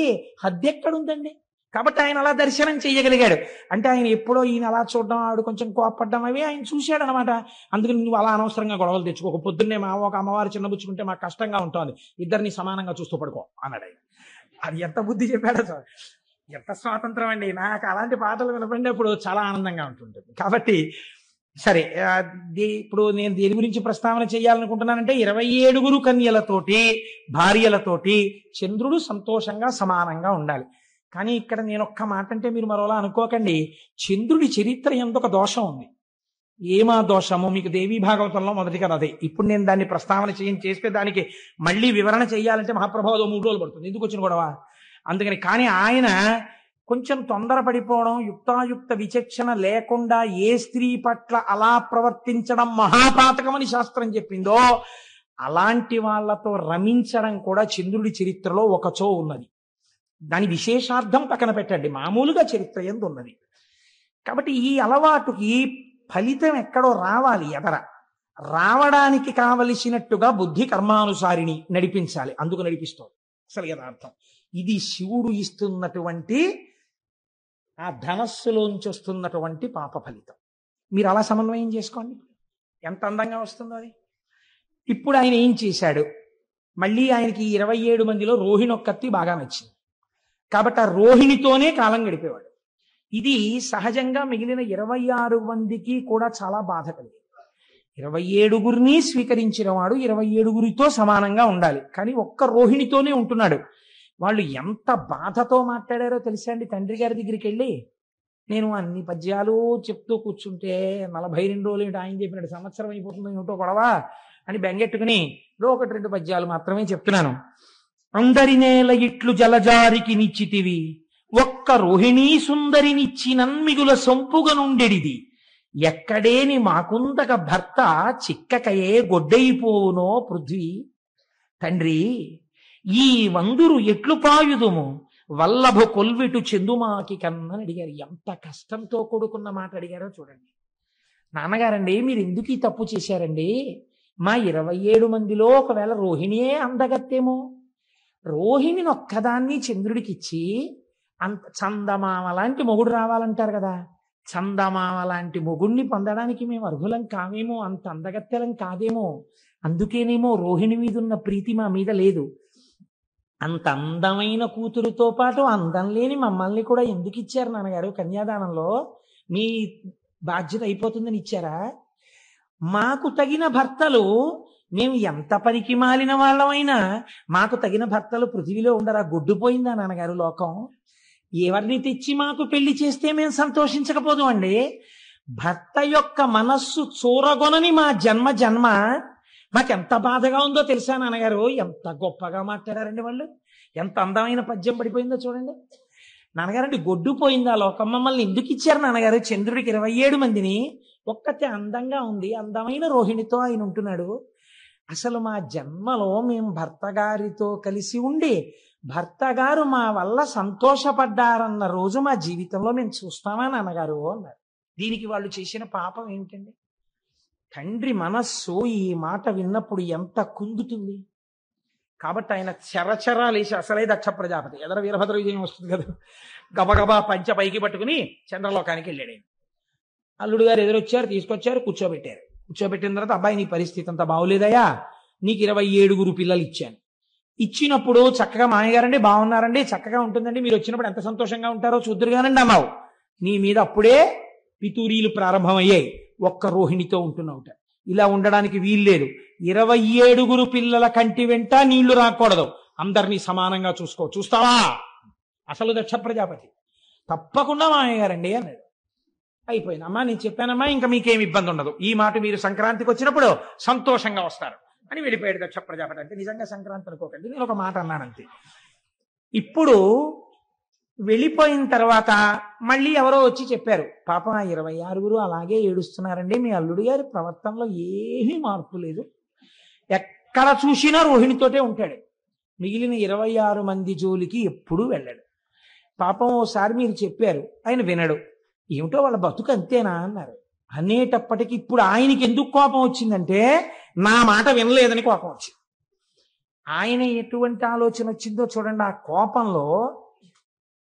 హద్దెక్కడుందండి? కాబట్టి ఆయన అలా దర్శనం చేయగలిగాడు. అంటే ఆయన ఎప్పుడో ఈయన అలా చూడడం, ఆవిడ కొంచెం కోపడ్డం అవి ఆయన చూశాడు అనమాట. అందుకని నువ్వు అలా అనవసరంగా గొడవలు తెచ్చుకోక, పొద్దున్నే ఒక అమ్మవారు చిన్నబుచ్చుకుంటే మాకు కష్టంగా ఉంటుంది, ఇద్దరిని సమానంగా చూస్తూ పడుకో అన్నాడు ఆయన. అది ఎంత బుద్ధి చెప్పాడో, ఎంత స్వాతంత్రం అండి. నాకు అలాంటి పాటలు వినపడినప్పుడు చాలా ఆనందంగా ఉంటుంటుంది. కాబట్టి సరే, ఇప్పుడు నేను దేని గురించి ప్రస్తావన చేయాలనుకుంటున్నానంటే 27 కన్యలతోటి భార్యలతోటి చంద్రుడు సంతోషంగా సమానంగా ఉండాలి. కానీ ఇక్కడ నేను ఒక్క మాట అంటే మీరు మరోలా అనుకోకండి. చంద్రుడి చరిత్ర ఎంతొక దోషం ఉంది. ఏమా దోషము? మీకు దేవీ భాగవతంలో మొదటి కదా అదే. ఇప్పుడు నేను దాన్ని ప్రస్తావన చేస్తే దానికి మళ్ళీ వివరణ చేయాలంటే మహాప్రభావం 3 రోజులు పడుతుంది. ఎందుకు వచ్చిన గొడవ? అందుకని. కానీ ఆయన కొంచెం తొందరపడిపోవడం, యుక్తాయుక్త విచక్షణ లేకుండా ఏ స్త్రీ పట్ల అలా ప్రవర్తించడం మహాపాతకమని శాస్త్రం చెప్పిందో అలాంటి వాళ్లతో రమించడం కూడా చంద్రుడి చరిత్రలో ఒకచో ఉన్నది. దాని విశేషార్థం పక్కన పెట్టండి, మామూలుగా చరిత్ర యందు ఉన్నది. కాబట్టి ఈ అలవాటుకి ఫలితం ఎక్కడో రావాలి, రావడానికి కావలసినట్టుగా బుద్ధి కర్మానుసారిని నడిపించాలి. అందుకు నడిపిస్తోంది అసలు యథార్థం. ఇది శివుడు ఇస్తున్నటువంటి ఆ ధనస్సులోంచి వస్తున్నటువంటి పాప ఫలితం. మీరు అలా సమన్వయం చేసుకోండి, ఎంత అందంగా వస్తుందో అది. ఇప్పుడు ఆయన ఏం చేశాడు? మళ్ళీ ఆయనకి 27 మందిలో రోహిణి ఒక్కత్తి బాగా నచ్చింది కాబట్టి ఆ రోహిణితోనే కాలం గడిపేవాడు. ఇది సహజంగా మిగిలిన 26 మందికి కూడా చాలా బాధ కలిగింది. 27 స్వీకరించిన వాడు 27 సమానంగా ఉండాలి, కానీ ఒక్క రోహిణితోనే ఉంటున్నాడు. వాళ్ళు ఎంత బాధతో మాట్లాడారో తెలుసా అండి? తండ్రి గారి దగ్గరికి వెళ్ళి, నేను అన్ని పద్యాలు చెప్తూ కూర్చుంటే 42 రోజులు ఏంటి, ఆయన చెప్పినట్టు సంవత్సరం అయిపోతుంది ఏమిటో గొడవ అని బెంగెట్టుకుని 1-2 పద్యాలు మాత్రమే చెప్తున్నాను. అందరి నేల ఇట్లు జలజారికి నిచ్చితివి, ఒక్క రోహిణీ సుందరినిచ్చి నన్మిగుల సొంపుగా నుండెడిది, ఎక్కడేని మాకుందక భర్త చిక్కకయే గొడ్డైపోవునో పృథ్వీ. తండ్రి, ఈ వందురు ఎట్లు పాయుదుము వల్లభ కొల్విటు చెందుమాకి కన్నని అడిగారు. ఎంత కష్టంతో కూడుకున్న మాట అడిగారో చూడండి. నాన్నగారండి మీరు ఎందుకు ఈ తప్పు చేశారండి? మా 27 మందిలో ఒకవేళ రోహిణియే అందగత్తేమో, రోహిణిని ఒక్కదాన్ని చంద్రుడికిచ్చి అంత చందమామ లాంటి మొగుడు రావాలంటారు కదా, చందమామ లాంటి మొగుణ్ణి పొందడానికి మేము అర్హులం కావేమో, అంత అందగత్తెలం కాదేమో, అందుకేనేమో రోహిణి మీద ఉన్న ప్రీతి మా మీద లేదు. అంత అందమైన కూతురుతో పాటు అందం లేని మమ్మల్ని కూడా ఎందుకు ఇచ్చారు నాన్నగారు? కన్యాదానంలో మీ బాధ్యత అయిపోతుందని ఇచ్చారా? మాకు తగిన భర్తలు, మేము ఎంత పనికి మాలిన వాళ్ళమైనా మాకు తగిన భర్తలు పృథివిలో ఉండరా? గొడ్డుపోయిందా నాన్నగారు లోకం? ఎవరిని తెచ్చి మాకు పెళ్లి చేస్తే మేము సంతోషించకపోదు అండి. భర్త యొక్క మనస్సు చూరగొనని మా జన్మ జన్మ మాకెంత బాధగా ఉందో తెలుసా నాన్నగారు? ఎంత గొప్పగా మాట్లాడారండి వాళ్ళు, ఎంత అందమైన పద్యం పడిపోయిందో చూడండి. నాన్నగారండి గొడ్డుపోయిందా లోకం? మమ్మల్ని ఎందుకు ఇచ్చారు నాన్నగారు? చంద్రుడికి 27 మందిని, ఒక్కతే అందంగా ఉంది, అందమైన రోహిణితో ఆయన ఉంటున్నాడు. అసలు మా జన్మలో మేము భర్త గారితో కలిసి ఉండి భర్త గారు మా వల్ల సంతోషపడ్డారన్న రోజు మా జీవితంలో మేము చూస్తామా నాన్నగారు అన్నారు. దీనికి వాళ్ళు చేసిన పాపం ఏమిటండి? తండ్రి మనస్సు ఈ మాట విన్నప్పుడు ఎంత కుందుతుంది. కాబట్టి ఆయన చరచరాలేసి, అసలే దక్ష ప్రజాపతి ఎదర వీరభద్ర విజయం వస్తుంది కదా, గబగబా పంచ పైకి పట్టుకుని చంద్రలోకానికి వెళ్ళాడు. అల్లుడు గారు ఎదురొచ్చారు, తీసుకొచ్చారు, కూర్చోబెట్టారు. కూర్చోబెట్టిన తర్వాత అబ్బాయి నీ పరిస్థితి అంతా బాగోలేదయా, నీకు 27 పిల్లలు ఇచ్చాను. ఇచ్చినప్పుడు చక్కగా మామయ్యగారండి బాగున్నారండి, చక్కగా ఉంటుందండి, మీరు వచ్చినప్పుడు ఎంత సంతోషంగా ఉంటారో చూద్దురుగానండి అన్నావు. నీ మీద అప్పుడే పితూరీలు ప్రారంభమయ్యాయి. ఒక్క రోహిణితో ఉంటున్నావుట. ఇలా ఉండడానికి వీల్లేదు. 27 పిల్లల కంటి వెంట నీళ్లు రాకూడదు, అందరినీ సమానంగా చూసుకో. చూస్తావా? అసలు దక్ష ప్రజాపతి. తప్పకుండా మామయ్య గారండి అన్నాడు. అయిపోయింది. అమ్మా నేను చెప్పానమ్మా, ఇంకా మీకేమి ఇబ్బంది ఉండదు, ఈ మాట మీరు సంక్రాంతికి వచ్చినప్పుడు సంతోషంగా వస్తారు అని వెళ్ళిపోయాడు దక్ష ప్రజాపతి. అంటే నిజంగా సంక్రాంతి అనుకోకండి, నేను ఒక మాట అన్నానంతే. ఇప్పుడు వెళ్ళిపోయిన తర్వాత మళ్ళీ ఎవరో వచ్చి చెప్పారు, పాపం ఆ 26 అలాగే ఏడుస్తున్నారండి, మీ అల్లుడు గారి ప్రవర్తనలో ఏమీ మార్పు లేదు, ఎక్కడ చూసినా రోహిణితోటే ఉంటాడు, మిగిలిన 26 మంది జోలికి ఎప్పుడూ వెళ్ళాడు. పాపం ఓసారి మీరు చెప్పారు, ఆయన వినడు, ఏమిటో వాళ్ళ బతుకు అంతేనా అన్నారు. అనేటప్పటికి ఇప్పుడు ఆయనకి ఎందుకు కోపం వచ్చిందంటే నా మాట వినలేదని కోపం వచ్చింది. ఆయన ఎటువంటి ఆలోచన వచ్చిందో చూడండి. ఆ కోపంలో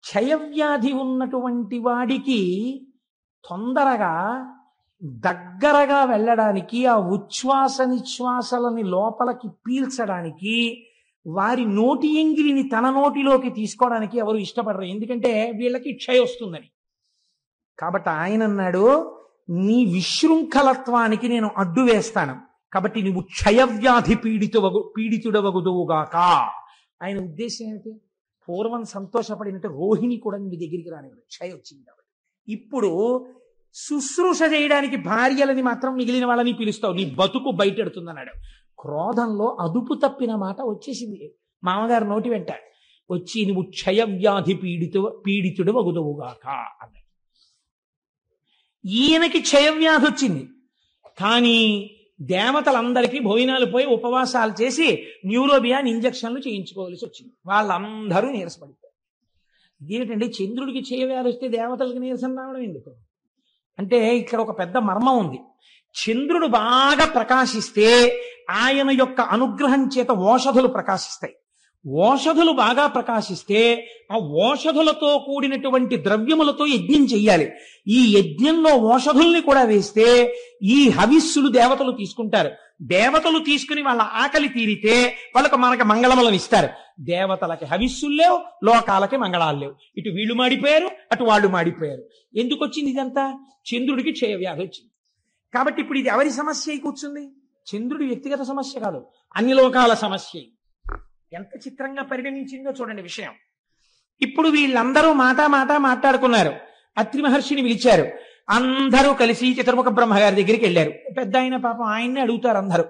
క్షయవ్యాధి ఉన్నటువంటి వాడికి తొందరగా దగ్గరగా వెళ్ళడానికి, ఆ ఉచ్ఛ్వాస నిశ్వాసలని లోపలికి పీల్చడానికి, వారి నోటి ఎంగిలిని తన నోటిలోకి తీసుకోవడానికి ఎవరు ఇష్టపడరు, ఎందుకంటే వీళ్ళకి క్షయ వస్తుందని. కాబట్టి ఆయన అన్నాడు, నీ విశృంఖలత్వానికి నేను అడ్డు వేస్తాను, కాబట్టి నువ్వు క్షయవ్యాధి పీడితుడవగుదువుగాక. ఆయన ఉద్దేశం ఏమిటి? పూర్వం సంతోషపడినట్టు రోహిణి కూడా నీ దగ్గరికి రానివ్వడు, క్షయ వచ్చింది కాబట్టి. ఇప్పుడు శుశ్రూష చేయడానికి భార్యలని మాత్రం మిగిలిన వాళ్ళని పిలుస్తావు, నీ బతుకు బయటెడుతుందన్నాడు. క్రోధంలో అదుపు తప్పిన మాట వచ్చేసింది మామగారు నోటి వెంట. వచ్చి నువ్వు క్షయవ్యాధి పీడితుడు వగుదువుగాక అన్నాడు. ఈయనకి క్షయవ్యాధి వచ్చింది, కానీ దేవతలందరికీ భోజనాలు పోయి ఉపవాసాలు చేసి న్యూరోబియాన్ ఇంజక్షన్లు చేయించుకోవాల్సి వచ్చింది. వాళ్ళందరూ నీరసపడిపోయారు. ఇదేంటండి, చంద్రుడికి క్షయవ్యాధి వస్తే దేవతలకి నీరసం రావడం ఎందుకు అంటే ఇక్కడ ఒక పెద్ద మర్మం ఉంది. చంద్రుడు బాగా ప్రకాశిస్తే ఆయన యొక్క అనుగ్రహం చేత ఓషధులు ప్రకాశిస్తాయి. ఓషధులు బాగా ప్రకాశిస్తే ఆ ఓషధులతో కూడినటువంటి ద్రవ్యములతో యజ్ఞం చెయ్యాలి. ఈ యజ్ఞంలో ఓషధుల్ని కూడా వేస్తే ఈ హవిస్సులు దేవతలు తీసుకుంటారు. దేవతలు తీసుకుని వాళ్ళ ఆకలి తీరితే వాళ్ళకు మనకి మంగళములను ఇస్తారు. దేవతలకి హవిస్సులు లేవు, లోకాలకి మంగళాలు లేవు. ఇటు వీళ్ళు మాడిపోయారు, అటు వాళ్ళు మాడిపోయారు. ఎందుకు వచ్చింది ఇదంతా? చంద్రుడికి క్షయవ్యాధి వచ్చింది. కాబట్టి ఇప్పుడు ఇది ఎవరి సమస్య అయి కూర్చుంది? చంద్రుడి వ్యక్తిగత సమస్య కాదు, అన్ని లోకాల సమస్య. ఎంత చిత్రంగా పరిగణించిందో చూడండి విషయం. ఇప్పుడు వీళ్ళందరూ మాట మాట్లాడుకున్నారు. అత్రి మహర్షిని పిలిచారు. అందరూ కలిసి చతుర్ముఖ బ్రహ్మగారి దగ్గరికి వెళ్ళారు. పెద్ద ఆయన పాపం ఆయన్ని అడుగుతారు అందరూ.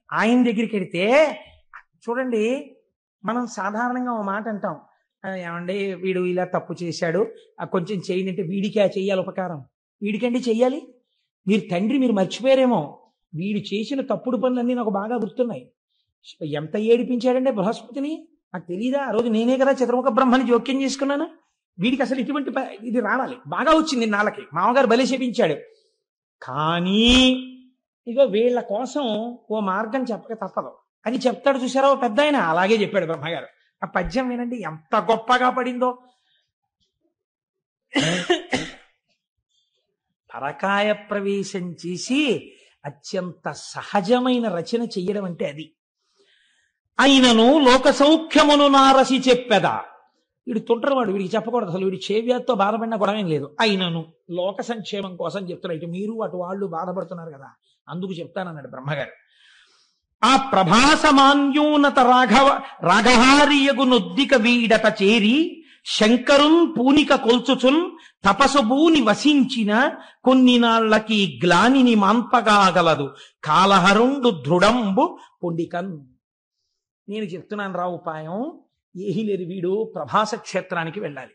ఆయన దగ్గరికి వెడితే చూడండి, మనం సాధారణంగా ఓ మాట అంటాం, ఏమండి వీడు ఇలా తప్పు చేశాడు, కొంచెం చేయండి. వీడికి చెయ్యాలి ఉపకారం, వీడికండి చెయ్యాలి. మీరు తండ్రి, మీరు మర్చిపోయారేమో, వీడు చేసిన తప్పుడు పనులన్నీ నాకు బాగా గుర్తున్నాయి. ఎంత ఏడిపించాడంటే బృహస్పతిని, నాకు తెలీదా? ఆ రోజు నేనే కదా చతుర్ముఖ బ్రహ్మని జోక్యం చేసుకున్నాను. వీడికి అసలు ఇటువంటి ఇది రావాలి. బాగా వచ్చింది నాళ్ళకి, మామగారు బలి చేపించాడు. కానీ ఇగో వీళ్ళ కోసం ఓ మార్గం చెప్పక తప్పదు అని చెప్తాడు. చూసారా ఓ పెద్ద ఆయన, అలాగే చెప్పాడు బ్రహ్మగారు. ఆ పద్యం వినండి ఎంత గొప్పగా పడిందో. పరకాయ ప్రవేశం చేసి అత్యంత సహజమైన రచన చెయ్యడం అంటే అది. అయినను లోక సౌఖ్యమును నారసి చెప్పెదా. వీడు తుంటరవాడు, వీడికి చెప్పకూడదు అసలు. వీడి చేవ్యాధితో బాధపడినా గొడవేం లేదు. అయినను లోక సంక్షేమం కోసం చెప్తున్నా. ఇటు మీరు అటు వాళ్ళు బాధపడుతున్నారు కదా, అందుకు చెప్తానన్నాడు బ్రహ్మగారు. ఆ ప్రభాసమాన్యోన్నత రాఘహారియగు నొద్దిక వీడత చేరి శంకరున్ పూనిక కొల్చుచున్ తపసుభూని వసించిన కొన్ని నాళ్లకి గ్లానిని మాన్పగాగలదు కాలహరుండు దృఢంబు పొండికన్. నేను చెప్తున్నాను రా ఉపాయం. ఏహి లేదు, వీడు ప్రభాస క్షేత్రానికి వెళ్ళాలి.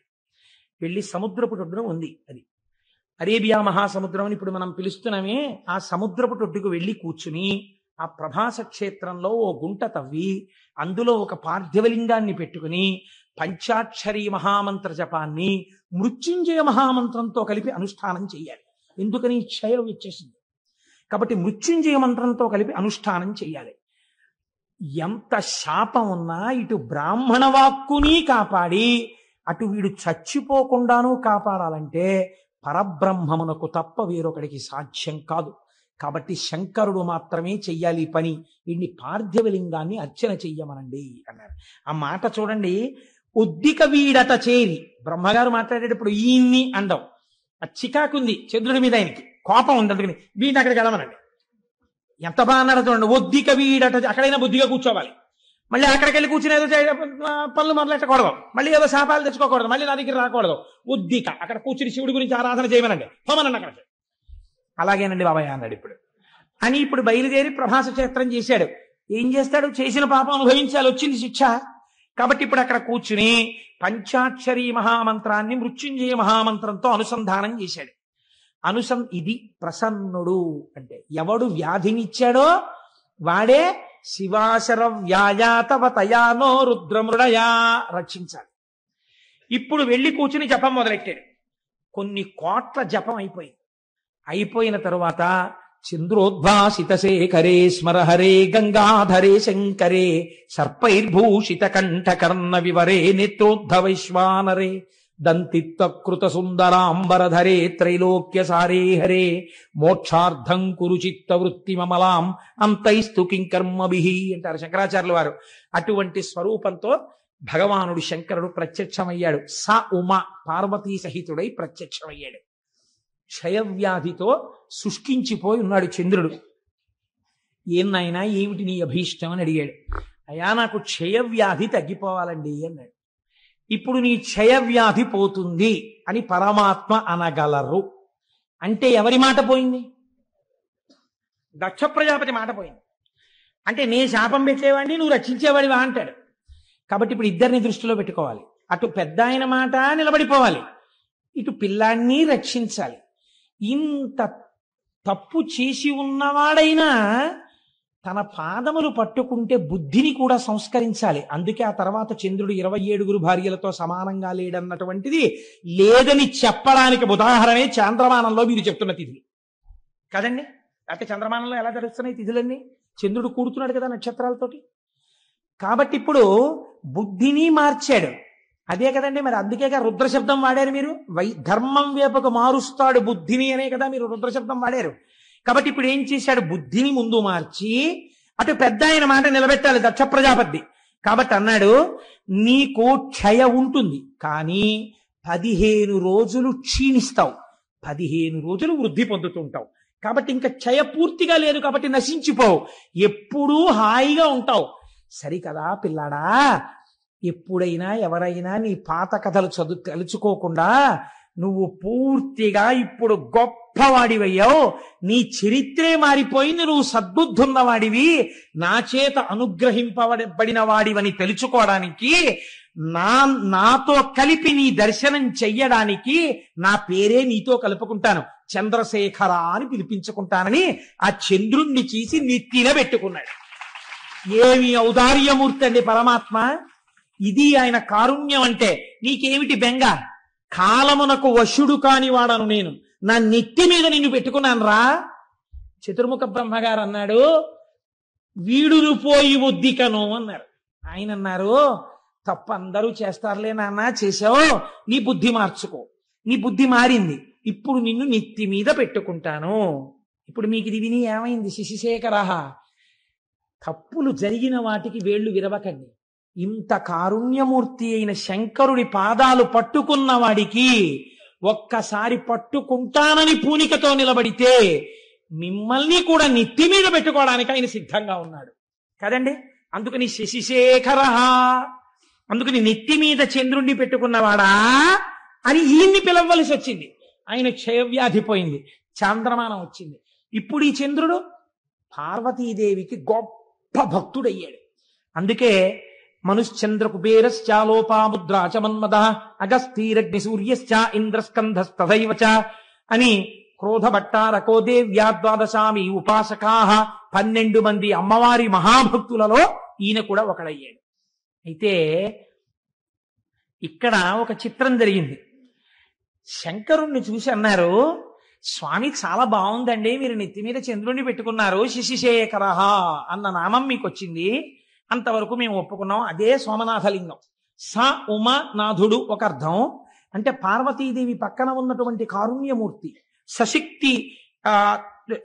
వెళ్ళి సముద్రపు ఒడ్డున ఉంది, అది అరేబియా మహాసముద్రం అని ఇప్పుడు మనం పిలుస్తున్నామే. ఆ సముద్రపు ఒడ్డుకు వెళ్ళి కూర్చుని ఆ ప్రభాస క్షేత్రంలో ఓ గుంట తవ్వి అందులో ఒక పార్థివలింగాన్ని పెట్టుకుని పంచాక్షరి మహామంత్ర జపాన్ని మృత్యుంజయ మహామంత్రంతో కలిపి అనుష్ఠానం చెయ్యాలి. ఎందుకని? క్షయం వచ్చేసింది కాబట్టి మృత్యుంజయ మంత్రంతో కలిపి అనుష్ఠానం చెయ్యాలి. ఎంత శాపం ఉన్నా ఇటు బ్రాహ్మణ వాక్కుని కాపాడి అటు వీడు చచ్చిపోకుండానూ కాపాడాలంటే పరబ్రహ్మమునకు తప్ప వేరొకడికి సాధ్యం కాదు. కాబట్టి శంకరుడు మాత్రమే చెయ్యాలి ఈ పని. వీడిని పార్థివలింగాన్ని అర్చన చెయ్యమనండి అన్నారు. ఆ మాట చూడండి. ఉద్దిక వీడత చేరి, బ్రహ్మగారు మాట్లాడేటప్పుడు ఈయన్ని అండం. ఆ చికాకుంది చంద్రుడి మీద, ఆయనకి కోపం ఉంది. అందుకని వీడిని అక్కడికి వెళ్ళమనండి. ఎంత బాగా అన్నారో చూడండి. ఒద్దిక వీడట, అక్కడైనా బుద్ధిగా కూర్చోవాలి. మళ్ళీ అక్కడికి వెళ్ళి కూర్చుని ఏదో పనులు మొదలెట్టకూడదు, మళ్ళీ ఏదో శాపాలు తెచ్చుకోకూడదు, మళ్ళీ నా దగ్గర రాకూడదు. ఉద్దిక అక్కడ కూర్చుని శివుడి గురించి ఆరాధన చేయమనండి, పోమనండి అక్కడికి. అలాగేనండి బాబాయ్ అన్నాడు ఇప్పుడు అని. ఇప్పుడు బయలుదేరి ప్రభాస క్షేత్రం చేశాడు. ఏం చేస్తాడు? చేసిన పాపం అనుభవించాలి, వచ్చింది శిక్ష. కాబట్టి ఇప్పుడు అక్కడ కూర్చుని పంచాక్షరి మహామంత్రాన్ని మృత్యుంజయ మహామంత్రంతో అనుసంధానం చేశాడు. ఇది ప్రసన్నుడు అంటే ఎవడు వ్యాధినిచ్చాడో వాడే శివాశర వ్యాయాతవతయానో రుద్రమృడయా రక్షించాలి. ఇప్పుడు వెళ్ళి కూర్చుని జపం మొదలెట్టాడు. కొన్ని కోట్ల జపం అయిపోయిన తరువాత చంద్రోద్భాసిత శేఖరే స్మరహరే గంగాధరే శంకరే సర్పైర్భూషిత కంఠకర్ణ వివరే నేత్రోద్ధవైశ్వానరే దంతిత్వకృత సుందరాంబరధరే త్రైలోక్య సారే హరే మోక్షార్థం కురు చిత్త వృత్తి మమలాం అంతైస్తు కింకర్మభిః అంటారు శంకరాచార్యుల వారు. అటువంటి స్వరూపంతో భగవానుడు శంకరుడు ప్రత్యక్షమయ్యాడు. స ఉమ పార్వతీ సహితుడై ప్రత్యక్షమయ్యాడు. క్షయవ్యాధితో శుష్కించిపోయి ఉన్నాడు చంద్రుడు. ఏం నాయనా ఏమిటి నీ అభీష్టం అని అడిగాడు. అయ్యా నాకు క్షయవ్యాధి తగ్గిపోవాలండి అన్నాడు. ఇప్పుడు నీ క్షయవ్యాధి పోతుంది అని పరమాత్మ అనగలరు అంటే ఎవరి మాట పోయింది? దక్ష ప్రజాపతి మాట పోయింది. అంటే నే శాపం పెట్టేవాడిని, నువ్వు రక్షించేవాడివా అంటాడు. కాబట్టి ఇప్పుడు ఇద్దరిని దృష్టిలో పెట్టుకోవాలి. అటు పెద్ద ఆయన మాట నిలబడిపోవాలి, ఇటు పిల్లాన్ని రక్షించాలి. ఇంత తప్పు చేసి ఉన్నవాడైనా తన పాదములు పట్టుకుంటే బుద్ధిని కూడా సంస్కరించాలి. అందుకే ఆ తర్వాత చంద్రుడు 27 భార్యలతో సమానంగా లేడన్నటువంటిది లేదని చెప్పడానికి ఉదాహరణే చంద్రమానంలో మీరు చెప్తున్న తిథులు కదండి. అయితే చంద్రమానంలో ఎలా జరుగుతున్నాయి తిథులన్నీ? చంద్రుడు కూడుతున్నాడు కదా నక్షత్రాలతోటి. కాబట్టి ఇప్పుడు బుద్ధిని మార్చాడు. అదే కదండి, మరి అందుకేగా రుద్రశబ్దం వాడారు మీరు. ధర్మం వైపుకు మారుస్తాడు బుద్ధిని అనే కదా మీరు రుద్రశబ్దం వాడారు. కాబట్టి ఇప్పుడు ఏం చేశాడు? బుద్ధిని ముందు మార్చి అటు పెద్ద ఆయన మాట నిలబెట్టాలి దక్ష ప్రజాపతి. కాబట్టి అన్నాడు, నీకు క్షయ ఉంటుంది కానీ 15 రోజులు క్షీణిస్తావు, 15 రోజులు వృద్ధి పొందుతుంటావు. కాబట్టి ఇంకా క్షయ పూర్తిగా లేదు కాబట్టి నశించిపోవు, ఎప్పుడూ హాయిగా ఉంటావు. సరికదా పిల్లాడా? ఎప్పుడైనా ఎవరైనా నీ పాత కథలు తలుచుకోకుండా నువ్వు పూర్తిగా ఇప్పుడు గొప్పవాడివయ్యావు, నీ చరిత్రే మారిపోయింది, నువ్వు సద్బుద్ధున్నవాడివి, నా చేత అనుగ్రహింపబడిన వాడివని తెలుసుకోవడానికి, నాతో కలిపి నీ దర్శనం చెయ్యడానికి నా పేరే నీతో కలుపుకుంటాను, చంద్రశేఖర అని పిలిపించుకుంటానని ఆ చంద్రుణ్ణి చేసి నెత్తిన పెట్టుకున్నాడు. ఏమి ఔదార్యమూర్తి అండి పరమాత్మ. ఇది ఆయన కారుణ్యం అంటే. నీకేమిటి బెంగ? కాలమునకు వశుడు కాని వాడను నేను, నా నెత్తి మీద నిన్ను పెట్టుకున్నాను రా. చతుర్ముఖ బ్రహ్మగారు అన్నాడు, వీడును పోయి ఒద్దికను అన్నారు. ఆయన అన్నారు, తప్ప అందరూ చేస్తారులే నాన్న, చేసావు, నీ బుద్ధి మార్చుకో. నీ బుద్ధి మారింది, ఇప్పుడు నిన్ను నెత్తి మీద పెట్టుకుంటాను. ఇప్పుడు మీకు ఇది విని ఏమైంది? శశిశేఖర, తప్పులు జరిగిన వాటికి వేళ్లు విరవకండి. ఇంత కారుణ్యమూర్తి అయిన శంకరుడి పాదాలు పట్టుకున్న వాడికి ఒక్కసారి పట్టుకుంటానని పూనికతో నిలబడితే మిమ్మల్ని కూడా నెత్తి మీద పెట్టుకోవడానికి ఆయన సిద్ధంగా ఉన్నాడు కదండి. అందుకని శశిశేఖర, అందుకని నెత్తి మీద చంద్రుణ్ణి పెట్టుకున్నవాడా అని ఈయన్ని పిలవలసి వచ్చింది. ఆయన క్షయవ్యాధి పోయింది, చాంద్రమానం వచ్చింది. ఇప్పుడు ఈ చంద్రుడు పార్వతీదేవికి గొప్ప భక్తుడయ్యాడు. అందుకే మనుశ్చంద్ర కుబేరశ్చాలోపాముద్రాచ మన్మద అగస్తీరగ్ని సూర్యశ్చ ఇంద్రస్కంధస్తథైవచ అని క్రోధభట్టారకో దేవ్యా ద్వాదశామి ఉపాసకా 12 మంది అమ్మవారి మహాభక్తులలో ఈయన కూడా ఒకడయ్యాడు. అయితే ఇక్కడ ఒక చిత్రం జరిగింది. శంకరుణ్ణి చూసి అన్నారు, స్వామి చాలా బాగుందండి, మీరు నెత్తి మీద చంద్రుణ్ణి పెట్టుకున్నారు, శశిశేఖర అన్న నామం మీకు వచ్చింది, అంతవరకు మేము ఒప్పుకున్నాం. అదే సోమనాథలింగం. స ఉమానాథుడు ఒక అర్థం. అంటే పార్వతీదేవి పక్కన ఉన్నటువంటి కారుణ్యమూర్తి,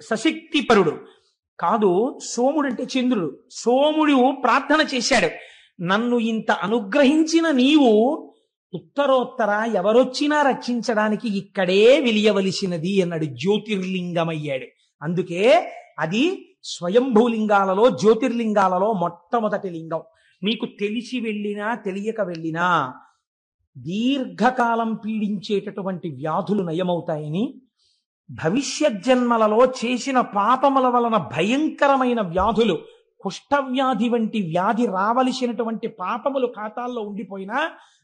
సశక్తిపరుడు కాదు. సోముడు అంటే చంద్రుడు. సోముడు ప్రార్థన చేశాడు, నన్ను ఇంత అనుగ్రహించిన నీవు ఉత్తరోత్తర ఎవరొచ్చినా రక్షించడానికి ఇక్కడే వెలియవలసినది అన్నాడు. జ్యోతిర్లింగమయ్యాడు. అందుకే అది స్వయంభూలింగాలలో, జ్యోతిర్లింగాలలో మొట్టమొదటి లింగం. మీకు తెలిసి వెళ్ళినా తెలియక వెళ్ళినా దీర్ఘకాలం పీడించేటటువంటి వ్యాధులు నయమవుతాయని, భవిష్యత్ జన్మలలో చేసిన పాపముల వలన భయంకరమైన వ్యాధులు, కుష్ఠవ్యాధి వంటి వ్యాధి రావలసినటువంటి పాపములు ఖాతాల్లో ఉండిపోయినా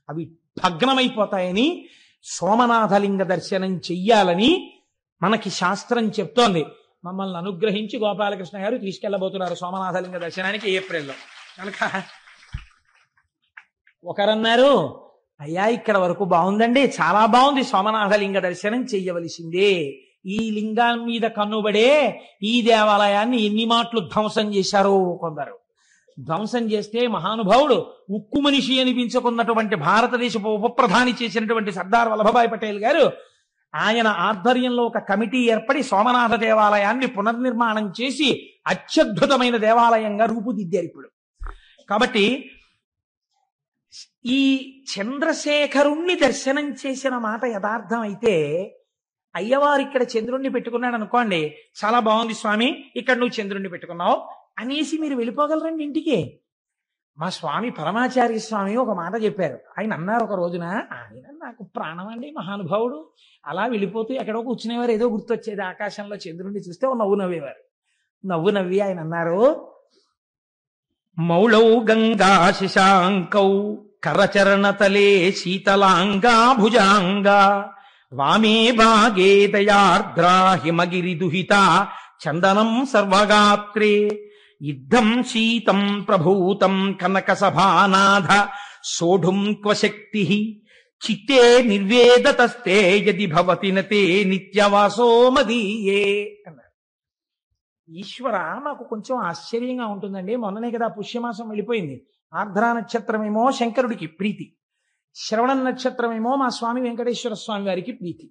అవి భగ్నమైపోతాయని, సోమనాథలింగ దర్శనం చెయ్యాలని మనకి శాస్త్రం చెప్తోంది. మమ్మల్ని అనుగ్రహించి గోపాలకృష్ణ గారు తీసుకెళ్లబోతున్నారు సోమనాథలింగ దర్శనానికి ఏప్రిల్లో. కనుక ఒకరన్నారు, అయ్యా ఇక్కడ వరకు బాగుందండి, చాలా బాగుంది, సోమనాథలింగ దర్శనం చెయ్యవలసిందే. ఈ లింగం మీద కన్నుబడే ఈ దేవాలయాన్ని ఎన్ని మాటలు ధ్వంసం చేశారో కొందరు. ధ్వంసం చేస్తే మహానుభావుడు, ఉక్కు మనిషి అనిపించుకున్నటువంటి భారతదేశపు ఉప ప్రధాని చేసినటువంటి సర్దార్ వల్లభభాయ్ పటేల్ గారు, ఆయన ఆధ్వర్యంలో ఒక కమిటీ ఏర్పడి సోమనాథ దేవాలయాన్ని పునర్నిర్మాణం చేసి అత్యద్భుతమైన దేవాలయంగా రూపుదిద్దారు ఇప్పుడు. కాబట్టి ఈ చంద్రశేఖరుణ్ణి దర్శనం చేసిన మాట యథార్థం అయితే, అయ్యవారు ఇక్కడ చంద్రుణ్ణి పెట్టుకున్నాడు అనుకోండి, చాలా బాగుంది స్వామి, ఇక్కడ నువ్వు చంద్రుణ్ణి పెట్టుకున్నావు అనేసి మీరు వెళ్ళిపోగలరండి ఇంటికి. మా స్వామి పరమాచార్య స్వామి ఒక మాట చెప్పారు. ఆయన అన్నారు ఒక రోజున, ఆయన నాకు ప్రాణం అండి మహానుభావుడు, అలా వెళ్ళిపోతూ ఎక్కడో కూర్చునేవారు, ఏదో గుర్తొచ్చేది, ఆకాశంలో చంద్రుణ్ణి చూస్తే నవ్వు నవ్వేవారు. నవ్వు నవ్వి ఆయన అన్నారు, మౌళౌ గంగా శశాంకౌ కరచరణతలే శీతలాంగా భుజాంగా వామే భాగే దయార్ద్రా హిమగిరి దుహిత చందనం సర్వగాత్రే యుద్ధం శీతం ప్రభూతం కనక సభానాథ సోఢుం క్వశక్తి చిత్తే నిర్వేదతస్తే యది భవతి నతే నిత్యవాసో మదీయే అన్నారు. ఈశ్వర, మాకు కొంచెం ఆశ్చర్యంగా ఉంటుందండి, మొన్ననే కదా పుష్యమాసం వెళ్ళిపోయింది. ఆర్ద్రా నక్షత్రమేమో శంకరుడికి ప్రీతి, శ్రవణ నక్షత్రమేమో మా స్వామి వెంకటేశ్వర స్వామి వారికి ప్రీతి.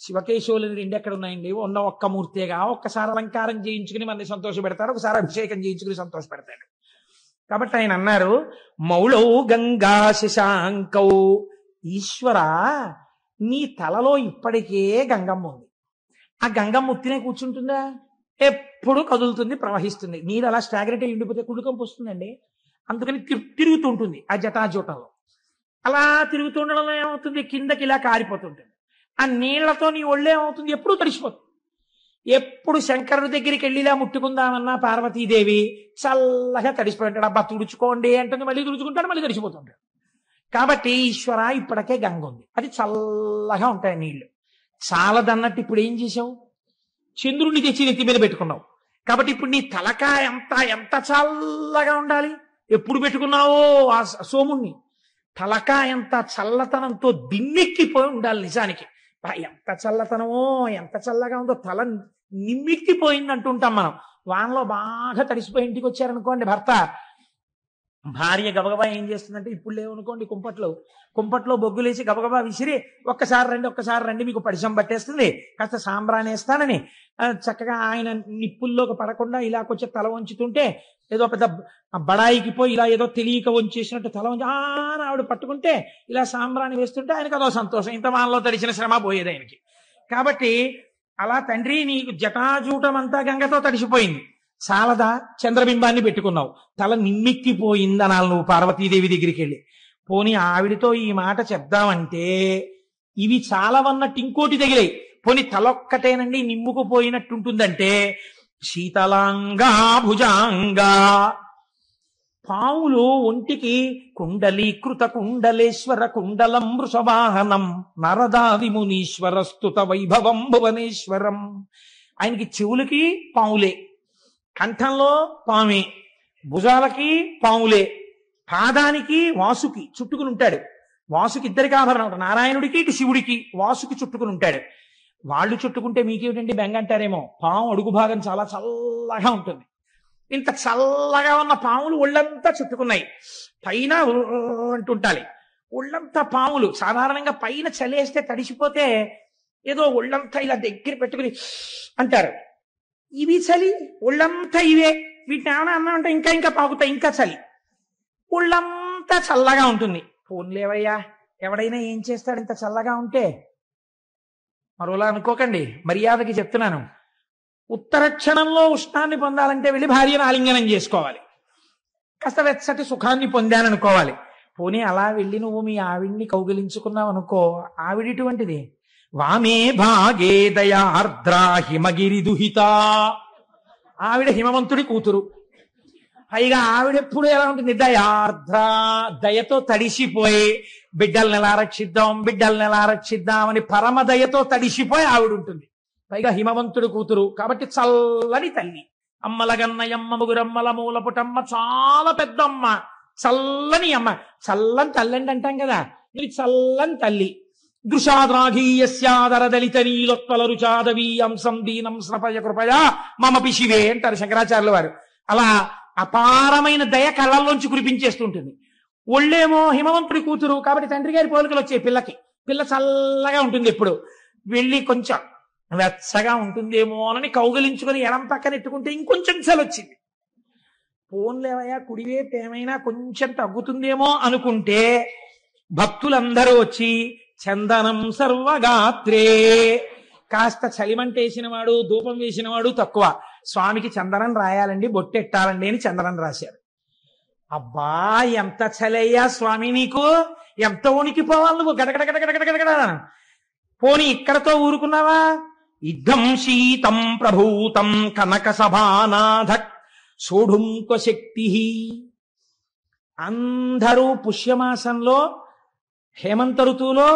శివకేశవులు రెండు ఎక్కడ ఉన్నాయండి? ఉన్న ఒక్క మూర్తిగా. ఒక్కసారి అలంకారం చేయించుకుని మనని సంతోష పెడతాడు, ఒకసారి అభిషేకం చేయించుకుని సంతోష పెడతాడు. కాబట్టి ఆయన అన్నారు, మౌళౌ గంగా శశాంకౌ, ఈశ్వర నీ తలలో ఇప్పటికే గంగమ్మ ఉంది. ఆ గంగమ్మ ఉత్తినే కూర్చుంటుందా? ఎప్పుడు కదులుతుంది, ప్రవహిస్తుంది. నీరు అలా స్టాగ్నెట్ అయి ఉండిపోతే కుడుకంపు వస్తుందండి. అందుకని తిరుగుతుంటుంది ఆ జటాజూటంలో. అలా తిరుగుతుండడంలో ఏమవుతుంది, కిందకి ఇలా కారిపోతుంటుంది. ఆ నీళ్లతో నీ ఒళ్ళే ఏమవుతుంది, ఎప్పుడు తడిసిపోతుంది. ఎప్పుడు శంకరుడి దగ్గరికి వెళ్ళిలా ముట్టుకుందామన్నా పార్వతీదేవి చల్లగా తడిసిపోయింటాడు. అబ్బా తుడుచుకోండి అంటుంది, మళ్ళీ తుడుచుకుంటాడు, మళ్ళీ తడిసిపోతుంటాడు. కాబట్టి ఈశ్వర ఇప్పటికే గంగ ఉంది, అది చల్లగా ఉంటాయి నీళ్లు. చాలదన్నట్టు ఇప్పుడు ఏం చేసావు, చంద్రుడిని తెచ్చి నెత్తి మీద పెట్టుకున్నావు. కాబట్టి ఇప్పుడు నీ తలకాయ ఎంత చల్లగా ఉండాలి. ఎప్పుడు పెట్టుకున్నావో ఆ సోముణ్ణి, తలకాయంత చల్లతనంతో దిమ్మెక్కిపోయి ఉండాలి నిజానికి. ఎంత చల్లతనమో, ఎంత చల్లగా ఉందో, తల నిమ్మెక్కిపోయింది అంటుంటాం మనం. వానలో బాగా తడిసిపోయి ఇంటికి వచ్చారనుకోండి భర్త, భార్య గబగబా ఏం చేస్తుందంటే, ఇప్పుడు లేవనుకోండి కుంపట్లో బొగ్గులేసి గబగబా విసిరి ఒక్కసారి రండి మీకు పరిచయం పట్టేస్తుంది, కాస్త సాంబ్రాన్ని వేస్తానని చక్కగా ఆయన నిప్పుల్లోకి పడకుండా ఇలా కొంచెం తల వంచుతుంటే, ఏదో పెద్ద బడాయికి పోయి ఇలా ఏదో తెలియక వంచేసినట్టు తల వంచి ఆవిడ పట్టుకుంటే ఇలా సాంబ్రాన్ని వేస్తుంటే ఆయనకు అదో సంతోషం. ఇంత వానలో తడిచిన శ్రమ పోయేది ఆయనకి. కాబట్టి అలా తండ్రి నీకు జటాజూటం అంతా గంగతో తడిసిపోయింది, చాలదా చంద్రబింబాన్ని పెట్టుకున్నావు, తల నిమ్మెక్కిపోయింది అనాలి నువ్వు పార్వతీదేవి దగ్గరికి వెళ్ళి. పోనీ ఆవిడితో ఈ మాట చెప్దామంటే ఇవి చాలవన్నట్టు ఇంకోటి తగిలాయి. పోనీ తలొక్కటేనండి నిమ్ముకుపోయినట్టుంటుందంటే శీతలాంగా భుజాంగా, పావులు ఒంటికి కుండలీకృత కుండలేశ్వర కుండలం వృషవాహనం నరదాది మునీశ్వర స్తుత వైభవం భువనేశ్వరం. ఆయనకి చెవులకి పావులే, కంఠంలో పామే, భుజాలకి పాములే, పాదానికి వాసుకి చుట్టుకుని ఉంటాడు. వాసుకి ఇద్దరికి ఆభరణం ఉంటాడు, నారాయణుడికి ఇటు శివుడికి వాసుకి చుట్టుకుని ఉంటాడు. వాళ్ళు చుట్టుకుంటే మీకేమిటండి బెంగ అంటారేమో, పాము అడుగు భాగం చాలా చల్లగా ఉంటుంది. ఇంత చల్లగా ఉన్న పాములు ఒళ్ళంతా చుట్టుకున్నాయి, పైన అంటుంటాలి. ఒళ్ళంతా పాములు సాధారణంగా పైన చలేస్తే తడిసిపోతే ఏదో ఒళ్ళంతా ఇలా దగ్గర పెట్టుకుని అంటారు. ఇవి చలి, ఒళ్ళంతా ఇవే, వీటిని ఏమైనా అన్నామంటే ఇంకా ఇంకా పాకుతాయి, ఇంకా చలి, ఒళ్ళంతా చల్లగా ఉంటుంది. పోన్లేవయ్యా, ఎవడైనా ఏం చేస్తాడు ఇంత చల్లగా ఉంటే? మరోలా అనుకోకండి, మర్యాదకి చెప్తున్నాను. ఉత్తర క్షణంలో ఉష్ణాన్ని పొందాలంటే వెళ్ళి భార్యను ఆలింగనం చేసుకోవాలి, కాస్త వెచ్చటి సుఖాన్ని పొందాననుకోవాలి. పోనీ అలా వెళ్ళి నువ్వు మీ ఆవిడ్ని కౌగిలించుకున్నావు అనుకో, ఆవిడిటువంటిది వామే భాగే దయార్ద్రా హిమగిరి దుహిత, ఆవిడ హిమవంతుడి కూతురు. పైగా ఆవిడెప్పుడు ఎలా ఉంటుంది, దయార్ద్ర, దయతో తడిసిపోయి బిడ్డల్ని ఎలా రక్షిద్దాం అని పరమ దయతో తడిసిపోయి ఆవిడ ఉంటుంది. పైగా హిమవంతుడి కూతురు కాబట్టి చల్లని తల్లి. అమ్మలగన్నయమ్మ ముగురమ్మల మూలపుటమ్మ, చాలా పెద్దమ్మ, చల్లని అమ్మ. చల్లని తల్లి అంటాం కదా, ఇది చల్లని తల్లి. దృశాద్రాఘీయస్యాదర దళిత నీలోత్పల రుచాదవీయం సందీనం స్నపయ కృపయా మమ పిశివే అంటారు శంకరాచార్యుల వారు. అలా అపారమైన దయ కళ్ళల్లోంచి కురిపించేస్తుంటుంది. ఒళ్ళేమో హిమవంతుడి కూతురు కాబట్టి తండ్రి గారి పోలికలు వచ్చాయి పిల్లకి. పిల్ల చల్లగా ఉంటుంది, ఎప్పుడు వెళ్ళి కొంచెం వెచ్చగా ఉంటుందేమో అని కౌగలించుకొని ఎడం పక్కన ఎట్టుకుంటే ఇంకొంచెం చలొచ్చింది. పోన్లేవయ్యా, కుడివైపు ఏమైనా కొంచెం తగ్గుతుందేమో అనుకుంటే భక్తులందరూ వచ్చి చందనం సర్వగాత్రే, కాస్త చలిమంటేసిన వాడు ధూపం వేసిన వాడు తక్కువ, స్వామికి చందనం రాయాలండి బొట్టెట్టాలండి అని చందనం రాశారు. అబ్బా ఎంత చలయ్యా స్వామి నీకు, ఎంత వణికిపోవాలి నువ్వు, గడగడగడగడగడగడ. పోనీ ఇక్కడతో ఊరుకున్నావా? ఇద్దం శీతం ప్రభూతం కనక సభానాథ సోఢుంక శక్తి. అందరూ పుష్యమాసంలో హేమంత ఋతువులో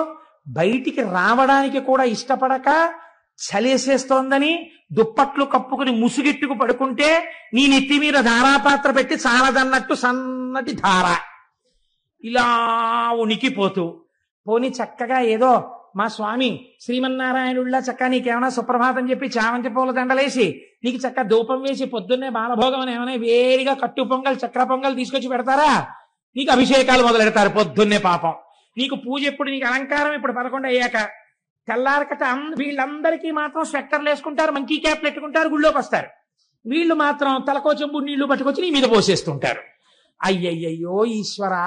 బయటికి రావడానికి కూడా ఇష్టపడక చలేసేస్తోందని దుప్పట్లు కప్పుకుని ముసుగెట్టుకు పడుకుంటే నీ నెత్తి మీద ధారాపాత్ర పెట్టి చాలదన్నట్టు సన్నటి ధార ఇలా ఉనికిపోతూ, పోని చక్కగా ఏదో మా స్వామి శ్రీమన్నారాయణుల్లా చక్కగా నీకేమైనా సుప్రభాతం చెప్పి చామంతి పూల దండలేసి నీకు చక్క ధూపం వేసి పొద్దున్నే బాలభోగం అని ఏమైనా వేడిగా కట్టు పొంగల్ చక్ర పొంగల్ తీసుకొచ్చి పెడతారా? నీకు అభిషేకాలు మొదలెడతారు పొద్దున్నే. పాపం నీకు పూజ ఎప్పుడు, నీకు అలంకారం ఇప్పుడు 11 అయ్యాక. తెల్లారకట వీళ్ళందరికీ మాత్రం స్వెట్టర్లు వేసుకుంటారు, మంకీ క్యాప్లు పెట్టుకుంటారు, గుళ్ళోకి వస్తారు. వీళ్ళు మాత్రం తలకో చెంబు నీళ్లు పట్టుకొచ్చి నీ మీద పోసేస్తుంటారు. అయ్యయ్యో ఈశ్వరా,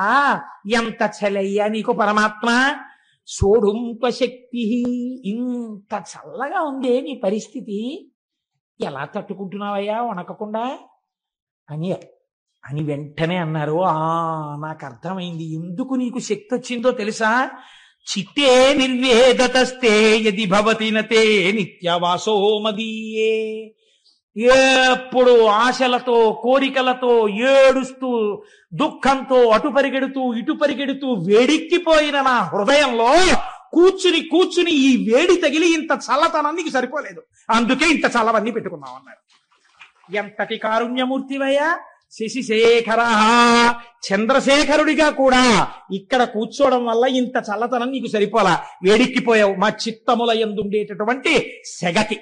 ఎంత చలయ్యా నీకు పరమాత్మ. సోఢుంక శక్తి, ఇంత చల్లగా ఉందే నీ పరిస్థితి, ఎలా తట్టుకుంటున్నావయ్యా వణకకుండా అని వెంటనే అన్నారు. నాకు అర్థమైంది ఎందుకు నీకు శక్తి వచ్చిందో తెలుసా? చిత్తే నిర్వేదతస్తే యది భవతి నతే నిత్యవాసో మదీయే. ఎప్పుడు ఆశలతో కోరికలతో ఏడుస్తూ దుఃఖంతో అటు పరిగెడుతూ ఇటు పరిగెడుతూ వేడెక్కిపోయిన నా హృదయంలో కూర్చుని ఈ వేడి తగిలి ఇంత చల్లతనానికి సరిపోలేదు, అందుకే ఇంత చల్లవన్నీ పెట్టుకున్నాం అన్నారు. ఎంతటి కారుణ్యమూర్తివయ్యా. శశిశేఖర చంద్రశేఖరుడిగా కూడా ఇక్కడ కూర్చోవడం వల్ల ఇంత చల్లతనం నీకు సరిపోలా, వేడిక్కిపోయావు మా చిత్తముల యందుండేటటువంటి సెగకి.